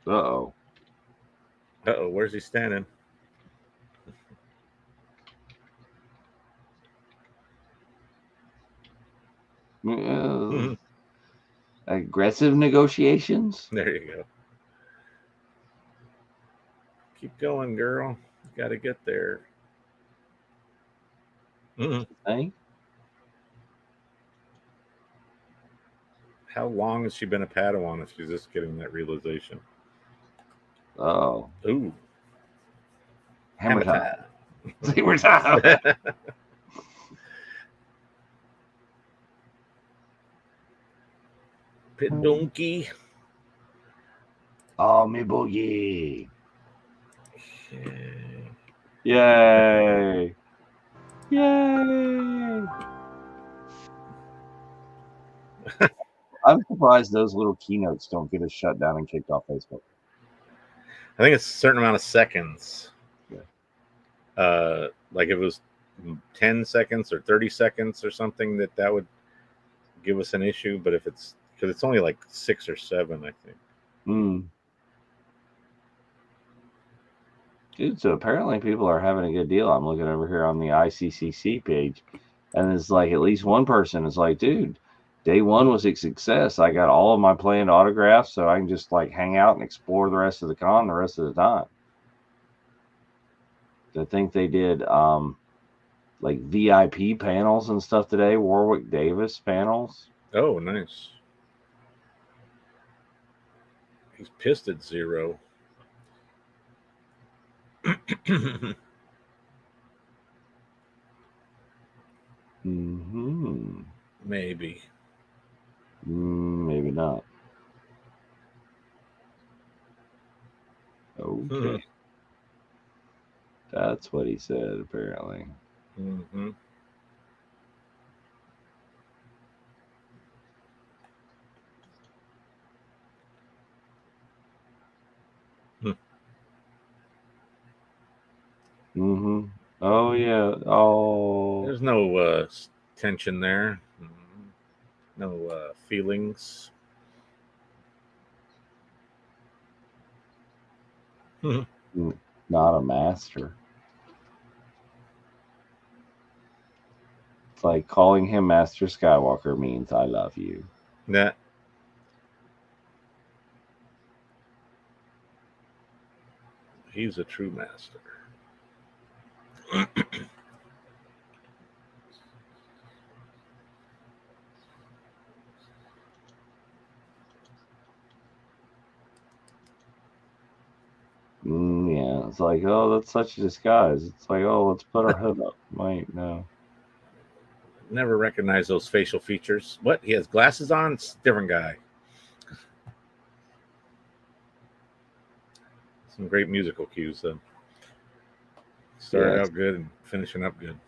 Speaker 4: Uh-oh.
Speaker 3: Uh-oh, where's he standing? Mhm.
Speaker 4: Aggressive negotiations.
Speaker 3: There you go. Keep going, girl. You got to get there. Mhm.
Speaker 4: Thing.
Speaker 3: How long has she been a Padawan if she's just getting that realization?
Speaker 4: Oh,
Speaker 3: Ooh,
Speaker 4: hammer time.
Speaker 3: time.
Speaker 4: Hammer time.
Speaker 3: Pit donkey.
Speaker 4: Oh, me boogie.
Speaker 3: Yeah.
Speaker 4: Yay. Yay. I'm surprised those little keynotes don't get us shut down and kicked off Facebook.
Speaker 3: I think it's a certain amount of seconds.
Speaker 4: Yeah.
Speaker 3: Like if it was 10 seconds or 30 seconds or something, that would give us an issue. But if it's because it's only like 6 or 7, I think.
Speaker 4: Dude, so apparently people are having a good deal. I'm looking over here on the ICCC page, and it's like at least one person is like, dude, day one was a success. I got all of my planned autographs, so I can just like hang out and explore the rest of the con the rest of the time. I think they did like VIP panels and stuff today, Warwick Davis panels.
Speaker 3: Oh, nice. He's pissed at 0. Maybe.
Speaker 4: Maybe not. Okay. That's what he said, apparently.
Speaker 3: Mm-hmm.
Speaker 4: Oh, yeah. Oh.
Speaker 3: There's no tension there. No feelings.
Speaker 4: Not a master. It's like calling him Master Skywalker means I love you.
Speaker 3: Nah. He's a true master.
Speaker 4: Yeah, it's like, oh, that's such a disguise. It's like, oh, let's put our hood up. Wait, no.
Speaker 3: Never recognize those facial features. What? He has glasses on? It's a different guy. Some great musical cues, though. Started out good and finishing up good.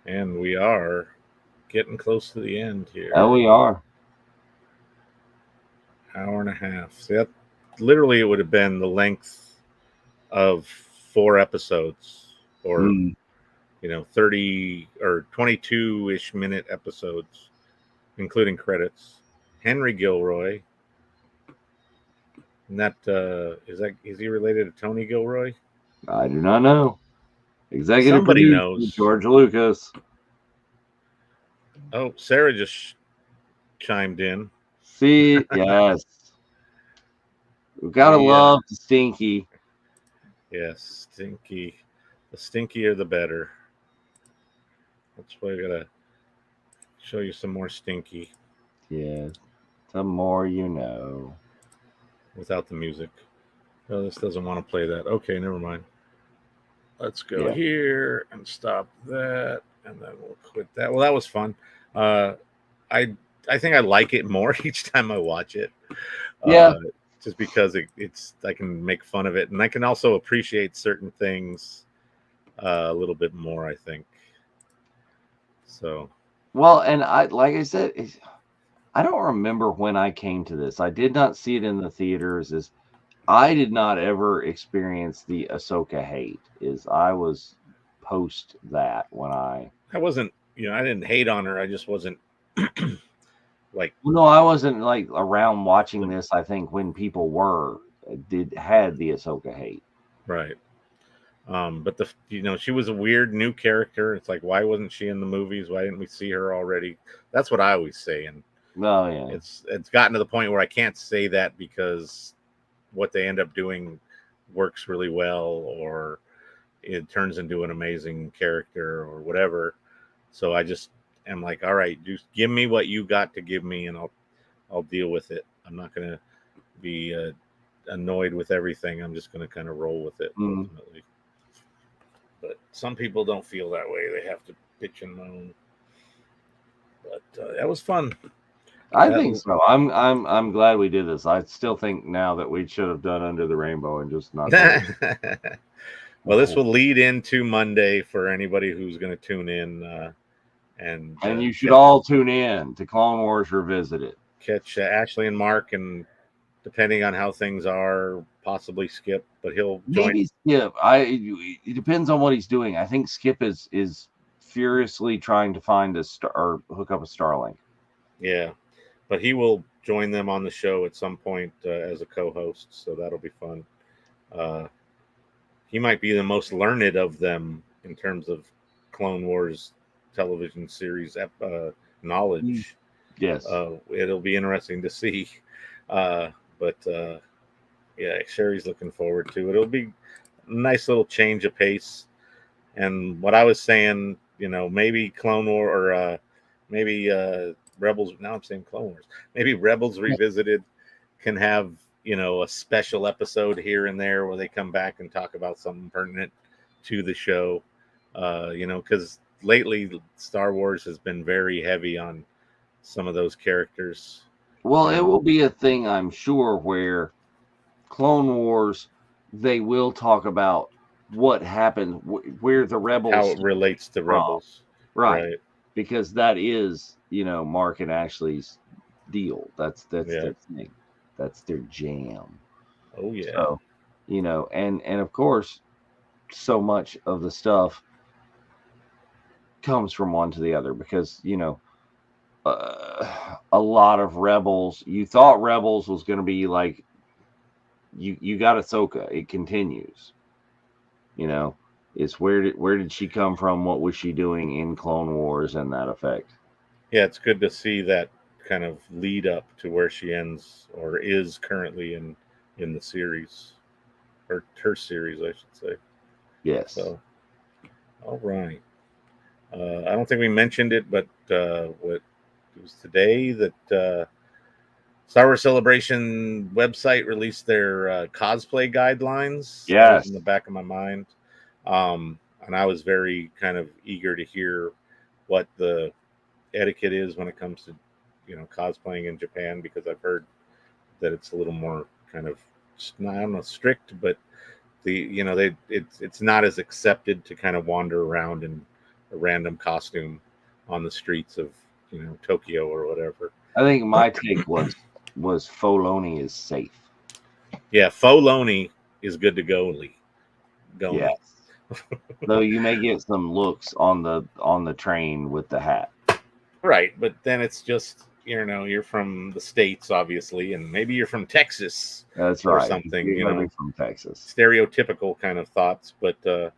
Speaker 3: And we are getting close to the end here.
Speaker 4: Oh, we are.
Speaker 3: Hour and a half. See, that literally it would have been the length of 4 episodes, or 30 or 22-ish minute episodes, including credits. Henry Gilroy. And that is he related to Tony Gilroy?
Speaker 4: I do not know. Executive
Speaker 3: Somebody
Speaker 4: producer,
Speaker 3: knows.
Speaker 4: George Lucas.
Speaker 3: Oh, Sarah just chimed in.
Speaker 4: See, yes. We gotta love the Stinky.
Speaker 3: Yes, Stinky. The stinkier the better. That's why I gotta show you some more Stinky.
Speaker 4: Yes. The more you know.
Speaker 3: Without the music. No, this doesn't want to play that. Okay, never mind. Let's go here and stop that, and then we'll quit that. Well, that was fun. I think I like it more each time I watch it.
Speaker 4: Yeah.
Speaker 3: Just because it's I can make fun of it, and I can also appreciate certain things a little bit more, I think. So.
Speaker 4: Well, and like I said, I don't remember when I came to this. I did not see it in the theaters. I did not ever experience the Ahsoka hate. I was post that when I
Speaker 3: wasn't, I didn't hate on her. I just wasn't like.
Speaker 4: Well, no, I wasn't like around watching this. I think when people had the Ahsoka hate.
Speaker 3: Right. But she was a weird new character. It's like, why wasn't she in the movies? Why didn't we see her already? That's what I always say, and
Speaker 4: Oh yeah.
Speaker 3: it's gotten to the point where I can't say that because what they end up doing works really well, or it turns into an amazing character or whatever. So I just am like, all right, just give me what you got to give me, and I'll deal with it. I'm not gonna be annoyed with everything. I'm just gonna kind of roll with it ultimately. But some people don't feel that way. They have to bitch and moan. But that was fun.
Speaker 4: I think so. I'm glad we did this. I still think now that we should have done Under the Rainbow and just not done it.
Speaker 3: Well, this will lead into Monday for anybody who's going to tune in, and
Speaker 4: you should all tune in to Clone Wars Revisited.
Speaker 3: Catch Ashley and Mark, and depending on how things are, possibly Skip, but he'll join.
Speaker 4: Maybe Skip. It depends on what he's doing. I think Skip is furiously trying to find a star or hook up a Starlink.
Speaker 3: Yeah, but he will join them on the show at some point as a co-host, so that'll be fun. He might be the most learned of them in terms of Clone Wars television series knowledge.
Speaker 4: Yes.
Speaker 3: It'll be interesting to see. But yeah, Sherry's looking forward to it. It'll be a nice little change of pace. And what I was saying, maybe Clone War or maybe Rebels. Now I'm saying Clone Wars. Maybe Rebels Revisited can have a special episode here and there where they come back and talk about something pertinent to the show. Because lately Star Wars has been very heavy on some of those characters.
Speaker 4: Well, it will be a thing, I'm sure, where Clone Wars, they will talk about what happened, where the Rebels,
Speaker 3: how it relates to Rebels,
Speaker 4: right? Because that is, Mark and Ashley's deal. That's their thing. That's their jam.
Speaker 3: Oh yeah.
Speaker 4: So, and of course, so much of the stuff comes from one to the other because a lot of Rebels. You thought Rebels was going to be like you got Ahsoka. It continues. It's where did she come from? What was she doing in Clone Wars and that effect?
Speaker 3: Yeah, it's good to see that kind of lead up to where she ends or is currently in the series, or her series, I should say.
Speaker 4: Yes.
Speaker 3: So, all right. I don't think we mentioned it, but what it was today that Star Wars Celebration website released their cosplay guidelines.
Speaker 4: Yes.
Speaker 3: That was in the back of my mind. And I was very kind of eager to hear what the etiquette is when it comes to, cosplaying in Japan, because I've heard that it's a little more kind of, I don't know, strict, but it's not as accepted to kind of wander around in a random costume on the streets of, Tokyo or whatever.
Speaker 4: I think my take was Foloni is safe.
Speaker 3: Yeah, Foloni is good to go, Lee.
Speaker 4: Yes. Though you may get some looks on the train with the hat.
Speaker 3: Right, but then it's just, you're from the States, obviously, and maybe you're from Texas.
Speaker 4: That's
Speaker 3: or
Speaker 4: right.
Speaker 3: Something,
Speaker 4: You're from Texas.
Speaker 3: Stereotypical kind of thoughts, but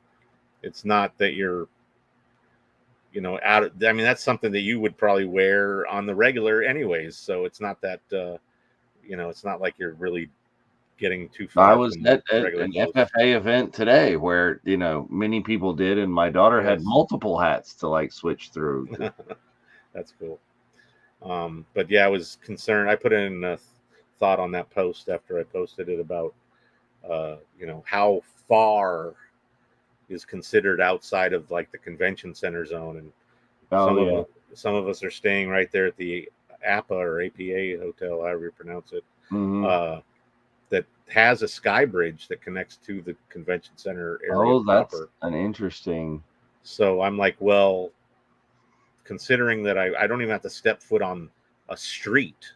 Speaker 3: it's not that you're, that's something that you would probably wear on the regular anyways. So it's not that, it's not like you're really getting too far.
Speaker 4: I was at an FFA event today where, many people did, and my daughter had multiple hats to switch through.
Speaker 3: That's cool. But yeah, I was concerned. I put in a thought on that post after I posted it about, how far is considered outside of the convention center zone, and some of us are staying right there at the APA or APA hotel, however you pronounce it, that has a sky bridge that connects to the convention center area.
Speaker 4: Oh, that's an interesting.
Speaker 3: So I'm like, well, considering that I don't even have to step foot on a street,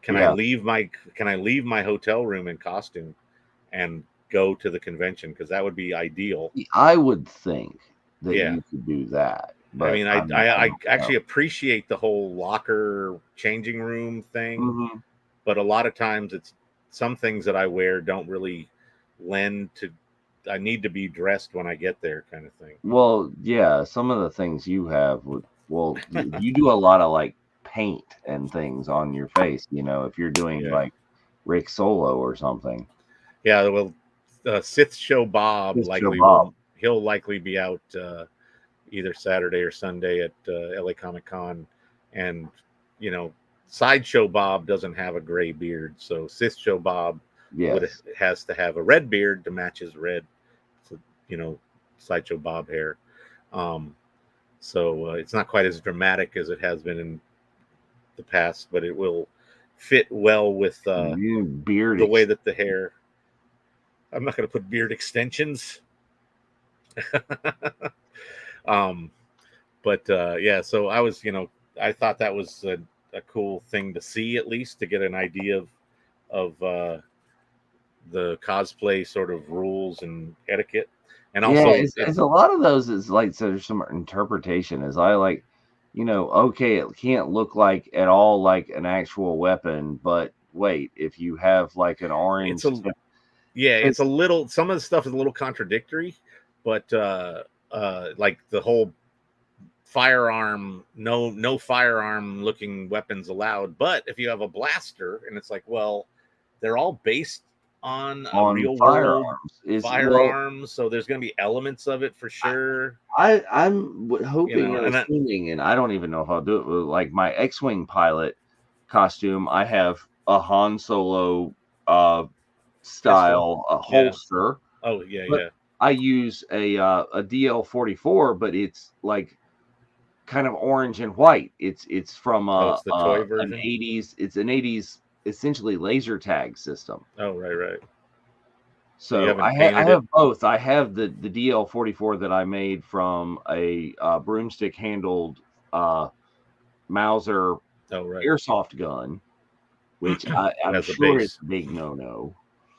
Speaker 3: can I leave my hotel room in costume and go to the convention? Because that would be ideal.
Speaker 4: I would think that you could do that. But
Speaker 3: I actually appreciate the whole locker changing room thing, but a lot of times it's some things that I wear don't really lend to I need to be dressed when I get there, kind of thing.
Speaker 4: Well, yeah, some of the things you have would, well, you do a lot of like paint and things on your face, if you're doing
Speaker 3: Yeah.
Speaker 4: like Rick Solo or something.
Speaker 3: Yeah, well, Sith Show Bob
Speaker 4: Sith Show
Speaker 3: likely
Speaker 4: Bob.
Speaker 3: he'll likely be out either Saturday or Sunday at LA Comic Con, and Sideshow Bob doesn't have a gray beard, so Sith Show Bob
Speaker 4: Yes.
Speaker 3: has to have a red beard to match his red, so, Sideshow Bob hair. So it's not quite as dramatic as it has been in the past, but it will fit well with
Speaker 4: Beard
Speaker 3: the way that the hair. I'm not going to put beard extensions. But yeah, so I was, I thought that was a cool thing to see, at least to get an idea of the cosplay sort of rules and etiquette. And also,
Speaker 4: it's a lot of those is like, so there's some interpretation as I like, okay, it can't look like at all like an actual weapon, but wait, if you have like an orange
Speaker 3: it's a little, some of the stuff is a little contradictory, but like the whole firearm, no firearm looking weapons allowed, but if you have a blaster, and it's like, well, they're all based on real world firearms, so there's going to be elements of it for sure.
Speaker 4: I'm hoping and assuming, and I don't even know if I'll do it, with like my X-Wing pilot costume, I have a Han Solo style holster.
Speaker 3: Oh yeah.
Speaker 4: I use a DL-44, but it's like kind of orange and white. It's from
Speaker 3: it's the toy version?
Speaker 4: an 80s. It's an 80s essentially laser tag system.
Speaker 3: Oh right.
Speaker 4: So I have both. I have the DL-44 that I made from a broomstick handled Mauser airsoft gun, which I'm sure is a big no.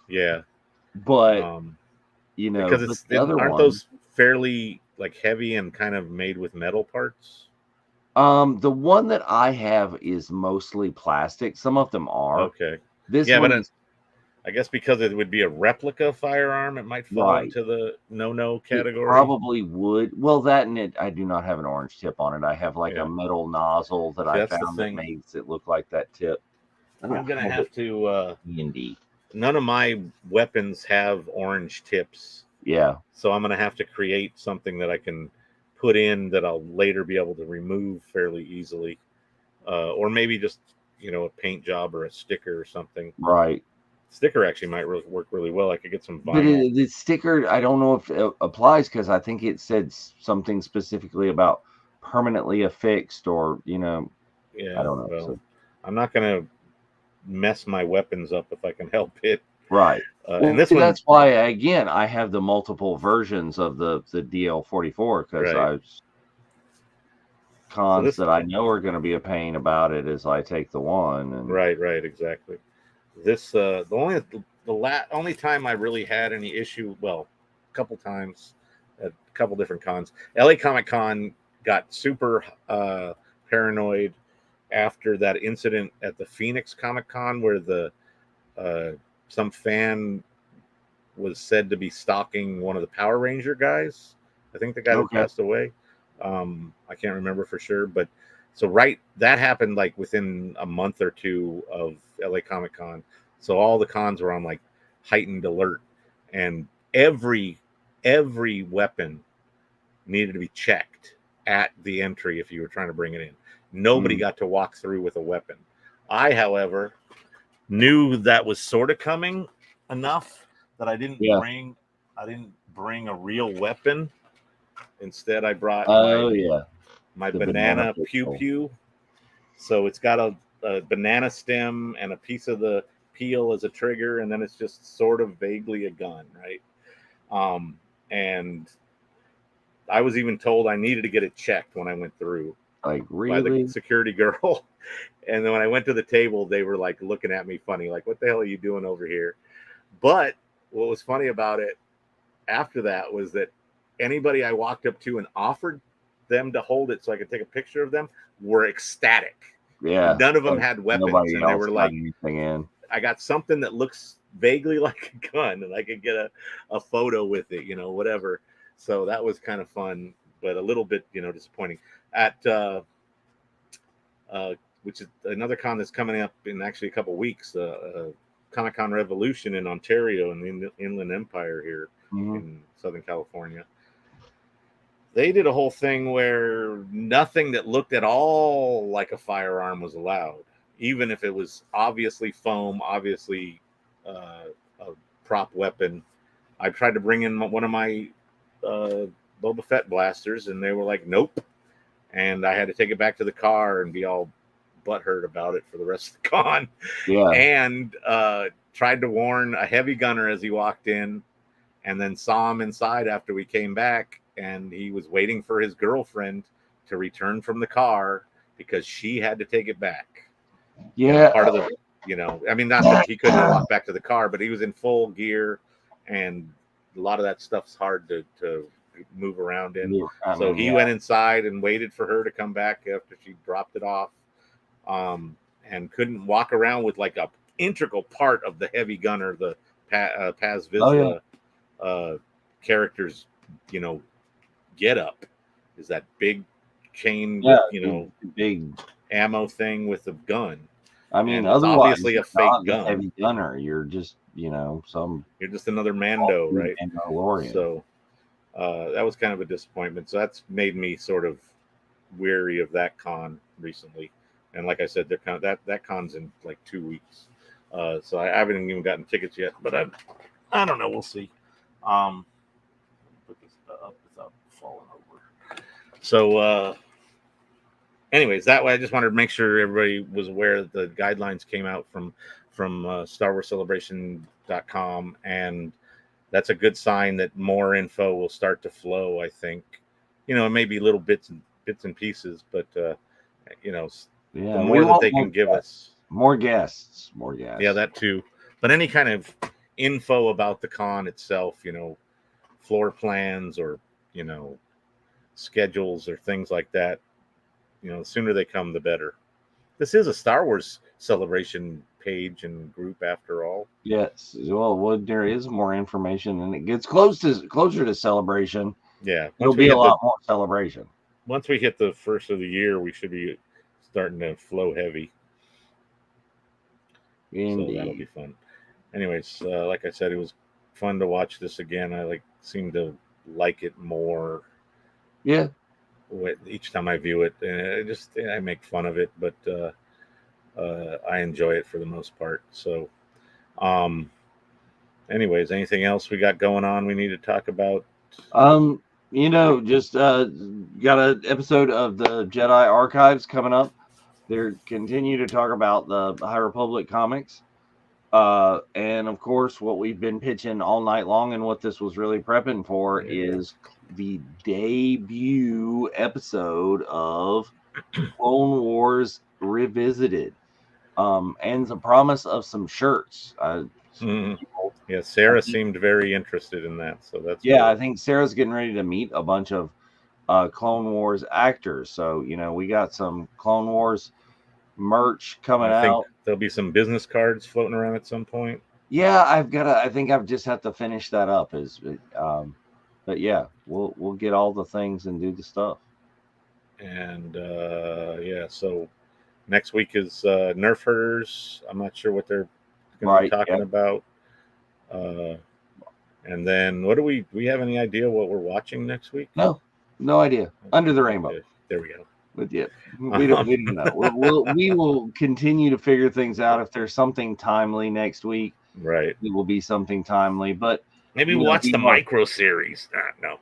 Speaker 3: Yeah,
Speaker 4: but
Speaker 3: because it's aren't those fairly like heavy and kind of made with metal parts?
Speaker 4: The one that I have is mostly plastic. Some of them are.
Speaker 3: Okay.
Speaker 4: This one
Speaker 3: but I guess because it would be a replica firearm, it might fall into the no category.
Speaker 4: It probably would. Well, that and it, I do not have an orange tip on it. I have like a metal nozzle that I found that makes it look like that tip.
Speaker 3: I'm gonna have to.
Speaker 4: Indeed.
Speaker 3: None of my weapons have orange tips.
Speaker 4: Yeah.
Speaker 3: So I'm gonna have to create something that I can put in that I'll later be able to remove fairly easily, or maybe just a paint job or a sticker or something.
Speaker 4: Right.
Speaker 3: Sticker actually might work really well. I could get some vinyl.
Speaker 4: But the sticker, I don't know if it applies because I think it said something specifically about permanently affixed or I don't know.
Speaker 3: Well, so I'm not gonna mess my weapons up if I can help it.
Speaker 4: Right.
Speaker 3: And this
Speaker 4: that's why again I have the multiple versions of the DL-44 because I've cons that I know are going to be a pain about it as I take the one. And
Speaker 3: right, exactly. This the only time I really had any issue, well, a couple times at a couple different cons. LA Comic Con got super paranoid after that incident at the Phoenix Comic Con where the some fan was said to be stalking one of the Power Ranger guys. I think the guy that passed away. I can't remember for sure, but so that happened like within a month or two of LA Comic Con. So all the cons were on like heightened alert, and every weapon needed to be checked at the entry if you were trying to bring it in. Nobody got to walk through with a weapon. I, however, knew that was sort of coming enough that I didn't bring a real weapon. Instead, I brought my banana pew pew. So it's got a banana stem and a piece of the peel as a trigger, and then it's just sort of vaguely a gun, right? And I was even told I needed to get it checked when I went through,
Speaker 4: like
Speaker 3: by the security girl. And then when I went to the table, they were like looking at me funny, like, "What the hell are you doing over here?" But what was funny about it after that was that anybody I walked up to and offered them to hold it so I could take a picture of them were ecstatic.
Speaker 4: Yeah.
Speaker 3: None of them had weapons, and they were like,
Speaker 4: anything in.
Speaker 3: I got something that looks vaguely like a gun, and I could get a photo with it, whatever. So that was kind of fun, but a little bit, disappointing. At which is another con that's coming up in actually a couple weeks, Comic-Con Revolution in Ontario and the Inland Empire here in Southern California. They did a whole thing where nothing that looked at all like a firearm was allowed, even if it was obviously foam, obviously a prop weapon. I tried to bring in one of my Boba Fett blasters, and they were like, nope. And I had to take it back to the car and be all butthurt about it for the rest of the con.
Speaker 4: Yeah.
Speaker 3: And tried to warn a heavy gunner as he walked in, and then saw him inside after we came back, and he was waiting for his girlfriend to return from the car because she had to take it back.
Speaker 4: Yeah.
Speaker 3: Part of the, I mean, not that he couldn't walk back to the car, but he was in full gear, and a lot of that stuff's hard to move around in.
Speaker 4: Yeah,
Speaker 3: so he went inside and waited for her to come back after she dropped it off, and couldn't walk around with like a integral part of the heavy gunner, the Paz Vizsla character's, get up is that big chain,
Speaker 4: big
Speaker 3: ammo thing with a gun.
Speaker 4: I mean,
Speaker 3: otherwise, obviously a fake gun.
Speaker 4: Heavy gunner. You're just,
Speaker 3: you're just another Mando, right?
Speaker 4: Mandalorian.
Speaker 3: So that was kind of a disappointment. So that's made me sort of weary of that con recently. And like I said, they're kind of that con's in like 2 weeks. So I haven't even gotten tickets yet, but I don't know. We'll see. Put this up without falling over. So, anyways, that way I just wanted to make sure everybody was aware that the guidelines came out from StarWarsCelebration.com, and that's a good sign that more info will start to flow. I think, it may be little bits and pieces, but the more that they can give us.
Speaker 4: More guests.
Speaker 3: Yeah, that too. But any kind of info about the con itself, floor plans or, schedules or things like that, the sooner they come, the better. This is a Star Wars Celebration page and group after all.
Speaker 4: Yes. Well, there is more information, and it gets closer to Celebration.
Speaker 3: Yeah.
Speaker 4: It'll be a lot more Celebration.
Speaker 3: Once we hit the first of the year, we should be starting to flow heavy.
Speaker 4: Indeed.
Speaker 3: So that'll be fun. Anyways, like I said, it was fun to watch this again. I seem to like it more.
Speaker 4: Yeah.
Speaker 3: Each time I view it, and I make fun of it, but I enjoy it for the most part. So, anyways, anything else we got going on we need to talk about?
Speaker 4: Just got an episode of the Jedi Archives coming up. They continue to talk about the High Republic comics. And of course, what we've been pitching all night long and what this was really prepping for is the debut episode of Clone Wars Revisited. And the promise of some shirts.
Speaker 3: Yeah, Sarah seemed very interested in that. So that's
Speaker 4: cool. I think Sarah's getting ready to meet a bunch of Clone Wars actors. So, we got some Clone Wars merch coming out.
Speaker 3: There'll be some business cards floating around at some point.
Speaker 4: Yeah, I think I've just have to finish that up. But yeah, we'll get all the things and do the stuff.
Speaker 3: And so next week is Nerf Herders. I'm not sure what they're going to be talking about. And then what do we have any idea what we're watching next week?
Speaker 4: No idea. Under the Rainbow.
Speaker 3: There we go.
Speaker 4: But yeah, we don't know. We will continue to figure things out. If there's something timely next week,
Speaker 3: right,
Speaker 4: it will be something timely. But
Speaker 3: maybe watch the micro series. No,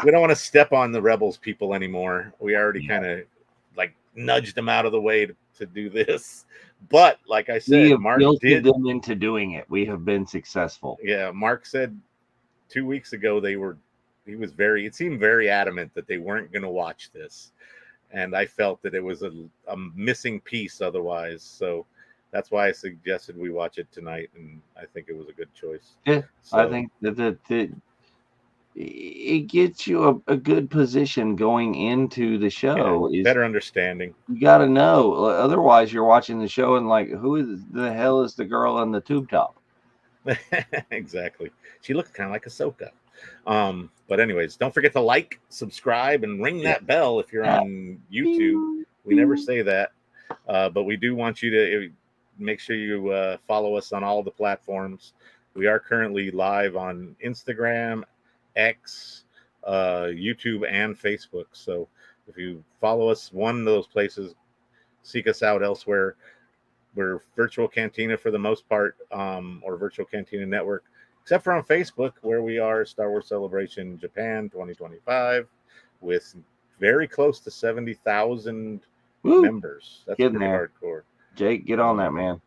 Speaker 3: we don't want to step on the Rebels people anymore. We already kind of nudged them out of the way to do this. But like I said, Mark did
Speaker 4: them into doing it. We have been successful.
Speaker 3: Yeah, Mark said 2 weeks ago it seemed very adamant that they weren't going to watch this. And I felt that it was a missing piece otherwise. So that's why I suggested we watch it tonight. And I think it was a good choice.
Speaker 4: Yeah, so, I think that it gets you a good position going into the show.
Speaker 3: Yeah, better understanding.
Speaker 4: You got to know. Otherwise, you're watching the show and who the hell is the girl on the tube top?
Speaker 3: Exactly. She looks kind of like Ahsoka. But anyways, don't forget to like, subscribe, and ring
Speaker 4: Yeah.
Speaker 3: that bell if you're on YouTube. We never say that, but we do want you to make sure you follow us on all the platforms. We are currently live on Instagram, X, YouTube, and Facebook. So if you follow us one of those places, seek us out elsewhere. We're Virtual Cantina for the most part, or Virtual Cantina Network, except for on Facebook, where we are Star Wars Celebration Japan 2025 with very close to 70,000
Speaker 4: Woo!
Speaker 3: members. That's
Speaker 4: Getting
Speaker 3: pretty
Speaker 4: there.
Speaker 3: hardcore.
Speaker 4: Jake, get on that, man.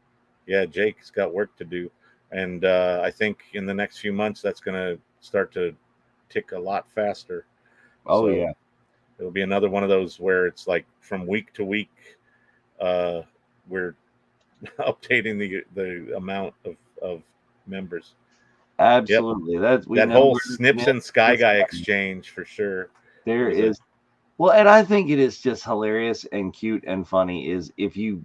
Speaker 3: Yeah, Jake's got work to do. And I think in the next few months, that's going to start to tick a lot faster.
Speaker 4: Oh,
Speaker 3: So
Speaker 4: yeah.
Speaker 3: it'll be another one of those where it's like from week to week, we're updating the amount of members.
Speaker 4: Absolutely. That's we
Speaker 3: That
Speaker 4: know
Speaker 3: whole
Speaker 4: where the
Speaker 3: Snips and Sky
Speaker 4: commitment
Speaker 3: Guy
Speaker 4: is.
Speaker 3: exchange for sure
Speaker 4: There
Speaker 3: was a
Speaker 4: is. Well, and I think it is just hilarious and cute and funny is if you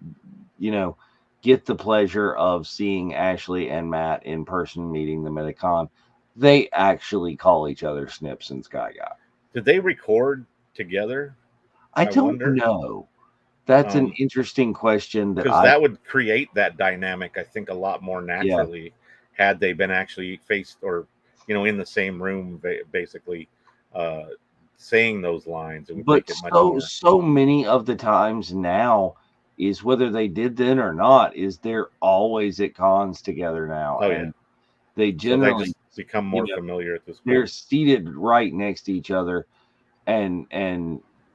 Speaker 4: get the pleasure of seeing Ashley and Matt in person meeting them at a con, they actually call each other Snips and Sky Guy.
Speaker 3: Did they record together?
Speaker 4: I
Speaker 3: I
Speaker 4: don't
Speaker 3: wonder.
Speaker 4: know. That's an interesting question that
Speaker 3: Because that would create that dynamic, I think, a lot more
Speaker 4: yeah.
Speaker 3: naturally had they been actually faced or in the same room, basically saying those lines. It would
Speaker 4: But
Speaker 3: make it much more.
Speaker 4: so many of the times now is whether they did then or not is they're always at cons together now,
Speaker 3: Oh yeah.
Speaker 4: and they
Speaker 3: So they
Speaker 4: generally
Speaker 3: just become more familiar at this
Speaker 4: they're
Speaker 3: point.
Speaker 4: seated right next to each other, and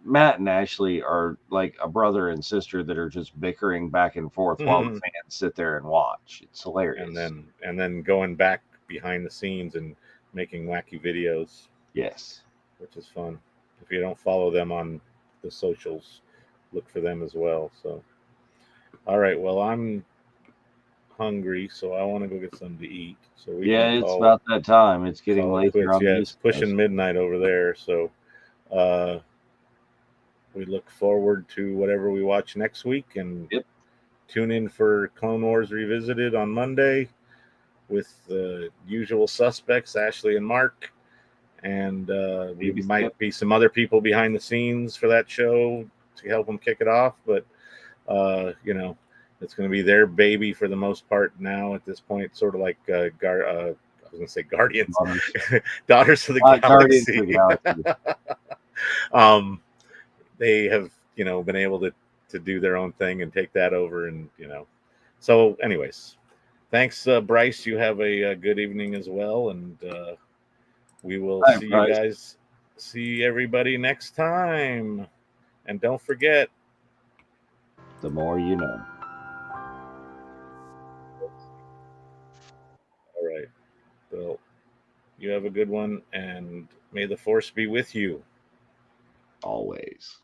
Speaker 4: Matt and Ashley are like a brother and sister that are just bickering back and forth while the fans sit there and watch. It's hilarious.
Speaker 3: And then going back behind the scenes and making wacky videos.
Speaker 4: Yes.
Speaker 3: Which is fun. If you don't follow them on the socials, look for them as well. So, all right. Well, I'm hungry, so I want to go get something to eat. So we can
Speaker 4: it's
Speaker 3: call
Speaker 4: about that time. It's getting
Speaker 3: it
Speaker 4: late here
Speaker 3: quits.
Speaker 4: on
Speaker 3: Yeah,
Speaker 4: the
Speaker 3: it's
Speaker 4: East
Speaker 3: pushing
Speaker 4: Coast.
Speaker 3: midnight over there. So uh, we look forward to whatever we watch next week, and tune in for Clone Wars Revisited on Monday with the usual suspects, Ashley and Mark. And we might be some other people behind the scenes for that show to help them kick it off. But, it's going to be their baby for the most part now at this point, sort of like, I was going to say Guardians, Daughters of the Galaxy.
Speaker 4: Guardians of the
Speaker 3: Galaxy. They have, been able to do their own thing and take that over. And, so anyways, thanks, Bryce. You have a good evening as well. And, we will see everybody next time. And don't forget,
Speaker 4: the more you know.
Speaker 3: All right. Well, you have a good one, and may the force be with you.
Speaker 4: Always.